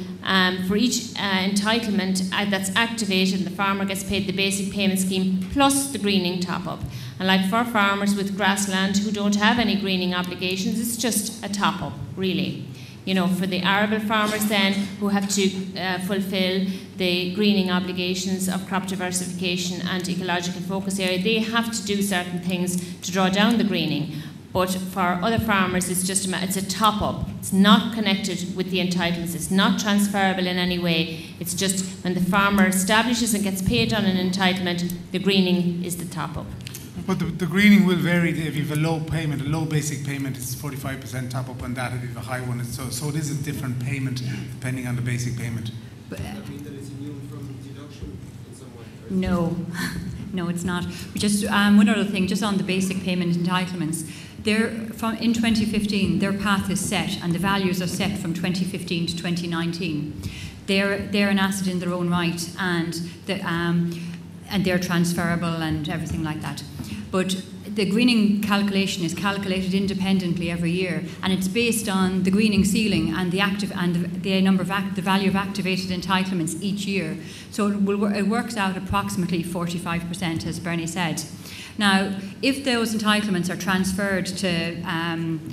for each entitlement that's activated, the farmer gets paid the basic payment scheme plus the greening top-up. And like for farmers with grassland who don't have any greening obligations, it's just a top-up, really. You know, for the arable farmers then who have to fulfill the greening obligations of crop diversification and ecological focus area, they have to do certain things to draw down the greening. But for other farmers, it's just it's a top-up. It's not connected with the entitlements. It's not transferable in any way. It's just when the farmer establishes and gets paid on an entitlement, the greening is the top-up. But the greening will vary. If you have a low payment, a low basic payment, it's 45% top-up on that. If you have a high one, so it is a different payment depending on the basic payment. Does that mean that it's immune from deduction in some way? No. No, it's not. Just one other thing, just on the basic payment entitlements. In 2015, their path is set and the values are set from 2015 to 2019. They're an asset in their own right, and they're transferable and everything like that. But the greening calculation is calculated independently every year, and it's based on the greening ceiling and the value of activated entitlements each year. So it works out approximately 45%, as Bernie said. Now, if those entitlements are transferred to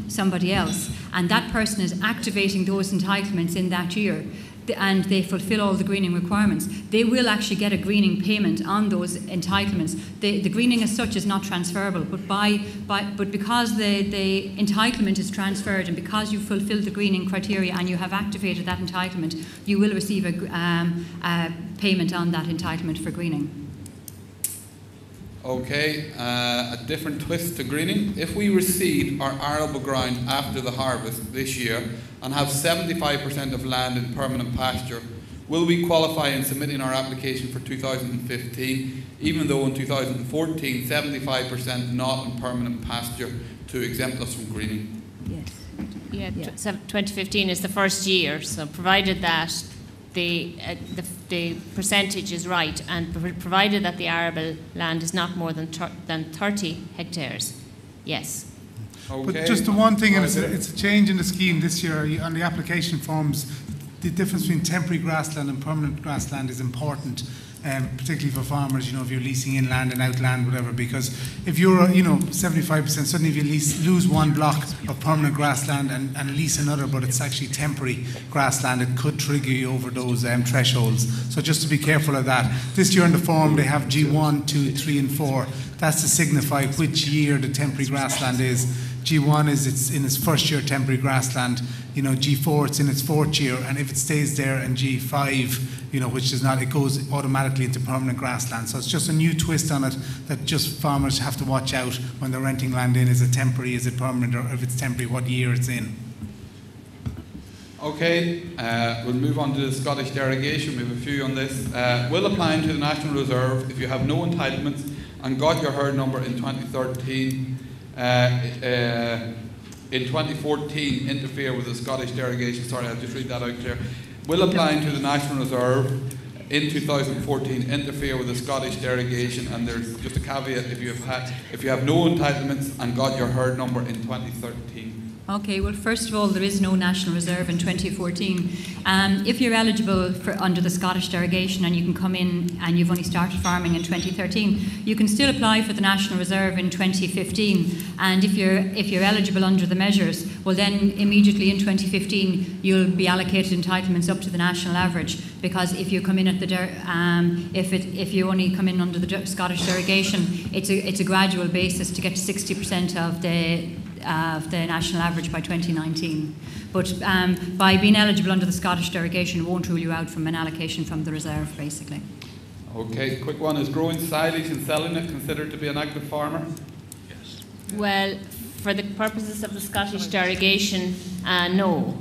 somebody else, and that person is activating those entitlements in that year, and they fulfill all the greening requirements, they will actually get a greening payment on those entitlements. The greening as such is not transferable, but because the entitlement is transferred and because you fulfill the greening criteria and you have activated that entitlement, you will receive a payment on that entitlement for greening. Okay, a different twist to greening. If we reseed our arable ground after the harvest this year and have 75% of land in permanent pasture, will we qualify in submitting our application for 2015, even though in 2014 75% not in permanent pasture, to exempt us from greening? Yes. Yeah, 2015 is the first year, so provided that the percentage is right, and provided that the arable land is not more than 30 hectares, yes. Okay. But just the one thing, and it's a change in the scheme this year. On the application forms, the difference between temporary grassland and permanent grassland is important, particularly for farmers, if you're leasing inland and outland, whatever, because if you're, 75%, suddenly if you lose one block of permanent grassland and lease another, but it's actually temporary grassland, it could trigger you over those thresholds. So just to be careful of that. This year in the form, they have G1, 2, 3 and 4. That's to signify which year the temporary grassland is. G1 is it's in its first year temporary grassland. G4 it's in its fourth year, and if it stays there, and G5, which is not, it goes automatically into permanent grassland. So it's just a new twist on it that just farmers have to watch out when they're renting land in. Is it temporary? Is it permanent? Or if it's temporary, what year it's in? Okay, we'll move on to the Scottish derogation. We have a few on this. Will applying to the National Reserve if you have no entitlements and got your herd number in 2013. In 2014 interfere with the Scottish derogation. Sorry, I'll just read that out there. Will applying to the National Reserve in 2014 interfere with the Scottish derogation? And there's just a caveat: if you have no entitlements and got your herd number in 2013. Okay, well, first of all, there is no National Reserve in 2014. If you're eligible under the Scottish derogation and you can come in and you've only started farming in 2013, you can still apply for the National Reserve in 2015. And if you're eligible under the measures, well, then immediately in 2015 you'll be allocated entitlements up to the national average. Because if you come in at if you only come in under the Scottish derogation, it's a gradual basis to get to 60% of the national average by 2019. But by being eligible under the Scottish derogation won't rule you out from an allocation from the reserve, basically. Okay, quick one. Is growing silage and selling it considered to be an active farmer? Yes. Well, for the purposes of the Scottish derogation, no.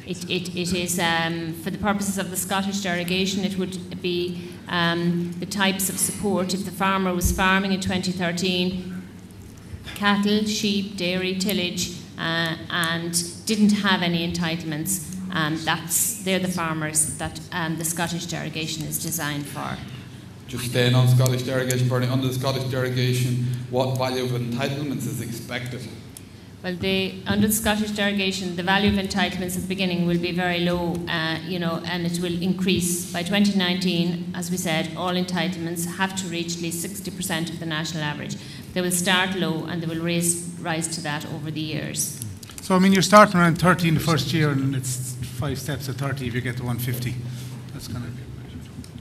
It is, for the purposes of the Scottish derogation, it would be the types of support. If the farmer was farming in 2013, cattle, sheep, dairy, tillage, and didn't have any entitlements, they're the farmers that the Scottish derogation is designed for. Just staying on Scottish derogation, Bernie, under the Scottish derogation, what value of entitlements is expected? Well, under the Scottish derogation, the value of entitlements at the beginning will be very low, and it will increase. By 2019, as we said, all entitlements have to reach at least 60% of the national average. They will start low and they will rise to that over the years. So, you're starting around 30 in the first year, and it's 5 steps to 30 if you get to 150. That's kind of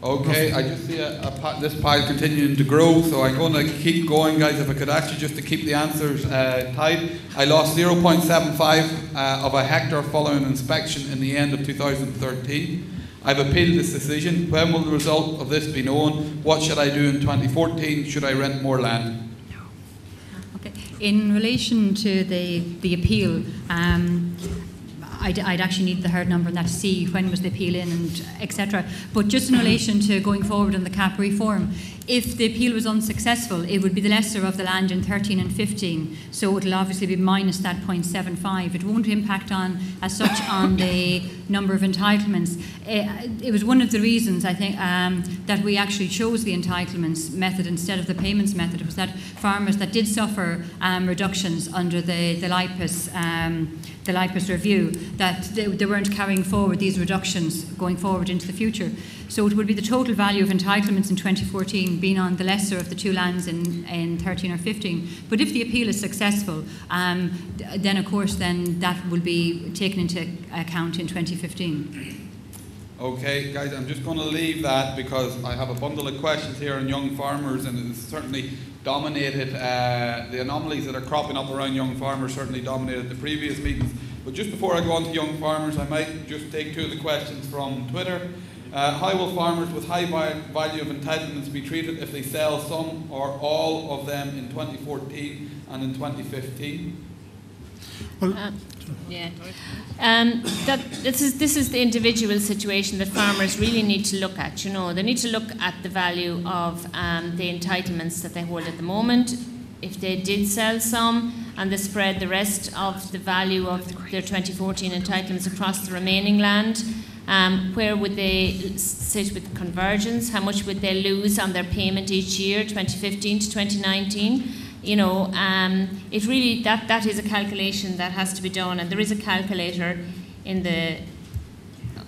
Okay, I just see this pile continuing to grow, so I'm going to keep going, guys. If I could ask you just to keep the answers tight. I lost 0.75 of a hectare following inspection in the end of 2013. I've appealed this decision. When will the result of this be known? What should I do in 2014? Should I rent more land? Okay. In relation to the appeal, I'd actually need the hard number on that to see when was the appeal in and etc. But just in relation to going forward on the cap reform, if the appeal was unsuccessful, it would be the lesser of the land in 13 and 15. So it'll obviously be minus that 0.75. It won't impact on, as such, on the number of entitlements. It was one of the reasons, I think, that we actually chose the entitlements method instead of the payments method. It was that farmers that did suffer reductions under the LIPUS review, that they weren't carrying forward these reductions going forward into the future. So it would be the total value of entitlements in 2014 being on the lesser of the two lands in 13 or 15. But if the appeal is successful, then of course then that will be taken into account in 2015. Okay, guys, I'm just going to leave that because I have a bundle of questions here on young farmers, and it's certainly dominated, the anomalies that are cropping up around young farmers certainly dominated the previous meetings. But just before I go on to young farmers, I might just take two of the questions from Twitter. How will farmers with high value of entitlements be treated if they sell some or all of them in 2014 and in 2015? Well, this is the individual situation that farmers really need to look at. You know, they need to look at the value of the entitlements that they hold at the moment. If they did sell some and they spread the rest of the value of their 2014 entitlements across the remaining land, where would they sit with convergence? How much would they lose on their payment each year, 2015 to 2019? You know, it really, that is a calculation that has to be done, and there is a calculator in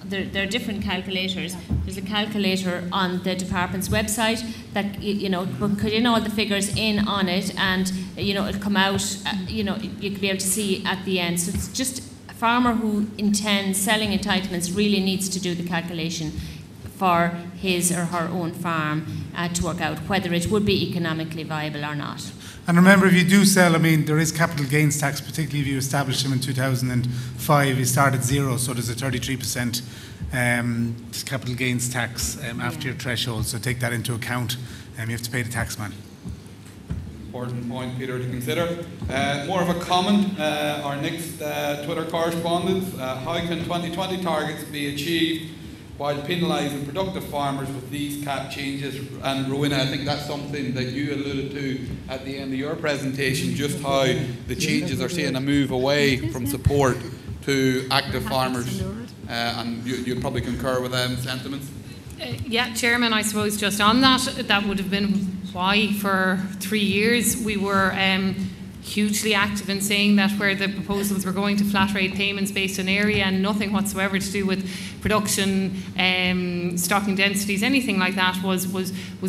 there are different calculators. There's a calculator on the department's website that, you know, put in all the figures in on it, and, you know, it'll come out, you know, you could be able to see at the end. So it's just a farmer who intends selling entitlements really needs to do the calculation for his or her own farm to work out whether it would be economically viable or not. And remember, if you do sell, I mean, there is capital gains tax, particularly if you established them in 2005, you start at zero, so there's a 33% capital gains tax after your threshold, so take that into account, you have to pay the tax man. Important point, Peter, to consider. More of a comment, our next Twitter correspondence, how can 2020 targets be achieved while penalising productive farmers with these cap changes? And Rowena, I think that's something that you alluded to at the end of your presentation, just how the changes are seeing a move away from support to active farmers, and you'd probably concur with them sentiments? Yeah, Chairman, I suppose just on that would have been why for 3 years we were hugely active in saying that where the proposals were going to flat rate payments based on area and nothing whatsoever to do with production, stocking densities, anything like that was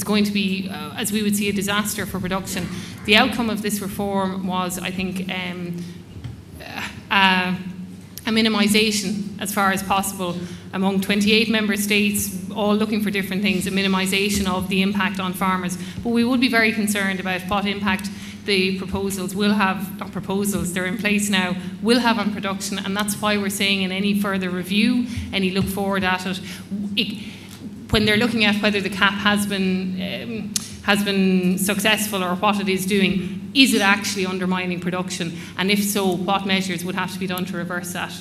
going to be, as we would see, a disaster for production. The outcome of this reform was, I think, a minimisation as far as possible among 28 member states, all looking for different things, a minimisation of the impact on farmers. But we would be very concerned about what impact the proposals will have, not proposals, they're in place now, will have on production, and that's why we're saying in any further review, any look forward at it, when they're looking at whether the cap has been successful or what it is doing, is it actually undermining production? And if so, what measures would have to be done to reverse that?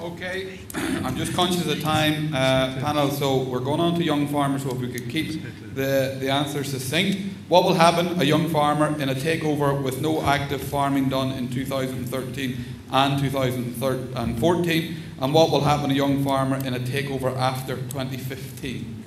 Okay, I'm just conscious of time, panel, so we're going on to young farmers, so if we could keep the answers succinct. What will happen a young farmer in a takeover with no active farming done in 2013 and 2014, and what will happen a young farmer in a takeover after 2015?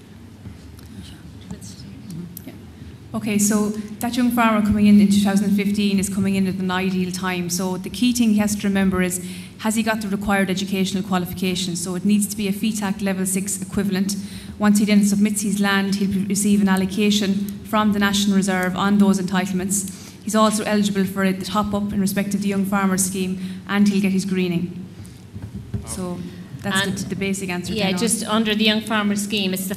Okay, so that young farmer coming in 2015 is coming in at an ideal time. So the key thing he has to remember is, has he got the required educational qualifications? So it needs to be a FETAC Level 6 equivalent. Once he then submits his land, he'll receive an allocation from the National Reserve on those entitlements. He's also eligible for the top-up in respect of the Young Farmers Scheme, and he'll get his greening. So That's the basic answer. Yeah, just under the young farmer scheme, it's the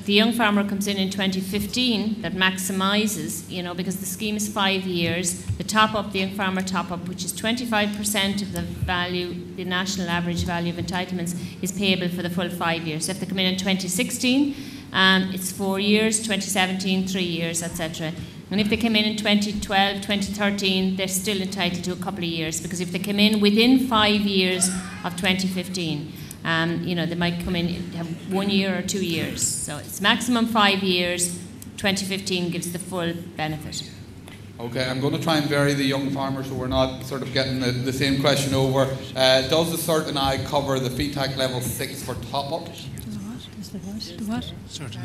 young farmer comes in 2015 that maximises, because the scheme is 5 years. The the young farmer top up, which is 25% of the value, the national average value of entitlements, is payable for the full 5 years. So if they come in 2016, it's 4 years, 2017, 3 years, etc. And if they come in 2012, 2013, they're still entitled to a couple of years, because if they come in within 5 years of 2015, they might come in have 1 year or 2 years. So it's maximum 5 years. 2015 gives the full benefit. Okay, I'm going to try and vary the young farmer so we're not sort of getting the same question over. Does the Cert and I cover the FETAC level 6 for top-up? The what?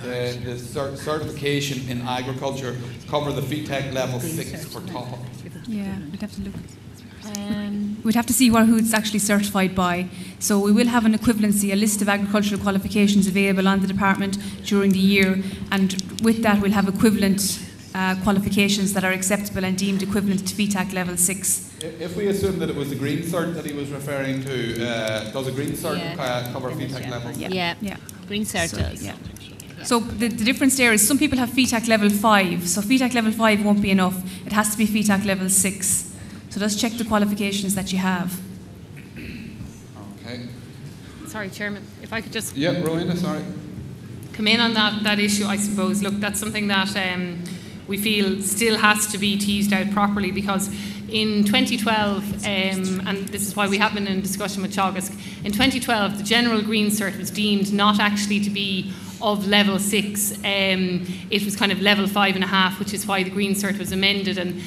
The certification in agriculture cover the FETAC level 6 for top-up? Yeah, we'd have to look. We'd have to see who it's actually certified by. So we will have an equivalency, a list of agricultural qualifications available on the department during the year, and with that we'll have equivalent qualifications that are acceptable and deemed equivalent to FETAC level 6. If we assume that it was the green cert that he was referring to, does a green cert cover FETAC level? Yeah. Green cert does. Yeah. So the difference there is some people have FETAC level 5, so FETAC level 5 won't be enough. It has to be FETAC level 6. So just check the qualifications that you have. Okay. Sorry, Chairman, if I could just... Yeah, Rowena, sorry. Come in on that issue, I suppose. Look, that's something that we feel still has to be teased out properly, because in 2012, and this is why we have been in discussion with Teagasc, in 2012 the general green cert was deemed not actually to be of level 6. It was kind of level 5.5, which is why the green cert was amended and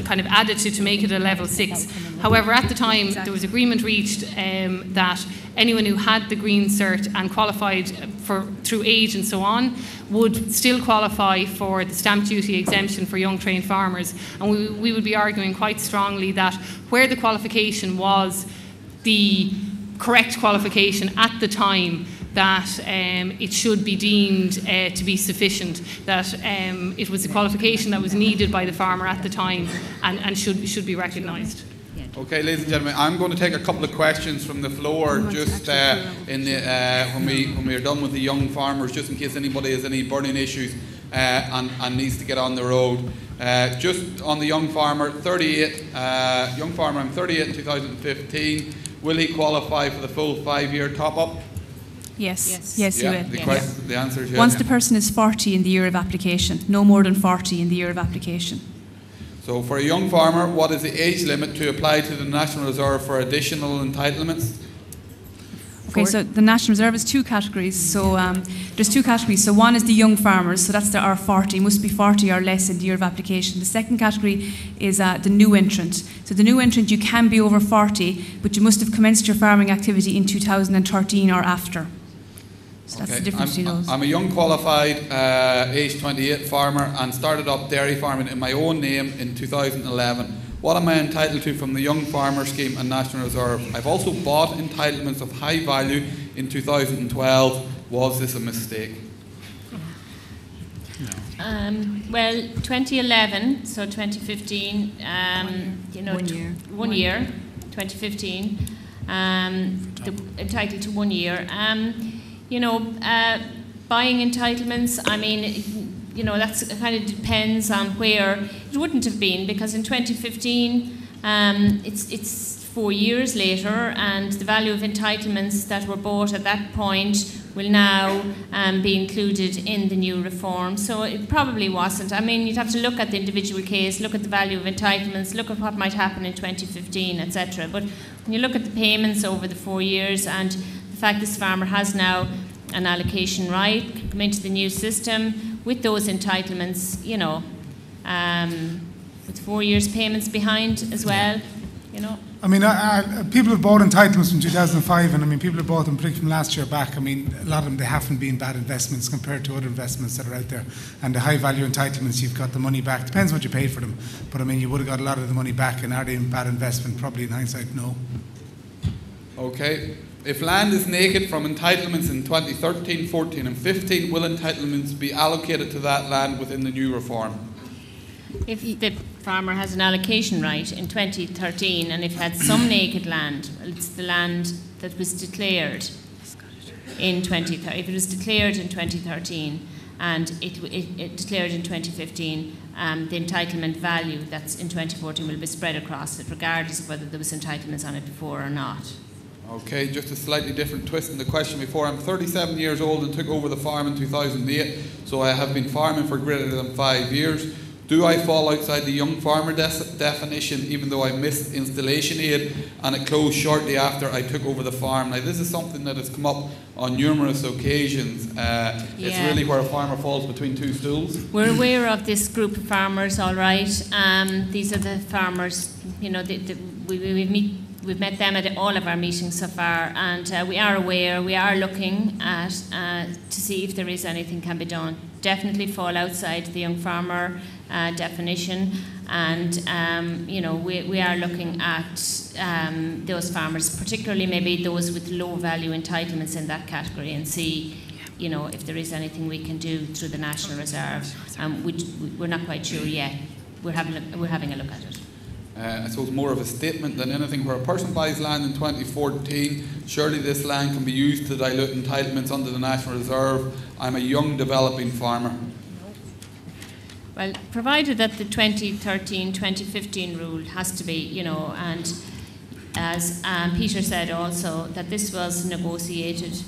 kind of added to make it a level 6. However, at the time there was agreement reached that anyone who had the green cert and qualified through age and so on would still qualify for the stamp duty exemption for young trained farmers. And we would be arguing quite strongly that where the qualification was the correct qualification at the time, that it should be deemed to be sufficient, that it was a qualification that was needed by the farmer at the time and should be recognised. Okay, ladies and gentlemen, I'm going to take a couple of questions from the floor just when we are done with the young farmers, just in case anybody has any burning issues and needs to get on the road. Just on the young farmer, 38, young farmer, I'm 38 in 2015. Will he qualify for the full 5-year top-up? Yes, he will. The answer is yes. Once the person is 40 in the year of application, no more than 40 in the year of application. So for a young farmer, what is the age limit to apply to the National Reserve for additional entitlements? Okay, so the National Reserve has 2 categories. So there's 2 categories. So one is the young farmers, so that's the R40, must be 40 or less in the year of application. The second category is the new entrant. So the new entrant, you can be over 40, but you must have commenced your farming activity in 2013 or after. So that's the difference between those. I'm a young qualified, age 28 farmer and started up dairy farming in my own name in 2011. What am I entitled to from the Young Farmer Scheme and National Reserve? I've also bought entitlements of high value in 2012. Was this a mistake? Well, 2011, so 2015, 1 year, 2015, entitled to 1 year. Buying entitlements, I mean, that's kind of depends on where. It wouldn't have been, because in 2015, it's 4 years later, and the value of entitlements that were bought at that point will now be included in the new reform. So it probably wasn't. I mean, you'd have to look at the individual case, look at the value of entitlements, look at what might happen in 2015, etc. But when you look at the payments over the 4 years and the fact this farmer has now an allocation right, can come into the new system with those entitlements, with 4 years payments behind as well, I mean, people have bought entitlements from 2005, and I mean, people have bought them from last year back. I mean, a lot of them, they haven't been bad investments compared to other investments that are out there. And the high value entitlements, you've got the money back. Depends what you paid for them. But I mean, you would have got a lot of the money back, and are they a bad investment? Probably in hindsight, no. Okay. If land is naked from entitlements in 2013, 14 and 15, will entitlements be allocated to that land within the new reform? If the farmer has an allocation right in 2013 and if had some naked land, well, it's the land that was declared in 2013. If it was declared in 2013 and it declared in 2015, the entitlement value that's in 2014 will be spread across it, regardless of whether there was entitlements on it before or not. Okay, just a slightly different twist in the question before. I'm 37 years old and took over the farm in 2008, so I have been farming for greater than 5 years. Do I fall outside the young farmer definition, even though I missed installation aid and it closed shortly after I took over the farm? Now, this is something that has come up on numerous occasions. It's really where a farmer falls between two stools. We're aware of this group of farmers, all right. These are the farmers, you know, we've met them at all of our meetings so far, and we are aware, we are looking at to see if there is anything can be done. Definitely fall outside the young farmer definition, and you know, we are looking at those farmers, particularly maybe those with low value entitlements in that category, and see, you know, if there is anything we can do through the National Reserve. We're not quite sure yet. We're having a look at it. I suppose more of a statement than anything. Where a person buys land in 2014, surely this land can be used to dilute entitlements under the National Reserve. I'm a young developing farmer. Well, provided that the 2013-2015 rule has to be, you know, and as Peter said also, that this was negotiated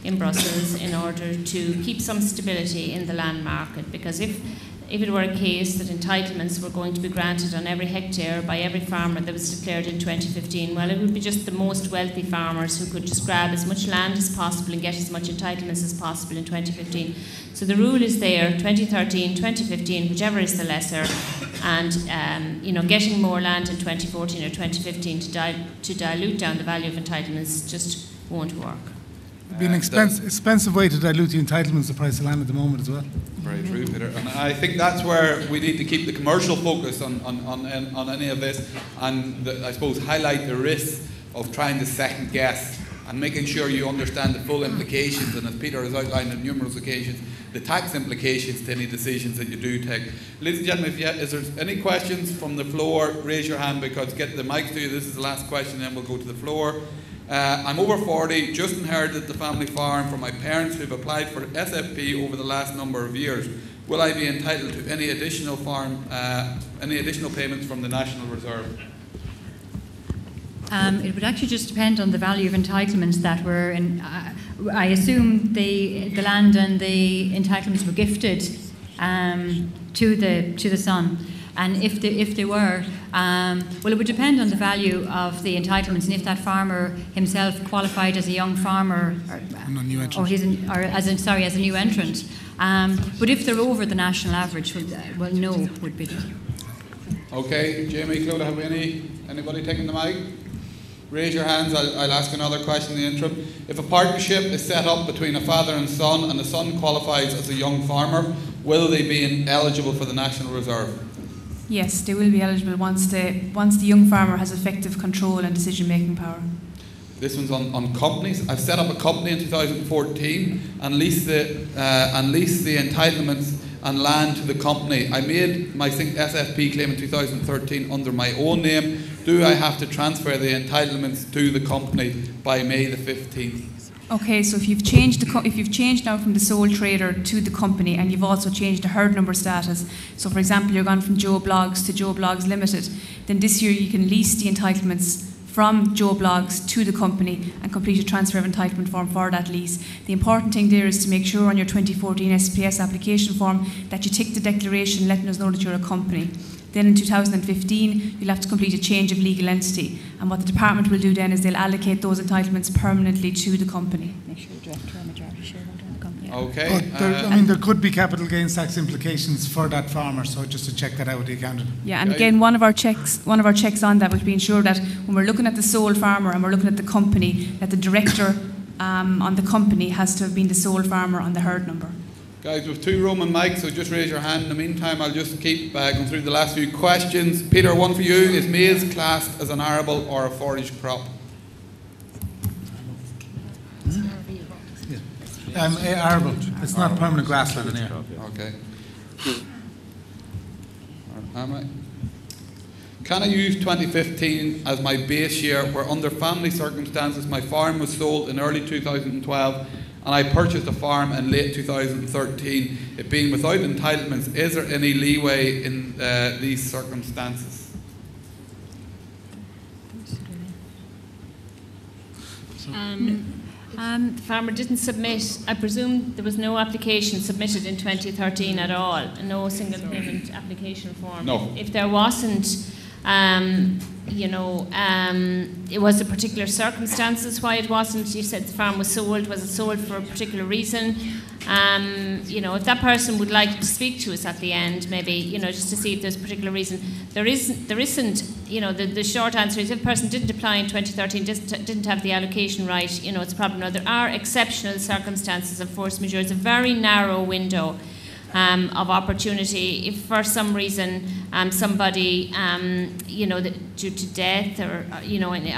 in Brussels in order to keep some stability in the land market, because if it were a case that entitlements were going to be granted on every hectare by every farmer that was declared in 2015, well, it would be just the most wealthy farmers who could just grab as much land as possible and get as much entitlements as possible in 2015. So the rule is there, 2013, 2015, whichever is the lesser, and you know, getting more land in 2014 or 2015 to dilute down the value of entitlements just won't work. It'd be an expensive way to dilute the entitlements, the price of land at the moment as well. Very true, Peter. And I think that's where we need to keep the commercial focus on any of this, and I suppose highlight the risks of trying to second guess and making sure you understand the full implications, and as Peter has outlined on numerous occasions, the tax implications to any decisions that you do take. Ladies and gentlemen, is there any questions from the floor? Raise your hand, because get the mics to you. This is the last question, then we'll go to the floor. I'm over 40, just inherited the family farm from my parents who've applied for SFP over the last number of years. Will I be entitled to any additional payments from the National Reserve? It would actually just depend on the value of entitlements that were in. I assume the land and the entitlements were gifted to the son. And if they were, well, it would depend on the value of the entitlements, and if that farmer himself qualified as a young farmer, as a new entrant. But if they're over the national average, well, no would be. Okay, Jamie, Claude, have we anybody taking the mic? Raise your hands. I'll ask another question in the interim. If a partnership is set up between a father and son, and the son qualifies as a young farmer, will they be eligible for the National Reserve? Yes, they will be eligible once the young farmer has effective control and decision-making power. This one's on companies. I've set up a company in 2014 and leased the entitlements and land to the company. I made my SFP claim in 2013 under my own name. Do I have to transfer the entitlements to the company by May the 15th? Okay, so if you've changed now from the sole trader to the company, and you've also changed the herd number status, so for example you're gone from Joe Bloggs to Joe Bloggs Limited, then this year you can lease the entitlements from Joe Bloggs to the company and complete a transfer of entitlement form for that lease. The important thing there is to make sure on your 2014 SPS application form that you tick the declaration letting us know that you're a company. Then in 2015, you'll have to complete a change of legal entity. And what the department will do then is they'll allocate those entitlements permanently to the company. Make sure the director or majority shareholder in the company. Okay. But there could be capital gains tax implications for that farmer, so just to check that out with the accountant. Yeah, and again, one of our checks on that would be ensure that when we're looking at the sole farmer and we're looking at the company, that the director on the company has to have been the sole farmer on the herd number. Guys, we have 2 Roman mics, so just raise your hand. In the meantime, I'll just keep going through the last few questions. Peter, one for you. Is maize classed as an arable or a forage crop? Arable. It's not permanent grassland in here. Okay. Am I? Can I use 2015 as my base year where under family circumstances my farm was sold in early 2012 and I purchased a farm in late 2013, it being without entitlements? Is there any leeway in these circumstances? The farmer didn't submit, I presume there was no application submitted in 2013 at all, no single payment application form. No. If there wasn't, it was a particular circumstances why it wasn't. You said the farm was sold. Was it sold for a particular reason? If that person would like to speak to us at the end, maybe, just to see if there's a particular reason. There isn't, the short answer is if a person didn't apply in 2013, didn't have the allocation right, it's a problem. Now, there are exceptional circumstances of force majeure. It's a very narrow window of opportunity. If for some reason somebody, due to death or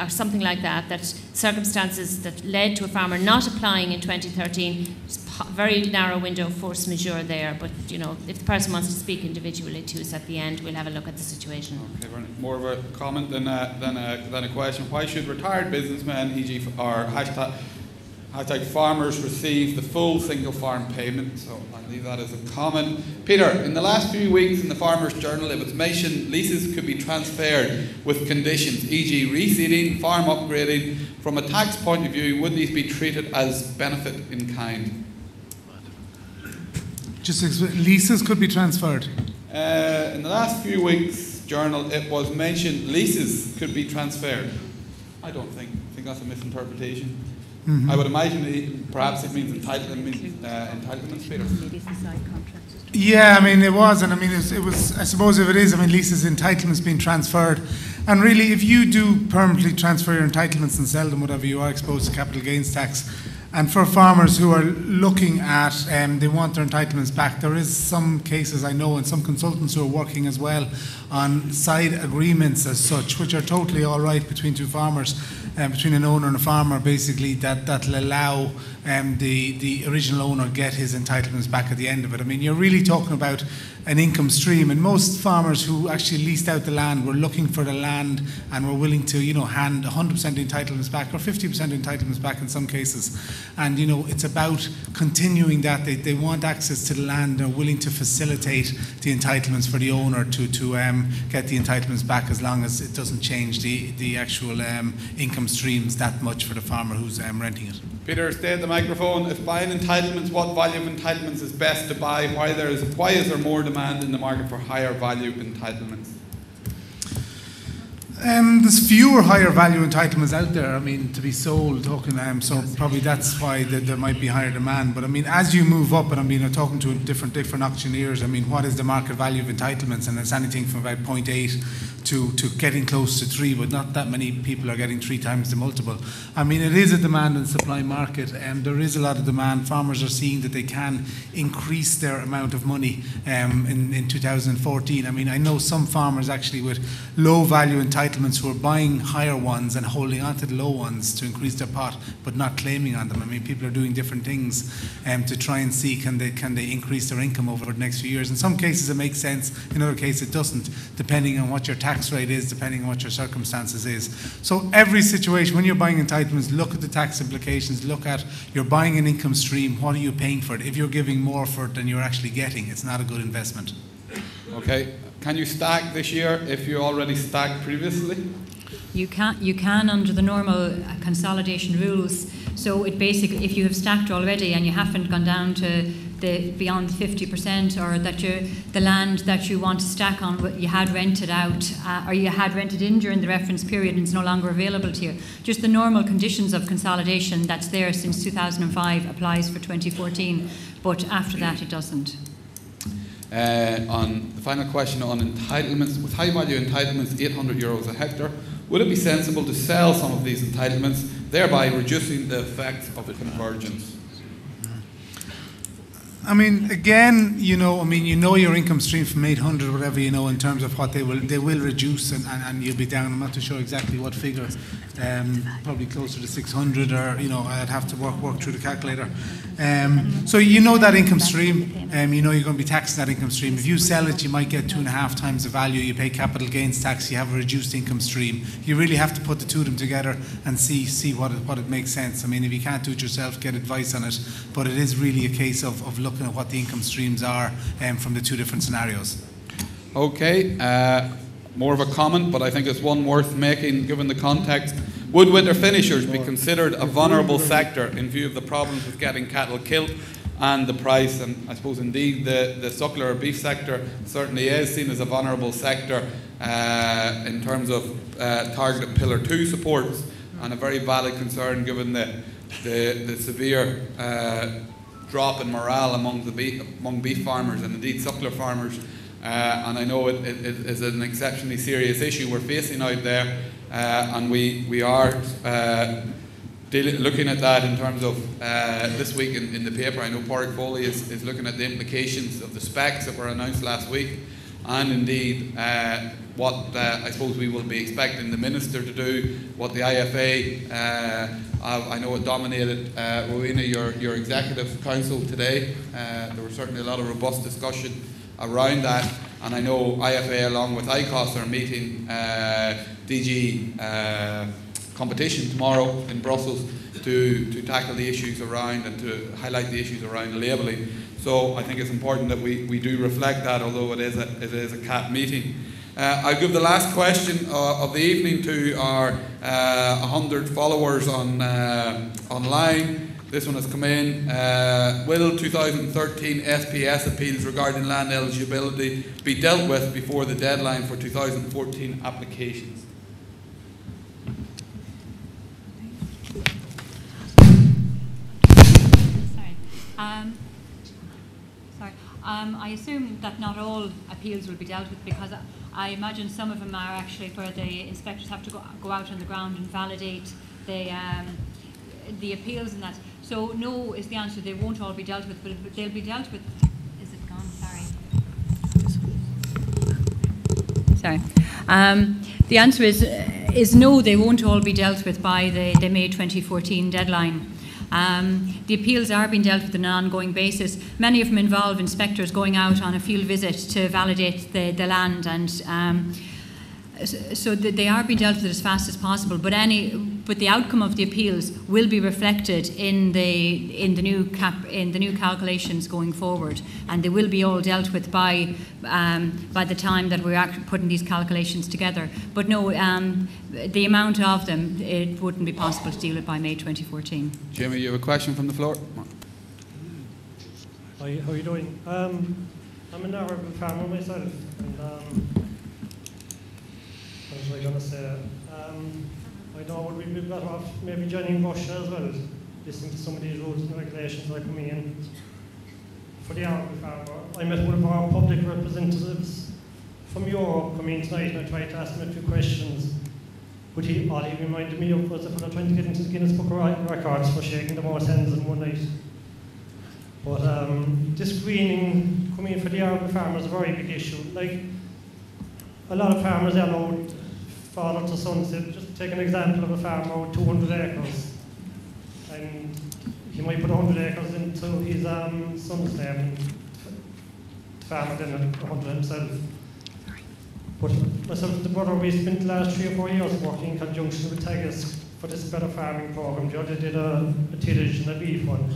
something like that, that circumstances that led to a farmer not applying in 2013, it's a very narrow window of force majeure there. But if the person wants to speak individually to us at the end, we'll have a look at the situation. Okay, more of a comment than a question. Why should retired businessmen, e.g., or hashtag farmers, receive the full single farm payment? So I'll leave that as a comment. Peter, in the last few weeks in the Farmers Journal, it was mentioned leases could be transferred with conditions, e.g. reseeding, farm upgrading. From a tax point of view, would these be treated as benefit in kind? Leases could be transferred. In the last few weeks, Journal, it was mentioned leases could be transferred. I don't think. I think that's a misinterpretation. I would imagine perhaps it means entitlements, Peter. Yeah, it was, and it was. I suppose if it is, leases, entitlements being transferred, and really, if you do permanently transfer your entitlements and sell them, whatever, you are exposed to capital gains tax. And for farmers who are looking at, they want their entitlements back, there is some cases I know and some consultants who are working as well on side agreements as such, which are totally all right between two farmers, between an owner and a farmer, basically, that'll allow the original owner get his entitlements back at the end of it. You're really talking about an income stream, and most farmers who actually leased out the land were looking for the land and were willing to, hand 100% entitlements back or 50% entitlements back in some cases. And it's about continuing that. They want access to the land. They're willing to facilitate the entitlements for the owner to get the entitlements back, as long as it doesn't change the actual income streams that much for the farmer who's renting it. Peter, stay at the microphone. If buying entitlements, what value of entitlements is best to buy? Why is there more demand in the market for higher value entitlements? There's fewer higher value entitlements out there, to be sold, so probably that's why there might be higher demand. But as you move up, and I'm talking to different auctioneers, what is the market value of entitlements? And it's anything from about 0.8 to getting close to 3, but not that many people are getting 3 times the multiple. It is a demand and supply market, and there is a lot of demand. Farmers are seeing that they can increase their amount of money in 2014. I know some farmers actually with low value entitlements who are buying higher ones and holding on to the low ones to increase their pot, but not claiming on them. People are doing different things to try and see can they increase their income over the next few years. In some cases it makes sense, in other cases it doesn't, depending on what your tax rate is, depending on what your circumstances is. So every situation, when you're buying entitlements, look at the tax implications, look at, you're buying an income stream, what are you paying for it? If you're giving more for it than you're actually getting, it's not a good investment. Okay. Can you stack this year if you already stacked previously? You can under the normal consolidation rules. So it basically, if you have stacked already and you haven't gone down to beyond 50%, or that the land that you want to stack on, you had rented out, or you had rented in during the reference period and it's no longer available to you. Just the normal conditions of consolidation that's there since 2005 applies for 2014, but after that it doesn't. On the final question on entitlements, with high value entitlements, €800 a hectare, would it be sensible to sell some of these entitlements, thereby reducing the effects of the convergence? Again, you know your income stream from 800, whatever, in terms of what they will reduce, and you'll be down. I'm not too sure exactly what figure, probably closer to 600, or I'd have to work through the calculator. So you know that income stream, you know you're going to be taxing that income stream. If you sell it, you might get 2.5 times the value. You pay capital gains tax, you have a reduced income stream. You really have to put the two of them together and see what it makes sense. I mean, if you can't do it yourself, get advice on it. But it is really a case of looking at what the income streams are from the two different scenarios. Okay, more of a comment, but I think it's one worth making given the context. Would winter finishers be considered a vulnerable sector in view of the problems with getting cattle killed and the price? And I suppose indeed the suckler or beef sector certainly is seen as a vulnerable sector in terms of targeted Pillar 2 supports, and a very valid concern given the severe drop in morale among beef farmers and indeed suckler farmers. And I know it is an exceptionally serious issue we're facing out there. And we are looking at that in terms of this week in the paper. I know Pádraig Foley is looking at the implications of the specs that were announced last week, and indeed what I suppose we will be expecting the Minister to do, what the IFA, I know it dominated, Rowena, your Executive Council today. There was certainly a lot of robust discussion around that, and I know IFA along with ICOS are meeting DG competition tomorrow in Brussels to tackle the issues around and to highlight the issues around labelling. So I think it's important that we do reflect that, although it is a CAP meeting. I'll give the last question of the evening to our 100 followers online. This one has come in. Will 2013 SPS appeals regarding land eligibility be dealt with before the deadline for 2014 applications? I assume that not all appeals will be dealt with, because I imagine some of them are actually where the inspectors have to go out on the ground and validate the appeals and that. So no is the answer. They won't all be dealt with, but they'll be dealt with. Is it gone? Sorry. The answer is no. They won't all be dealt with by the May 2014 deadline. The appeals are being dealt with on an ongoing basis. Many of them involve inspectors going out on a field visit to validate the land, and so they are being dealt with as fast as possible. But the outcome of the appeals will be reflected in the new calculations going forward, and they will be all dealt with by the time that we're actually putting these calculations together. But no, the amount of them, it wouldn't be possible to deal with by May 2014. Jimmy, you have a question from the floor? Hi, how are you doing? I'm an urban farmer myself, and what was I going to say? I know would we be better off maybe joining Russia as well, listening to some of these rules and regulations that are coming in for the urban farmer. I met one of our public representatives from Europe coming in tonight, and I tried to ask him a few questions. But all he reminded me of was that we're trying to get into the Guinness Book of Records for shaking the most hens in one night. But this greening coming in for the urban farmer is a very big issue. Like, a lot of farmers are allowed father to son. Just take an example of a farmer with 200 acres. And he might put 100 acres into his son's name, and the farmer then 100 himself. But myself and the brother, we spent the last 3 or 4 years working in conjunction with Tegas for this Better Farming program. The other did a tillage and a beef one.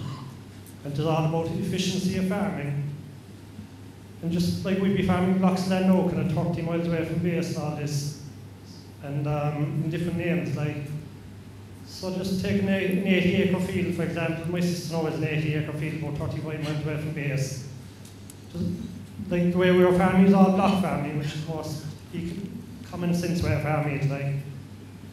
And it's all about efficiency of farming. And just like we'd be farming blocks of land now, kind of 30 miles away from base and all this. And in different names, like, so just take an 80-acre field, for example. My sister now has an 80-acre field about 35 miles away from base. Just, like, the way we were farming is all block farming, which is the most common sense way of farming. Like,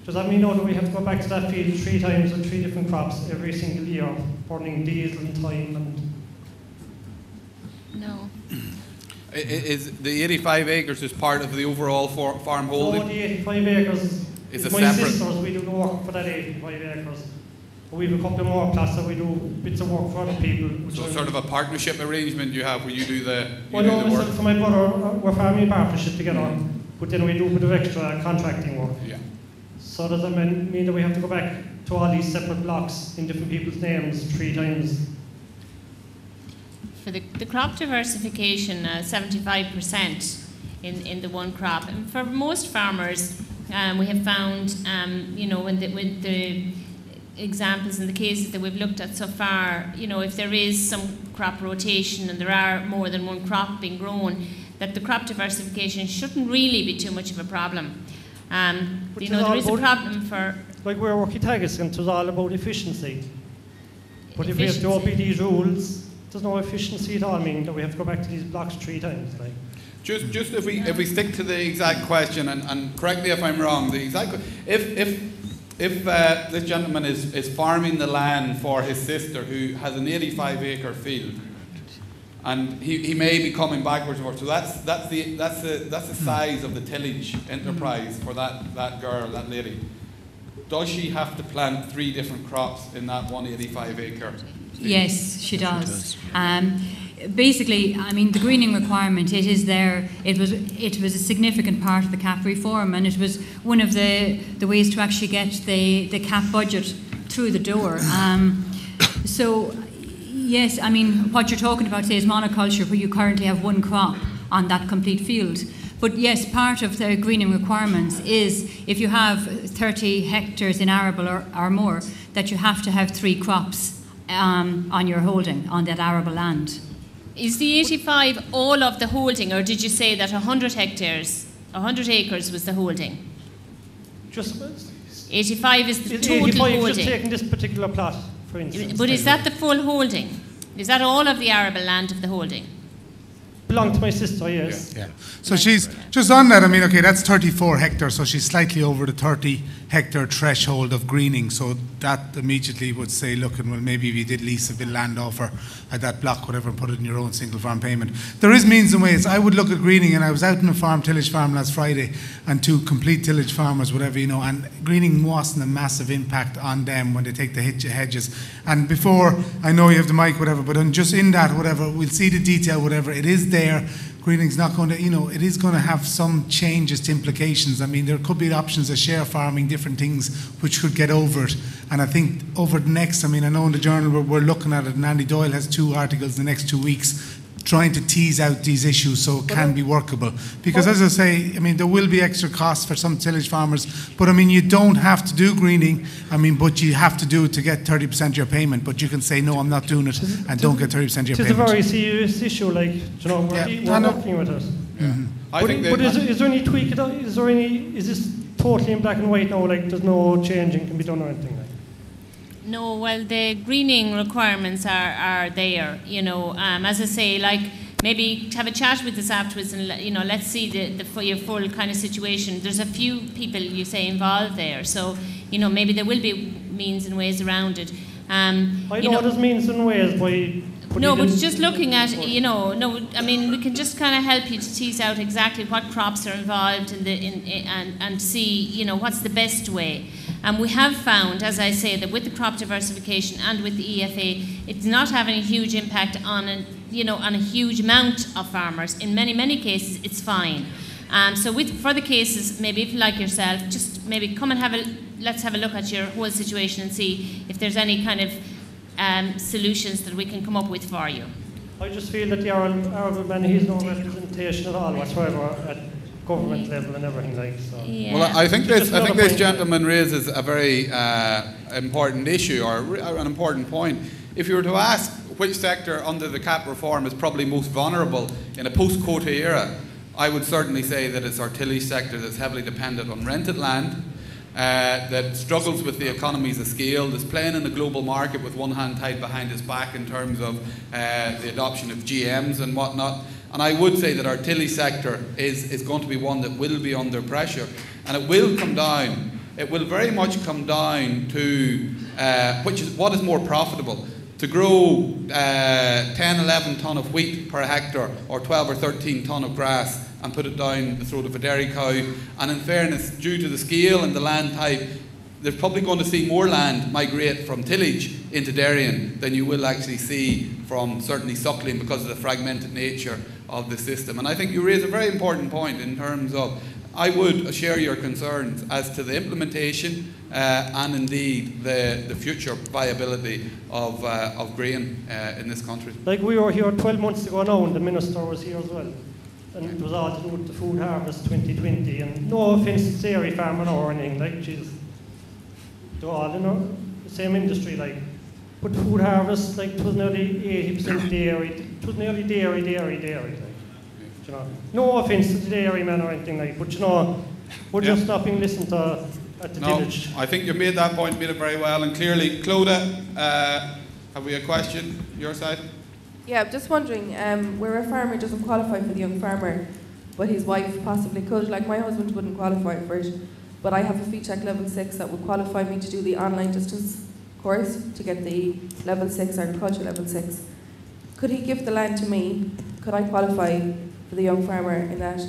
does that mean now that we have to go back to that field 3 times with 3 different crops every single year, burning diesel and time? And No. Is the 85 acres is part of the overall farm holding? No, the 85 acres is my separate. sisters. We do the work for that 85 acres. But we have a couple more plots that we do bits of work for other people. So sort of a partnership arrangement you have where you do the Well, no, myself and my brother, we're farming partnership together, but then we do a bit of extra contracting work. Yeah. So does that mean that we have to go back to all these separate blocks in different people's names 3 times for the crop diversification, 75% in the one crop. And for most farmers, we have found, with the examples and the cases that we've looked at so far, if there is some crop rotation and there are more than one crop being grown, that the crop diversification shouldn't really be too much of a problem. There is a problem for... Like where Worky Tagiscan, it was all about efficiency. But if we have to obey these rules, there's no efficiency at all, meaning that we have to go back to these blocks 3 times. Like. Just if we stick to the exact question, and correct me if I'm wrong, the exact if this gentleman is farming the land for his sister who has an 85-acre field, and he may be coming backwards and forwards, so that's the size of the tillage enterprise for that girl, that lady. Does she have to plant 3 different crops in that 185-acre? Yes, she does. Basically, I mean, the greening requirement, it is there. It was a significant part of the CAP reform, and it was one of the ways to actually get the CAP budget through the door. So, yes, I mean, what you're talking about, say, is monoculture, where you currently have one crop on that complete field. But yes, part of the greening requirements is if you have 30 hectares in arable or more, that you have to have 3 crops on your holding, on that arable land. Is the 85 all of the holding, or did you say that 100 hectares, 100 acres was the holding? Just 85 is the total 85 holding. Just taking this particular plot, for instance. But is that the full holding? Is that all of the arable land of the holding? Belonged to my sister, yes. Yeah. So she's just on that. I mean, okay, that's 34 hectares, so she's slightly over the 30-hectare threshold of greening. So that immediately would say, look, and well, maybe if you did lease a bit of land off her at that block, whatever, and put it in your own single farm payment. There is means and ways. I would look at greening, and I was out in a tillage farm last Friday, and 2 complete tillage farmers, whatever, and greening wasn't a massive impact on them when they take the hedges. And before, I know you have the mic, whatever, but just in that, whatever, we'll see the detail, whatever, it is there. Greening's not going to, it is going to have some changes to implications. I mean, there could be options of share farming, different things which could get over it. And I think over the next, I mean, I know in the journal we're looking at it, and Andy Doyle has 2 articles in the next 2 weeks trying to tease out these issues so it can be workable. Because as I say, I mean, there will be extra costs for some tillage farmers, but I mean, you don't have to do greening, I mean, but you have to do it to get 30% of your payment, but you can say, no, I'm not doing it, and don't get 30% of your payment. It's a very serious issue, like, we're working with it. Mm-hmm. But is there any tweak, is this totally in black and white now, like there's no changing can be done or anything like? No, well, the greening requirements are there, as I say, like maybe have a chat with us afterwards and, let's see your full kind of situation. There's a few people, you say, involved there, so, maybe there will be means and ways around it. I know there's means and ways by... No, but just looking at, I mean, we can just kind of help you to tease out exactly what crops are involved and see, what's the best way. And we have found, as I say, that with the crop diversification and with the EFA, it's not having a huge impact on a huge amount of farmers. In many, many cases, it's fine. So for the cases, maybe if you like yourself, just maybe come and let's have a look at your whole situation and see if there's any kind of solutions that we can come up with for you. I just feel that the arable man, he's no representation at all whatsoever at government level and everything like so. Yeah. Well, I think this gentleman raises a very important issue or an important point. If you were to ask which sector under the CAP reform is probably most vulnerable in a post-quota era, I would certainly say that it's our tillage sector that's heavily dependent on rented land, that struggles with the economies of scale, that's playing in the global market with one hand tied behind its back in terms of the adoption of GMs and whatnot. And I would say that our tillage sector is going to be one that will be under pressure, and it will come down. It will very much come down to what is more profitable, to grow 10, 11 tonne of wheat per hectare or 12 or 13 tonne of grass and put it down the throat of a dairy cow. And in fairness, due to the scale and the land type, there's probably going to see more land migrate from tillage into dairying than you will actually see from certainly suckling because of the fragmented nature of the system. And I think you raise a very important point in terms of I would share your concerns as to the implementation and indeed the future viability of grain in this country. Like we were here 12 months ago now, and the Minister was here as well. And it was all to do with the Food Harvest 2020. And no offence to dairy farmer or anything, like, geez, they're all in the same industry, like. But Food Harvest, like, it was nearly 80% dairy. It was nearly dairy, like. You know, no offence to the dairyman or anything, like, but you know, we're just stopping listening to at the village. I think you made that point, made it very well, and clearly, Clodagh, have we a question your side? Yeah, I'm just wondering, where a farmer doesn't qualify for the young farmer, but his wife possibly could. Like, my husband wouldn't qualify for it, but I have a FECHAC level 6 that would qualify me to do the online distance course to get the level 6 agriculture level 6. Could he give the land to me? Could I qualify for the young farmer in that?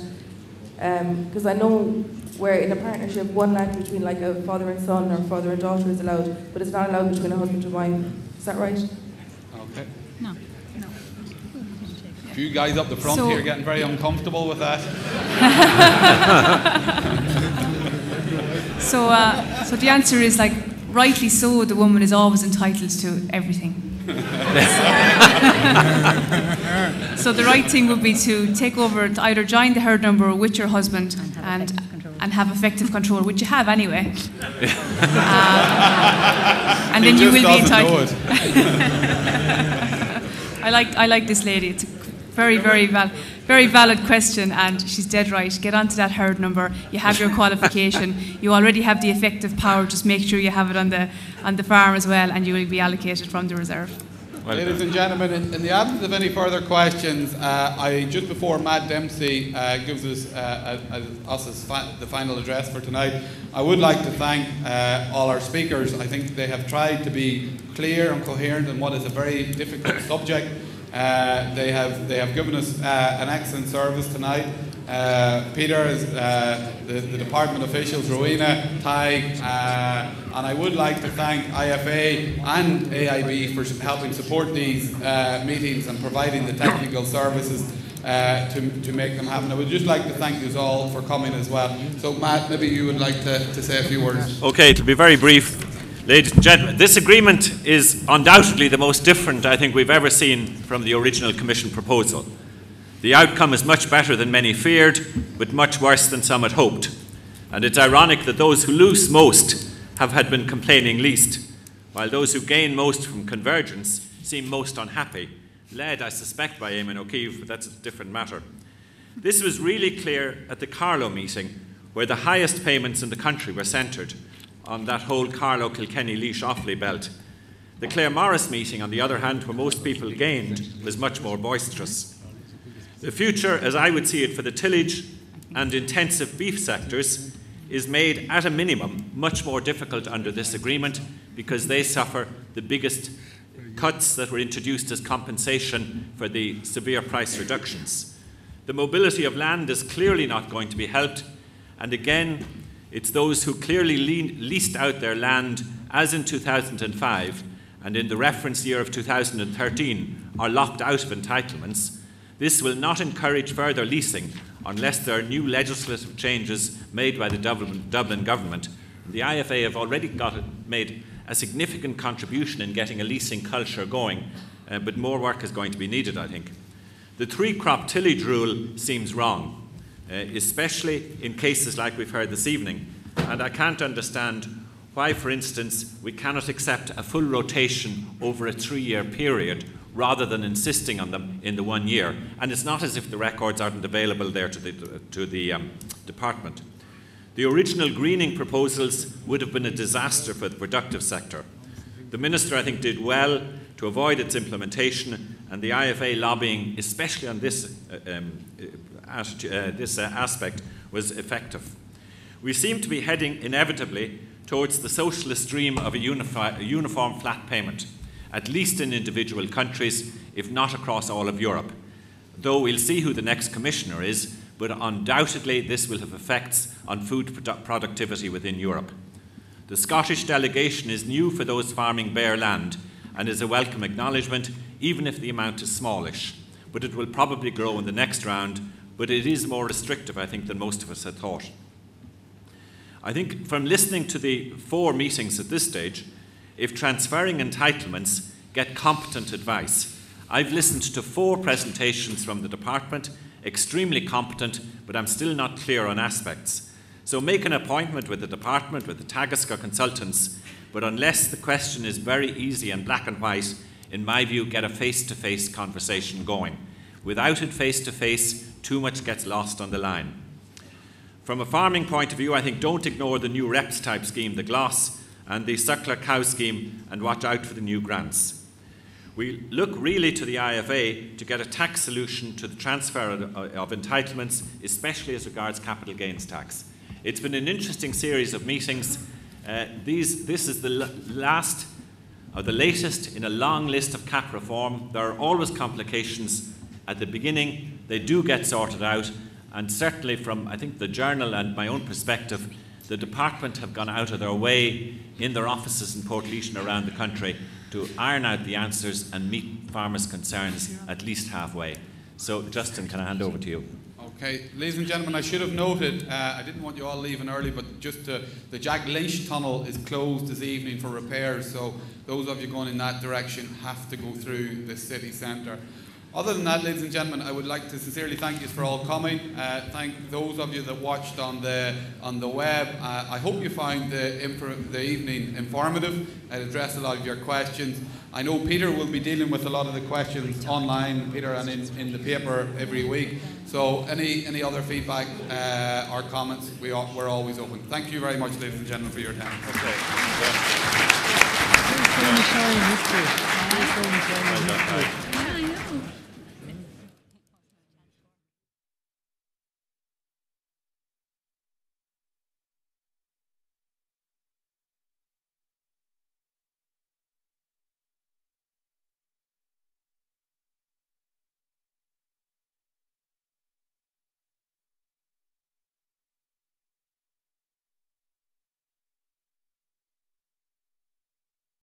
Because I know where in a partnership one land between like a father and son or father and daughter is allowed, but it's not allowed between a husband and wife. Is that right? Okay. No. A few guys up the front here getting very uncomfortable with that. So the answer is, like, rightly so, the woman is always entitled to everything. So the right thing would be to take over, to either join the herd number with your husband and have effective control, which you have anyway. And then you will be entitled. I like this lady. It's a very valid question, and she's dead right. Get onto that herd number. You have your qualification. You already have the effective power. Just make sure you have it on the farm as well, and you will be allocated from the reserve. Well, ladies and gentlemen, in the absence of any further questions, just before Matt Dempsey gives us the final address for tonight, I would like to thank all our speakers. I think they have tried to be clear and coherent on what is a very difficult subject. They have given us an excellent service tonight. Peter, the department officials, Rowena, Tig, and I would like to thank IFA and AIB for helping support these meetings and providing the technical services to make them happen. I would just like to thank you all for coming as well. So Matt, maybe you would like to say a few words. Okay, it'll be very brief. Ladies and gentlemen, this agreement is undoubtedly the most different I think we've ever seen from the original Commission proposal. The outcome is much better than many feared, but much worse than some had hoped. And it's ironic that those who lose most have been complaining least, while those who gain most from convergence seem most unhappy, led, I suspect, by Eamon O'Keefe, but that's a different matter. This was really clear at the Carlow meeting, where the highest payments in the country were centred on that whole Carlow-Kilkenny-Laois-Offaly belt. The Clare Morris meeting, on the other hand, where most people gained, was much more boisterous. The future, as I would see it, for the tillage and intensive beef sectors is made, at a minimum, much more difficult under this agreement because they suffer the biggest cuts that were introduced as compensation for the severe price reductions. The mobility of land is clearly not going to be helped, and again, it's those who clearly leased out their land, as in 2005, and in the reference year of 2013, are locked out of entitlements. This will not encourage further leasing unless there are new legislative changes made by the Dublin government. The IFA have already made a significant contribution in getting a leasing culture going, but more work is going to be needed, I think. The three-crop tillage rule seems wrong, especially in cases like we've heard this evening. And I can't understand why, for instance, we cannot accept a full rotation over a 3-year period rather than insisting on them in the 1 year. And it's not as if the records aren't available there to the department. The original greening proposals would have been a disaster for the productive sector. The Minister, I think, did well to avoid its implementation, and the IFA lobbying, especially on this aspect, was effective. We seem to be heading inevitably towards the socialist dream of a uniform flat payment, at least in individual countries, if not across all of Europe. Though we'll see who the next commissioner is, but undoubtedly this will have effects on food productivity within Europe. The Scottish delegation is new for those farming bare land and is a welcome acknowledgement, even if the amount is smallish. But it will probably grow in the next round, but it is more restrictive, I think, than most of us had thought. I think from listening to the 4 meetings at this stage, if transferring entitlements, get competent advice. I've listened to 4 presentations from the department, extremely competent, but I'm still not clear on aspects. So make an appointment with the department, with the Tagasco consultants, but unless the question is very easy and black and white, in my view, get a face-to-face conversation going. Without it face-to-face, too much gets lost on the line. From a farming point of view, I think don't ignore the new REPS type scheme, the GLOS, and the suckler cow scheme, and watch out for the new grants. We look really to the IFA to get a tax solution to the transfer of entitlements, especially as regards capital gains tax. It's been an interesting series of meetings. This is the last or the latest in a long list of cap reform. There are always complications at the beginning. They do get sorted out, and certainly from, I think, the Journal and my own perspective, the department have gone out of their way in their offices in Portlaoise and around the country to iron out the answers and meet farmers' concerns at least halfway. So, Justin, can I hand over to you? Okay, ladies and gentlemen, I should have noted, I didn't want you all leaving early, but just the Jack Lynch tunnel is closed this evening for repairs, so those of you going in that direction have to go through the city centre. Other than that, ladies and gentlemen, I would like to sincerely thank you for all coming. Thank those of you that watched on the web. I hope you found the evening informative. It addressed a lot of your questions. I know Peter will be dealing with a lot of the questions online, Peter, and in the paper every week. So any other feedback or comments, we're always open. Thank you very much, ladies and gentlemen, for your time. Okay.